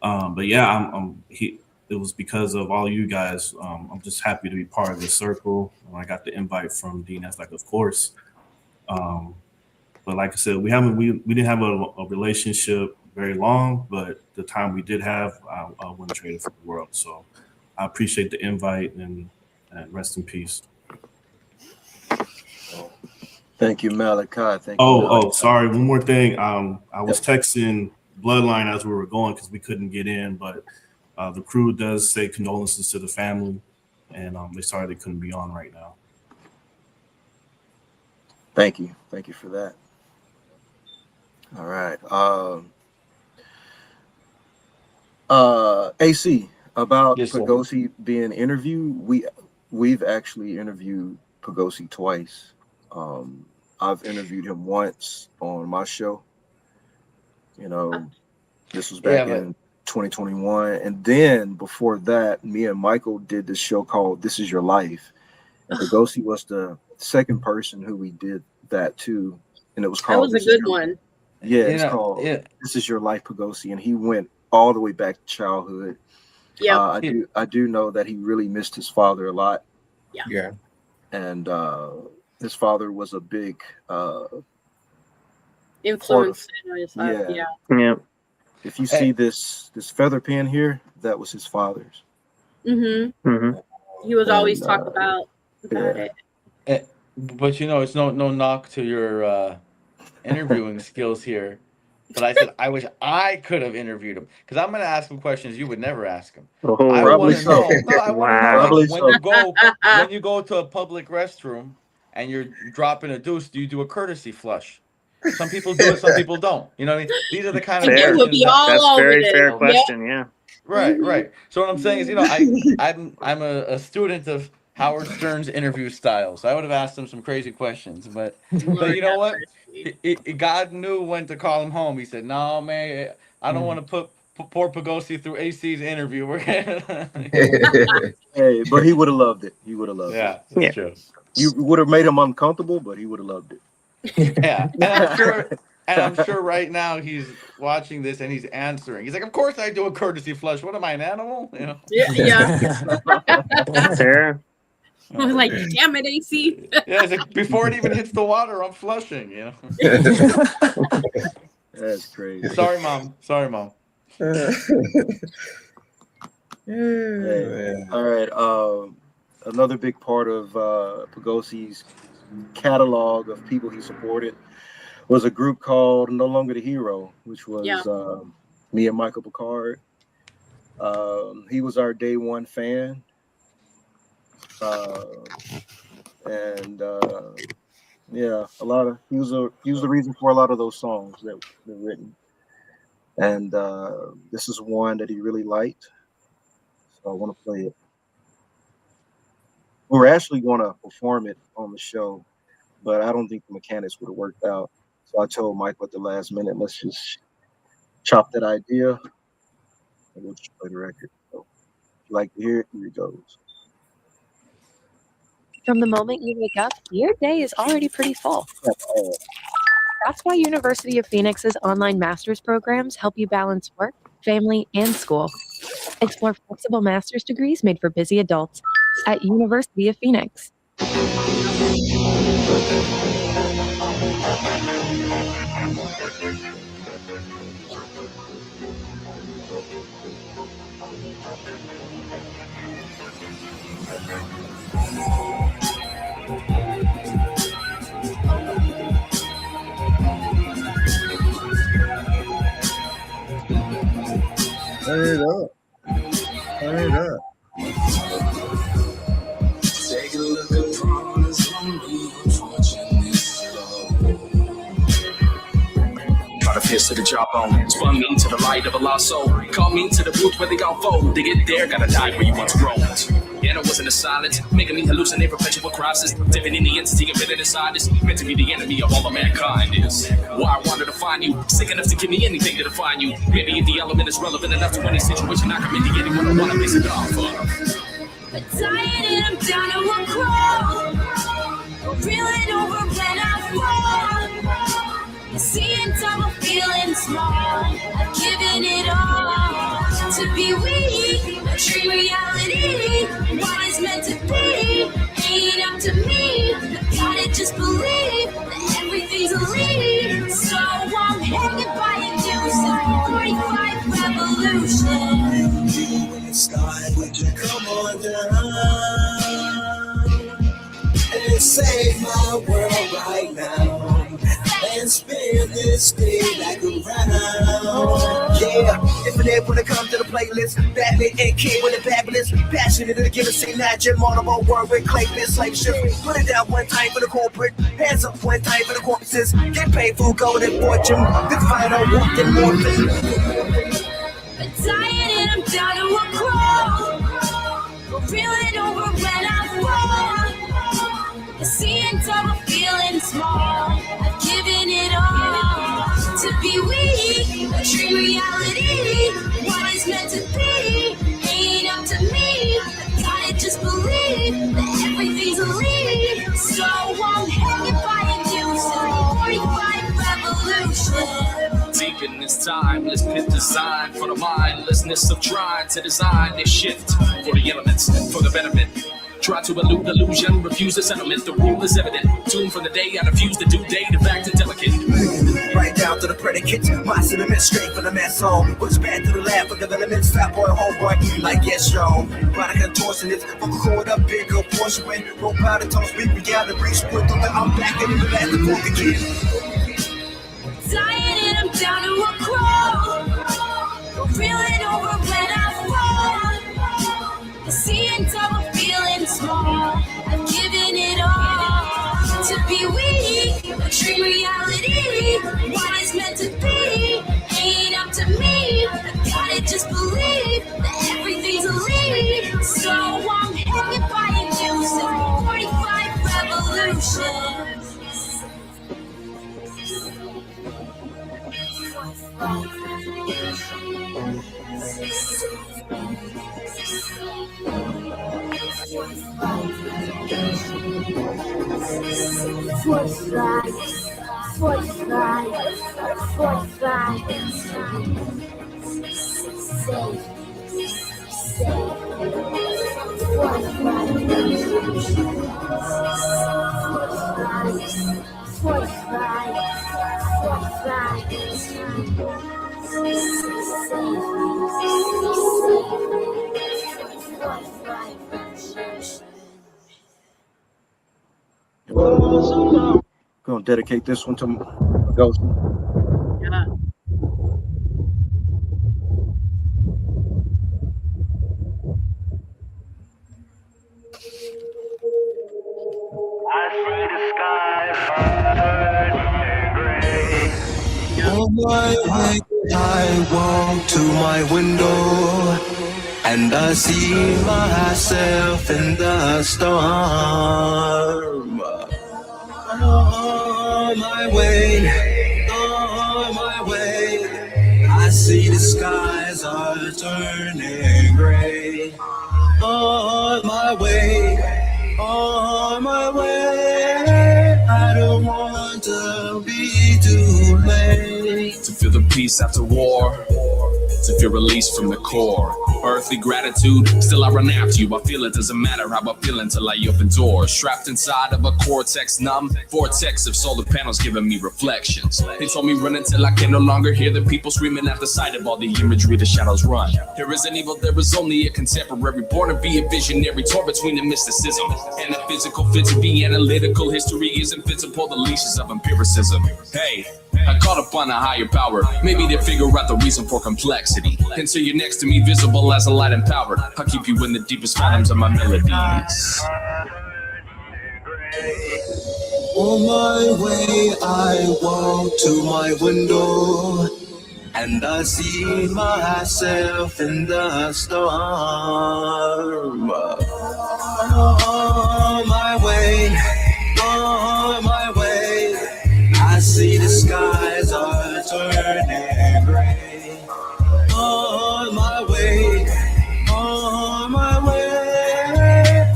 S23: but yeah, it was because of all you guys. I'm just happy to be part of this circle. I got the invite from Dean. That's like, of course. But like I said, we didn't have a relationship very long, but the time we did have, I wouldn't trade it for the world. So I appreciate the invite, and rest in peace.
S2: Thank you, Malachi. Thank you.
S23: Oh, sorry. One more thing. I was texting Bloodline as we were going because we couldn't get in, but the crew does say condolences to the family, and they're sorry they couldn't be on right now.
S2: Thank you for that. All right. AC, about Poegosi being interviewed. We've actually interviewed Poegosi twice. I've interviewed him once on my show. This was back in 2021, and then before that, me and Michael did this show called "This Is Your Life," and Poegosi was the second person who we did that to, and it was called.
S10: That was a good one.
S2: Yeah, it's called "This Is Your Life," Poegosi, and he went all the way back to childhood. Yeah, I do know that he really missed his father a lot.
S10: Yeah,
S2: and his father was a big
S10: influence in his life.
S11: Yeah.
S2: If you see this feather pen here, that was his father's.
S10: Mm-hmm. He was always talking about it.
S3: But it's no knock to your interviewing skills here. But I said I wish I could have interviewed him, because I'm going to ask him questions you would never ask him. I want to know. No, I want to know when you go to a public restroom and you're dropping a deuce, do you do a courtesy flush? Some people do it, some people don't. You know what I mean? These are the kind of questions.
S11: That's a very fair question. Yeah.
S3: Right. So what I'm saying is, I'm a student of Howard Stern's interview style, so I would have asked him some crazy questions, but you know what? God knew when to call him home. He said, "No, man, I don't want to put poor Poegosi through AC's interview."
S2: Hey, but he would have loved it. He would have loved it.
S3: Yeah, that's true.
S2: You would have made him uncomfortable, but he would have loved it.
S3: Yeah, and I'm sure right now he's watching this and he's answering. He's like, "Of course I do a courtesy flush. What am I, an animal?"
S10: Yeah.
S11: Fair.
S10: I was like, "Damn it, AC!"
S3: Yeah, it's like, before it even hits the water, I'm flushing.
S2: That's crazy.
S3: Sorry, mom.
S2: Hey. All right. Another big part of Poegosi's catalog of people he supported was a group called No Longer the Hero, which was me and Michael Picard. He was our day one fan. He was the reason for a lot of those songs that were written. And this is one that he really liked. So I want to play it. We were actually going to perform it on the show, but I don't think the mechanics would have worked out. So I told Michael at the last minute, let's just chop that idea. we'll just play the record. So, if you like to hear it, here it goes.
S7: From the moment you wake up, your day is already pretty full. That's why University of Phoenix's online master's programs help you balance work, family, and school. Explore flexible master's degrees made for busy adults at University of Phoenix.
S2: Turn it up. Turn it up.
S9: Take a look upon us on the unfortunate slow. Try to pierce to the jawbone, spun me to the light of a lost soul. Call me to the booth where they all fold. To get there, gotta die where you once roamed. Yeah, no, wasn't a silence, making me hallucinate perpetual crisis. Dipping in the entity of it inside this, meant to be the enemy of all of mankind is. Why I wanted to find you, sick enough to give me anything to define you. Maybe if the element is relevant enough to any situation, I can be anyone I want to place it off of.
S16: But dying and I'm down to a crawl. Reeling over when I fall. You see it double feeling small. I've given it all to be weak. A dream reality. What is meant to be ain't up to me. I gotta just believe that everything's a lead. So I'm hanging by a noose in 45 revolution.
S9: In the sky, would you come on down and save my world right now and spin this day like a round?
S19: Yeah, infinite when it comes to the playlist. Batman and King with a fabulous. Passionate to give a signature. Multiple word with clay this slave ship. Put it down one time for the corporate. Hands up one time for the corpses. Get paid for golden fortune. The final walk and morphine.
S16: But dying and I'm down to a crawl. Reeling over when I fall. You see it double feeling small. I've given it all to be weak. A dream reality. What is meant to be ain't up to me. I gotta just believe that everything's a lead. So I'm hanging by a noose in 45 revolution.
S12: Deep in this timeless pit designed for the mindlessness of trying to design this shift for the elements, for the betterment. Try to elude illusion, refuse the settlement. The rule is evident. Tuned from the day I diffuse the due date of act delicate.
S19: Right down to the predicate. My sentiment straight from the mess home. Looks bad to the lab for development. Fat boy, homeboy, like yes, yo. Body contortionist, vocal cord up, bigger portion. When roll powder, toast, speak, we gotta reach. Put on the I'm back in the last the book again.
S16: Dying and I'm down to a crawl. Reeling over when I fall. You see it double feeling small. I've given it all to be weak. A dream reality. What is meant to be ain't up to me. I gotta just believe that everything's a lead. So I'm hanging by a noose in 45 revolution.
S2: Gonna dedicate this one to Poegosi.
S10: Yeah.
S9: On my way, I walk to my window, and I see myself in the storm. On my way, I see the skies
S19: are turning gray. On my way, on my way. I don't want to be too late.
S4: To feel the peace after war, to feel release from the core. Earthly gratitude, still I run after you. I feel it doesn't matter how I feel until I open doors. Trapped inside of a cortex numb vortex of solar panels giving me reflections. They told me run until I can no longer hear the people screaming at the sight of all the imagery the shadows run. There is an evil, there is only a contemporary, born to be a visionary, torn between the mysticism and the physical. Fit to be analytical, history isn't fit to pull the leashes of empiricism. Hey, I called upon a higher power, maybe to figure out the reason for complexity. Until you're next to me, visible as a light empowered, I'll keep you in the deepest fathoms of my melodies.
S19: On my way, I walk to my window, and I see myself in the storm. On my way, I see the skies are turning gray. On my way,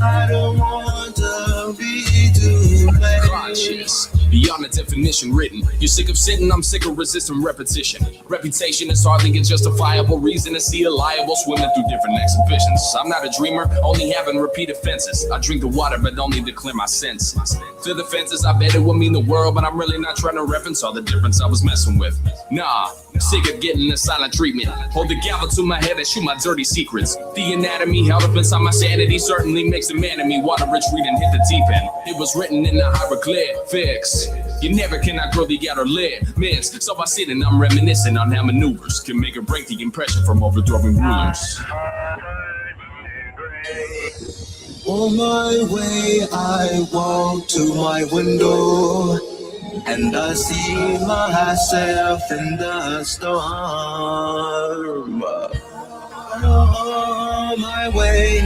S19: I don't want to be too late.
S4: Conscious, beyond the definition written. You're sick of sitting, I'm sick of resisting repetition. Reputation is hardly a justifiable reason to see a liable swimming through different exhibitions. I'm not a dreamer, only having repeat offenses. I drink the water, but only to clear my senses. To the fences, I bet it would mean the world, but I'm really not trying to reference all the difference I was messing with. Nah, sick of getting the silent treatment. Hold the gavel to my head and shoot my dirty secrets. The anatomy held up inside my sanity certainly makes a man of me. Water rich reading hit the deep end. It was written in the hieroglyphics. You never can outgrow the outer limits. So I sit and I'm reminiscing on how maneuvers can make or break the impression from overthrowing rulers.
S19: On my way, I walk to my window, and I see myself in the storm. On my way,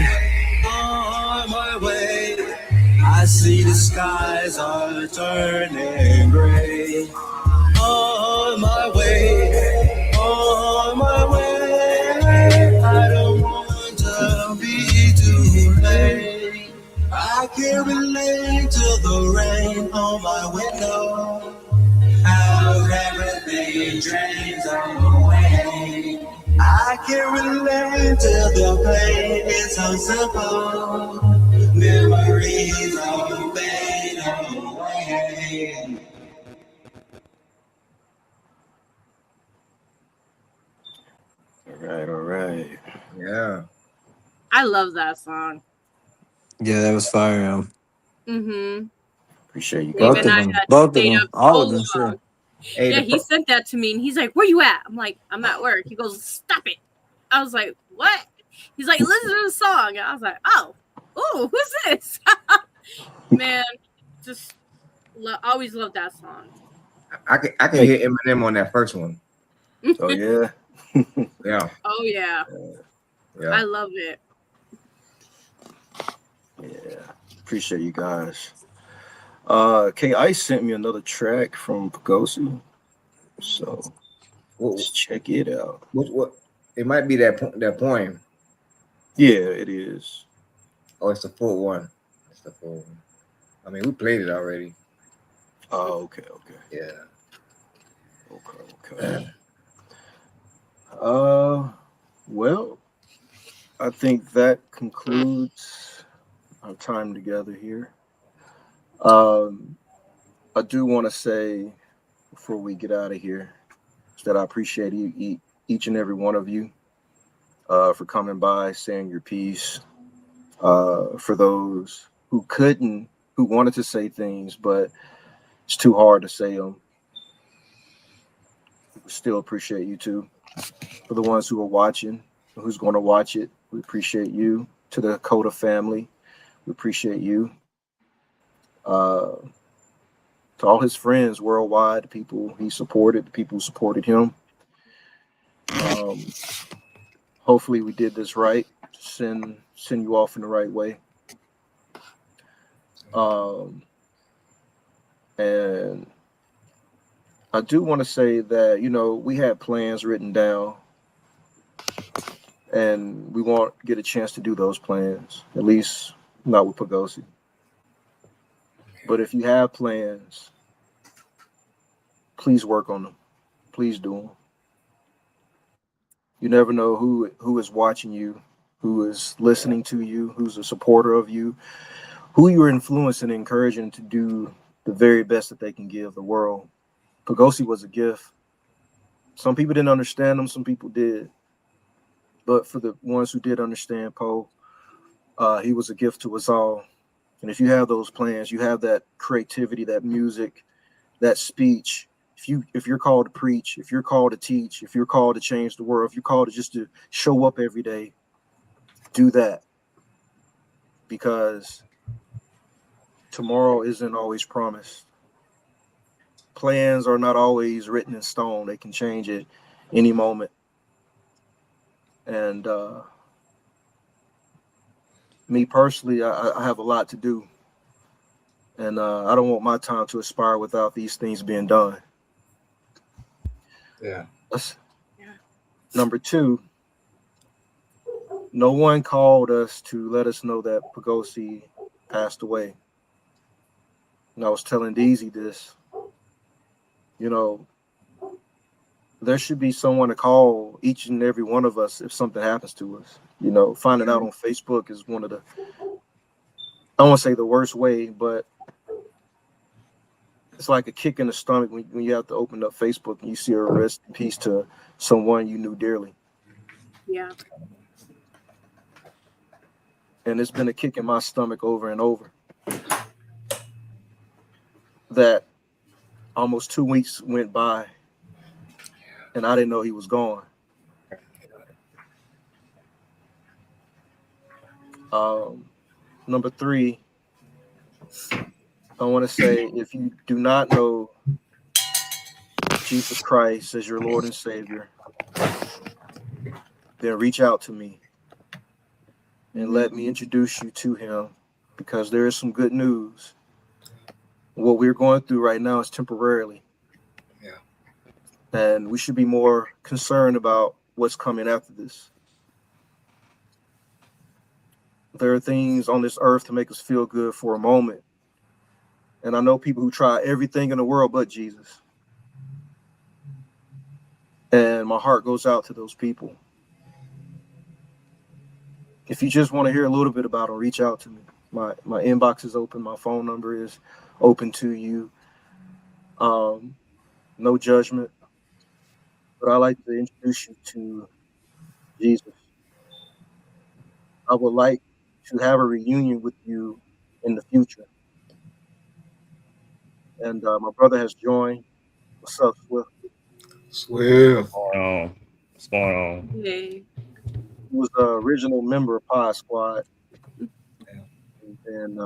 S19: I see the skies are turning gray. On my way, I don't want to be too late. I can relate to the rain on my window, how everything drains away. I can relate to the pain, it's so simple. Memories all fade away.
S2: All right.
S8: Yeah.
S10: I love that song.
S20: Yeah, that was fire.
S10: Mm-hmm.
S2: Appreciate you.
S20: Both of them. Both of them. All of them, sure.
S8: Hey,
S10: yeah, he sent that to me, and he's like, "Where you at?" I'm like, "I'm at work." He goes, "Stop it!" I was like, "What?" He's like, "Listen to the song." And I was like, "Oh, who's this?" Man, just always loved that song.
S8: I can hear Eminem on that first one.
S2: Oh yeah.
S8: Yeah.
S10: Oh yeah.
S8: Yeah.
S10: I love it.
S2: Yeah. Appreciate you guys. K Ice sent me another track from Poegosi, so let's check it out.
S8: What? It might be that poem.
S2: Yeah, it is.
S8: Oh, it's the full one. It's the full one. I mean, we played it already.
S2: Oh, okay.
S8: Yeah.
S2: Okay. Well, I think that concludes our time together here. I do want to say before we get out of here that I appreciate each and every one of you for coming by, saying your piece. For those who wanted to say things, but it's too hard to say them. Still appreciate you too. For the ones who are watching, who's going to watch it, we appreciate you. To the Cota family, we appreciate you. To all his friends worldwide, the people he supported, the people who supported him. Hopefully we did this right. Send you off in the right way. And I do want to say that, we had plans written down and we won't get a chance to do those plans, at least not with Poegosi. But if you have plans, please work on them. Please do them. You never know who is watching you, who is listening to you, who's a supporter of you, who you're influencing and encouraging to do the very best that they can give the world. Poegosi was a gift. Some people didn't understand him, some people did. But for the ones who did understand Poe, he was a gift to us all. And if you have those plans, you have that creativity, that music, that speech. If you're called to preach, if you're called to teach, if you're called to change the world, if you're called to just to show up every day, do that. Because tomorrow isn't always promised. Plans are not always written in stone. They can change at any moment. And me personally, I have a lot to do. And I don't want my time to expire without these things being done.
S8: Yeah.
S2: Number 2, no one called us to let us know that Poegosi passed away. And I was telling Deezy this, you know, there should be someone to call each and every one of us if something happens to us. You know, finding out on Facebook is one of the, I don't want to say the worst way, but it's like a kick in the stomach when you have to open up Facebook and you see a rest in peace to someone you knew dearly.
S10: Yeah.
S2: And it's been a kick in my stomach over and over. That almost 2 weeks went by and I didn't know he was gone. Number 3, I want to say, if you do not know Jesus Christ as your Lord and Savior, then reach out to me and let me introduce you to him, because there is some good news. What we're going through right now is temporarily.
S8: Yeah.
S2: And we should be more concerned about what's coming after this. There are things on this earth to make us feel good for a moment. And I know people who try everything in the world but Jesus. And my heart goes out to those people. If you just want to hear a little bit about him, reach out to me. My inbox is open. My phone number is open to you. No judgment. But I like to introduce you to Jesus. I would like to have a reunion with you in the future. And my brother has joined. What's up, Swift?
S8: Swift.
S6: What's going on?
S10: Hey.
S2: He was the original member of PodzQuad. And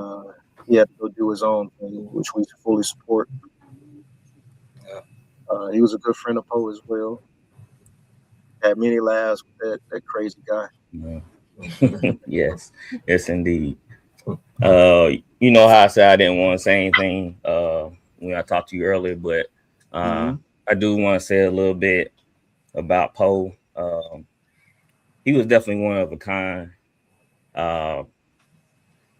S2: he had to go do his own thing, which we fully support. He was a good friend of Poe as well. Had many laughs with that crazy guy.
S6: Yeah. yes indeed. You know how I said I didn't want to say anything when I talked to you earlier, but I do want to say a little bit about Poe. He was definitely one of a kind.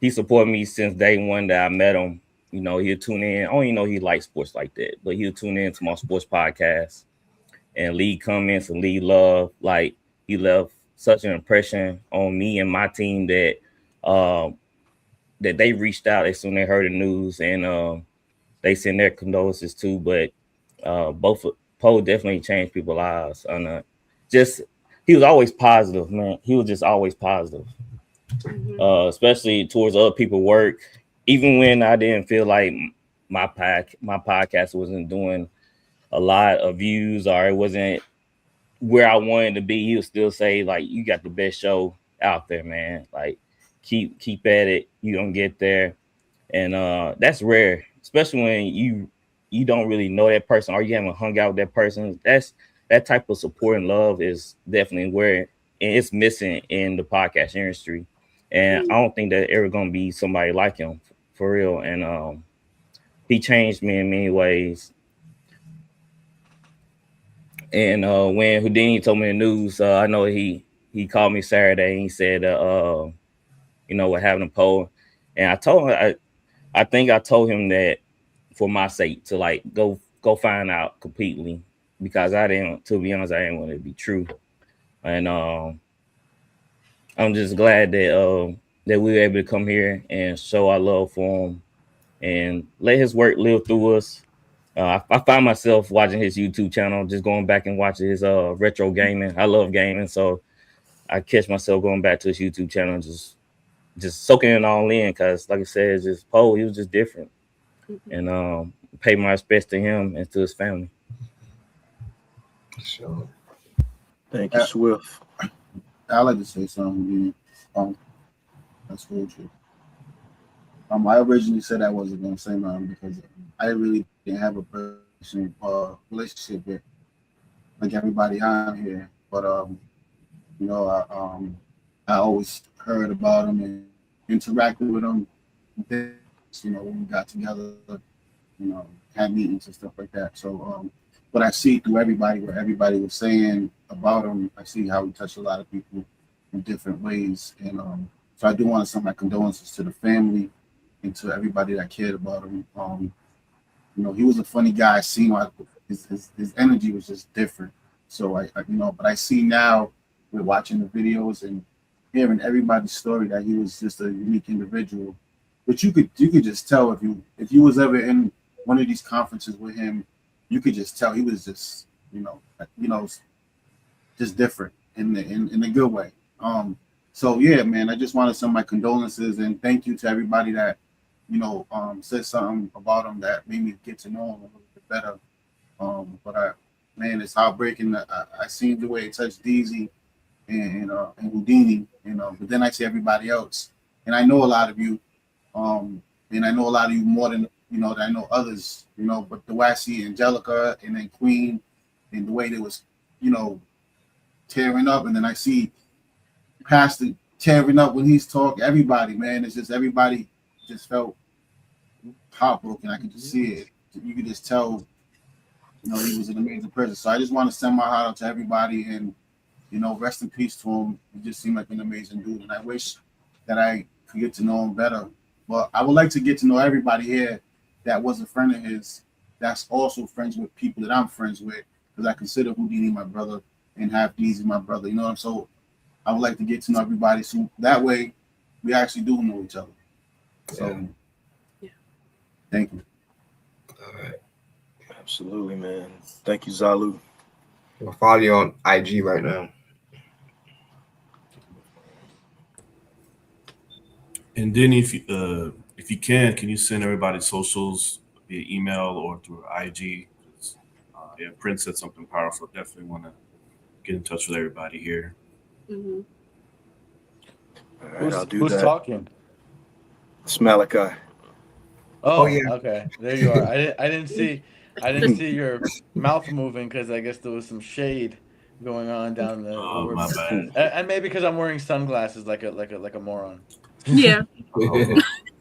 S6: He supported me since day one that I met him. You know, he'll tune in. I don't even know he likes sports like that, but he'll tune in to my sports podcast and leave comments and leave love. Like, he left such an impression on me and my team that that they reached out as soon as they heard the news, and they sent their condolences too. But both Poe definitely changed people's lives. And he was always positive, man. He was just always positive, especially towards other people's work. Even when I didn't feel like my podcast wasn't doing a lot of views or it wasn't where I wanted to be, he would still say, like, you got the best show out there, man. Like, keep at it. You don't get there. And that's rare, especially when you don't really know that person or you haven't hung out with that person. That type of support and love is definitely where it's missing in the podcast industry. And I don't think that ever gonna be somebody like him for real. And he changed me in many ways. And when Houdini told me the news, I know he he called me Saturday and he said, we're having a poll. And I told him, I think I told him that for my sake to like go find out completely, because to be honest, I didn't want it to be true. And I'm just glad that we were able to come here and show our love for him and let his work live through us. I find myself watching his YouTube channel, just going back and watching his retro gaming. I love gaming, so I catch myself going back to his YouTube channel, and just soaking it all in. Because, like I said, it's just Poe. He was just different, and pay my respects to him and to his family.
S2: Sure. Thank you, Swift.
S5: I'd like to say something. That's really true. I originally said I wasn't going to say nothing because I really didn't have a personal relationship with like everybody on here. But I always heard about him and interacted with him. When we got together, had meetings and stuff like that. So, but I see through everybody what everybody was saying about him. I see how he touched a lot of people in different ways, and so I do want to send my condolences to the family and to everybody that cared about him. He was a funny guy. I seen his energy was just different. So but I see now with watching the videos and hearing everybody's story that he was just a unique individual. But you could just tell if you was ever in one of these conferences with him, you could just tell he was just just different in a good way. So yeah, man, I just want to send my condolences and thank you to everybody that said something about him that made me get to know him a little bit better. But man, it's heartbreaking. I seen the way it touched DZ and Houdini, but then I see everybody else, and I know a lot of you, and I know a lot of you more than that I know others, but the way I see Angelica and then Queen, and the way they was, tearing up, and then I see Pastor tearing up when he's talking. Everybody, man, it's just everybody just felt heartbroken. I could just see it. You could just tell, he was an amazing person. So I just want to send my heart out to everybody, and rest in peace to him. He just seemed like an amazing dude, and I wish that I could get to know him better. But I would like to get to know everybody here that was a friend of his, that's also friends with people that I'm friends with, because I consider Houdini my brother and Half Deezy my brother. So I would like to get to know everybody, so that way we actually do know each other. So thank you.
S2: All right. Absolutely, man. Thank you, Zalu.
S17: I'll follow you on IG right now.
S23: And then if you can you send everybody socials via email or through IG? Prince said something powerful. Definitely want to get in touch with everybody here.
S10: Mm-hmm.
S2: All right, I'll do that.
S3: Who's talking?
S2: It's Malachi.
S3: Oh yeah. Okay. There you are. I didn't see your mouth moving because I guess there was some shade going on down the.
S23: My bad.
S3: And maybe because I'm wearing sunglasses like a moron.
S10: Yeah.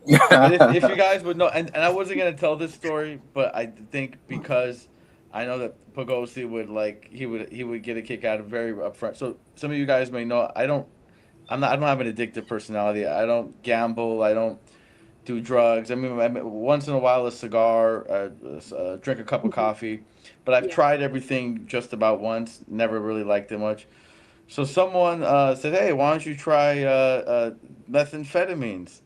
S3: If you guys would know, and I wasn't gonna tell this story, but I think because I know that Poegosi would he would get a kick out of very upfront. So some of you guys may know I don't have an addictive personality. I don't gamble. I don't do drugs. I mean, once in a while a cigar, drink a cup of coffee, but I've tried everything just about once. Never really liked it much. So someone said, "Hey, why don't you try methamphetamines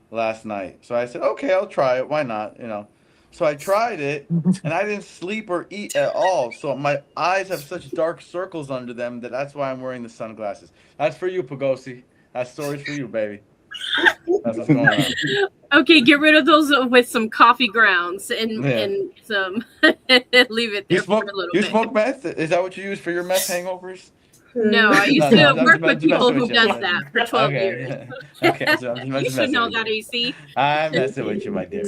S3: last night?" So I said, "Okay, I'll try it. Why not?" So I tried it, and I didn't sleep or eat at all. So my eyes have such dark circles under them that's why I'm wearing the sunglasses. That's for you, Poegosi. That story's for you, baby. That's what's going on.
S10: Okay, get rid of those with some coffee grounds and some leave it there for a little bit.
S3: You smoke meth? Is that what you use for your meth hangovers?
S10: No, I used to work with people who does that for 12 years.
S3: Yeah. Okay, so
S10: you should know that, AC.
S3: I'm messing with you, my dear.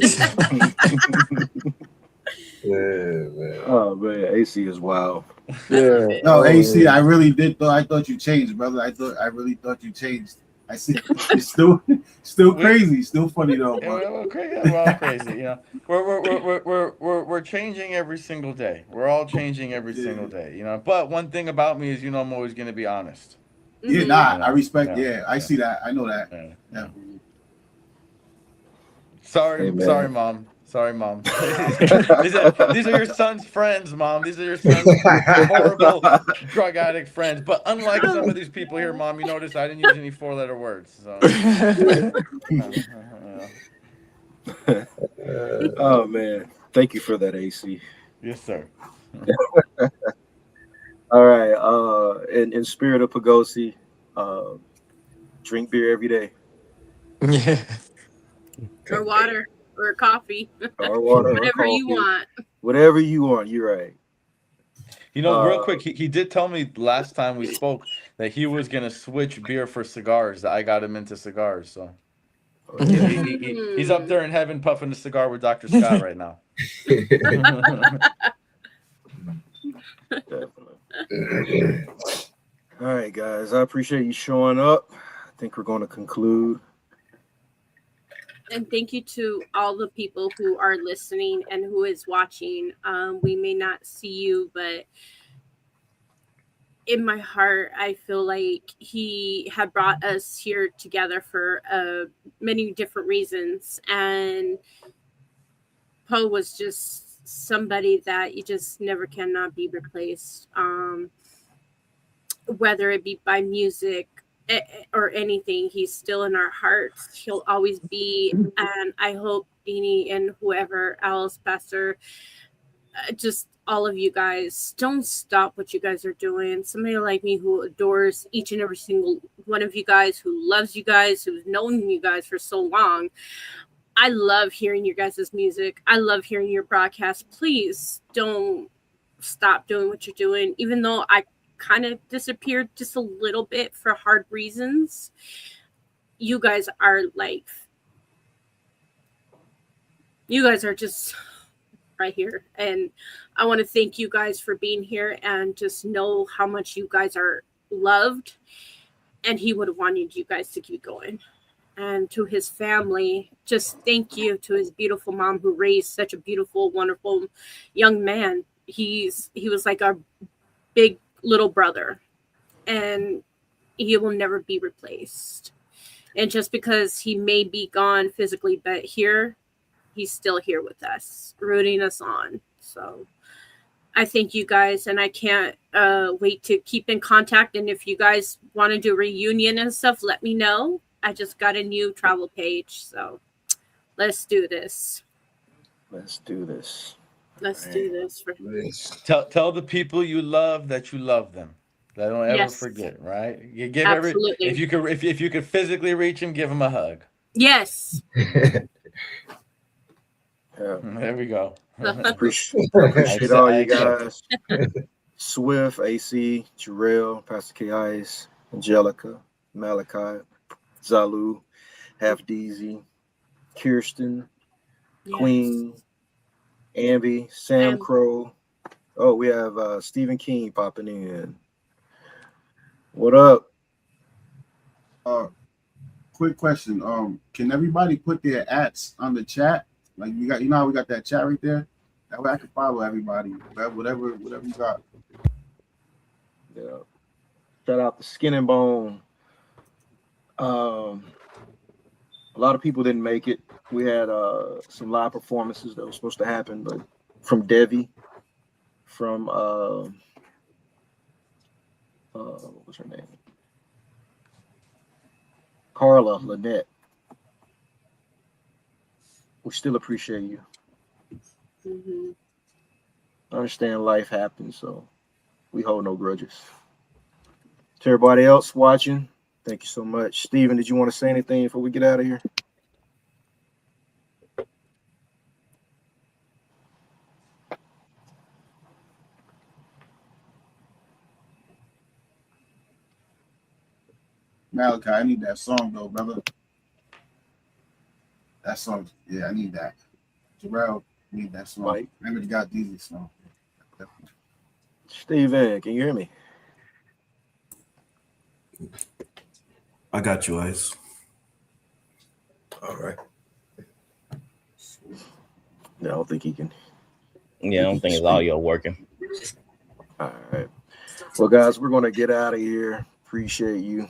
S2: Yeah, man. Oh man, AC is wild.
S5: Yeah. No, AC, I really did. I thought you changed, brother. I really thought you changed. I see. It's still crazy. Still funny though.
S3: Yeah, we're crazy. We're all crazy. We're changing every single day. We're all changing every single day. But one thing about me is, I'm always going to be honest.
S5: Yeah, nah, I respect. Yeah, I see that. I know that. Yeah.
S3: Sorry,
S2: Hey,
S3: sorry, mom. Sorry, mom. these are your son's friends, mom. These are your son's horrible drug addict friends. But unlike some of these people here, mom, you notice I didn't use any 4-letter words. So.
S2: Oh man, thank you for that, AC.
S3: Yes, sir.
S2: All right. In spirit of Pogosi, drink beer every day.
S20: Yeah.
S10: Or water or coffee.
S2: Or water or
S10: Whatever you
S2: coffee.
S10: want.
S2: Whatever you want. You're right.
S3: You know, real quick, he did tell me last time we spoke that he was gonna switch beer for cigars. That I got him into cigars, so he's up there in heaven puffing a cigar with Dr. Scott right now.
S2: All right, guys. I appreciate you showing up. I think we're going to conclude.
S10: And thank you to all the people who are listening and who is watching. We may not see you, but in my heart, I feel like he had brought us here together for many different reasons. And Poe was just somebody that you just never cannot be replaced. Whether it be by music or anything, he's still in our hearts. He'll always be. And I hope Deanie and whoever else, Pastor, just all of you guys, don't stop what you guys are doing. Somebody like me who adores each and every single one of you guys, who loves you guys, who's known you guys for so long. I love hearing your guys' music. I love hearing your broadcast. Please don't stop doing what you're doing, even though I kind of disappeared just a little bit for hard reasons. You guys are just right here, and I want to thank you guys for being here, and just know how much you guys are loved, and he would have wanted you guys to keep going. And to his family, just thank you. To his beautiful mom who raised such a beautiful, wonderful young man. He was like our big little brother, and he will never be replaced. And just because he may be gone physically, but he's still here with us, rooting us on. So I thank you guys, and I can't wait to keep in contact. And if you guys want to do a reunion and stuff, let me know. I just got a new travel page, so let's do this.
S2: Let's do this.
S10: Let's do this.
S3: Tell the people you love that you love them. That don't ever forget, right? You give
S10: Absolutely.
S3: if you could physically reach him, give him a hug.
S10: Yes.
S3: There we go.
S2: Appreciate all you guys. Swift, AC, Jarrell, Pastor K. Ice, Angelica, Malachi, Zalu, Half Deezy, Kirsten, Queen, Ambi, Sam Crow. Oh, we have Stephen King popping in. What up?
S5: Quick question. Can everybody put their @ on the chat? Like we got, how we got that chat right there. That way I can follow everybody. Whatever you got.
S2: Yeah. Shout out to Skin and Bone. A lot of people didn't make it. We had some live performances that were supposed to happen, but from Devi, from what was her name? Carla Lynette. We still appreciate you.
S10: Mm-hmm.
S2: I understand life happens, so we hold no grudges. To everybody else watching, thank you so much. Steven, did you want to say anything before we get out of here?
S5: Malachi, I need that song though, brother. That song, yeah, I need that. Jarrell, I need that song.
S2: Mike.
S5: I already got these song.
S2: Steven, can you hear me?
S23: I got you, Ice.
S2: All right. Yeah, I don't think he can.
S6: Yeah, I don't think his audio working.
S2: All right. Well, guys, we're going to get out of here. Appreciate you.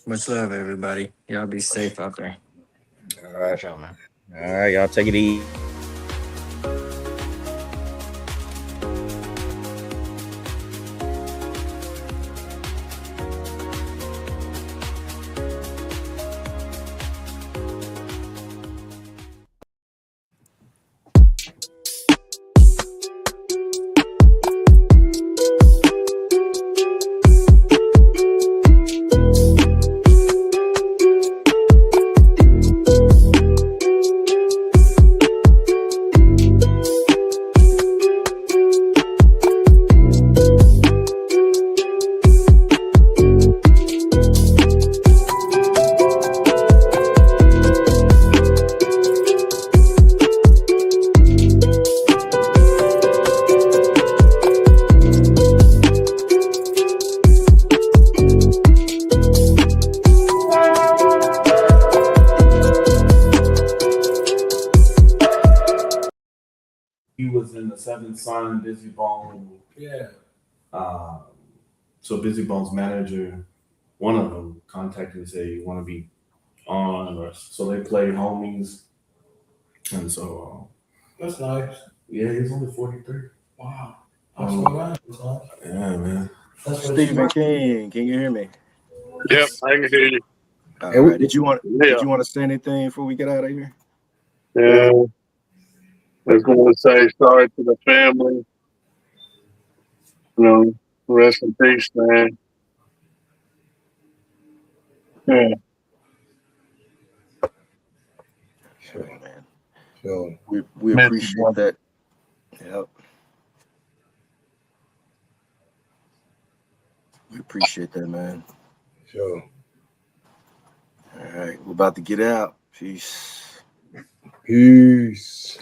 S20: Much love, everybody. Y'all be safe out there.
S6: All right, y'all, man. All right, y'all take it easy.
S23: He was in the Seventh Son, Busy Bone.
S9: Yeah.
S23: So Busy Bone's manager, one of them, contacted and said, "You want to be on?" Or so they played homies, and so
S9: That's nice.
S23: yeah, he's only 43.
S9: Wow. That's what I was.
S23: Yeah, man.
S2: Stephen King, can you hear me?
S13: Yep, I can hear you.
S2: All right. Did you want to say anything before we get out of here?
S13: Yeah. I just want to say sorry to the family. You know, rest in peace, man. Yeah.
S2: Sure, man.
S21: Sure.
S2: We appreciate that. Yep. We appreciate that, man.
S21: Sure.
S2: All right, we're about to get out. Peace.
S21: Peace.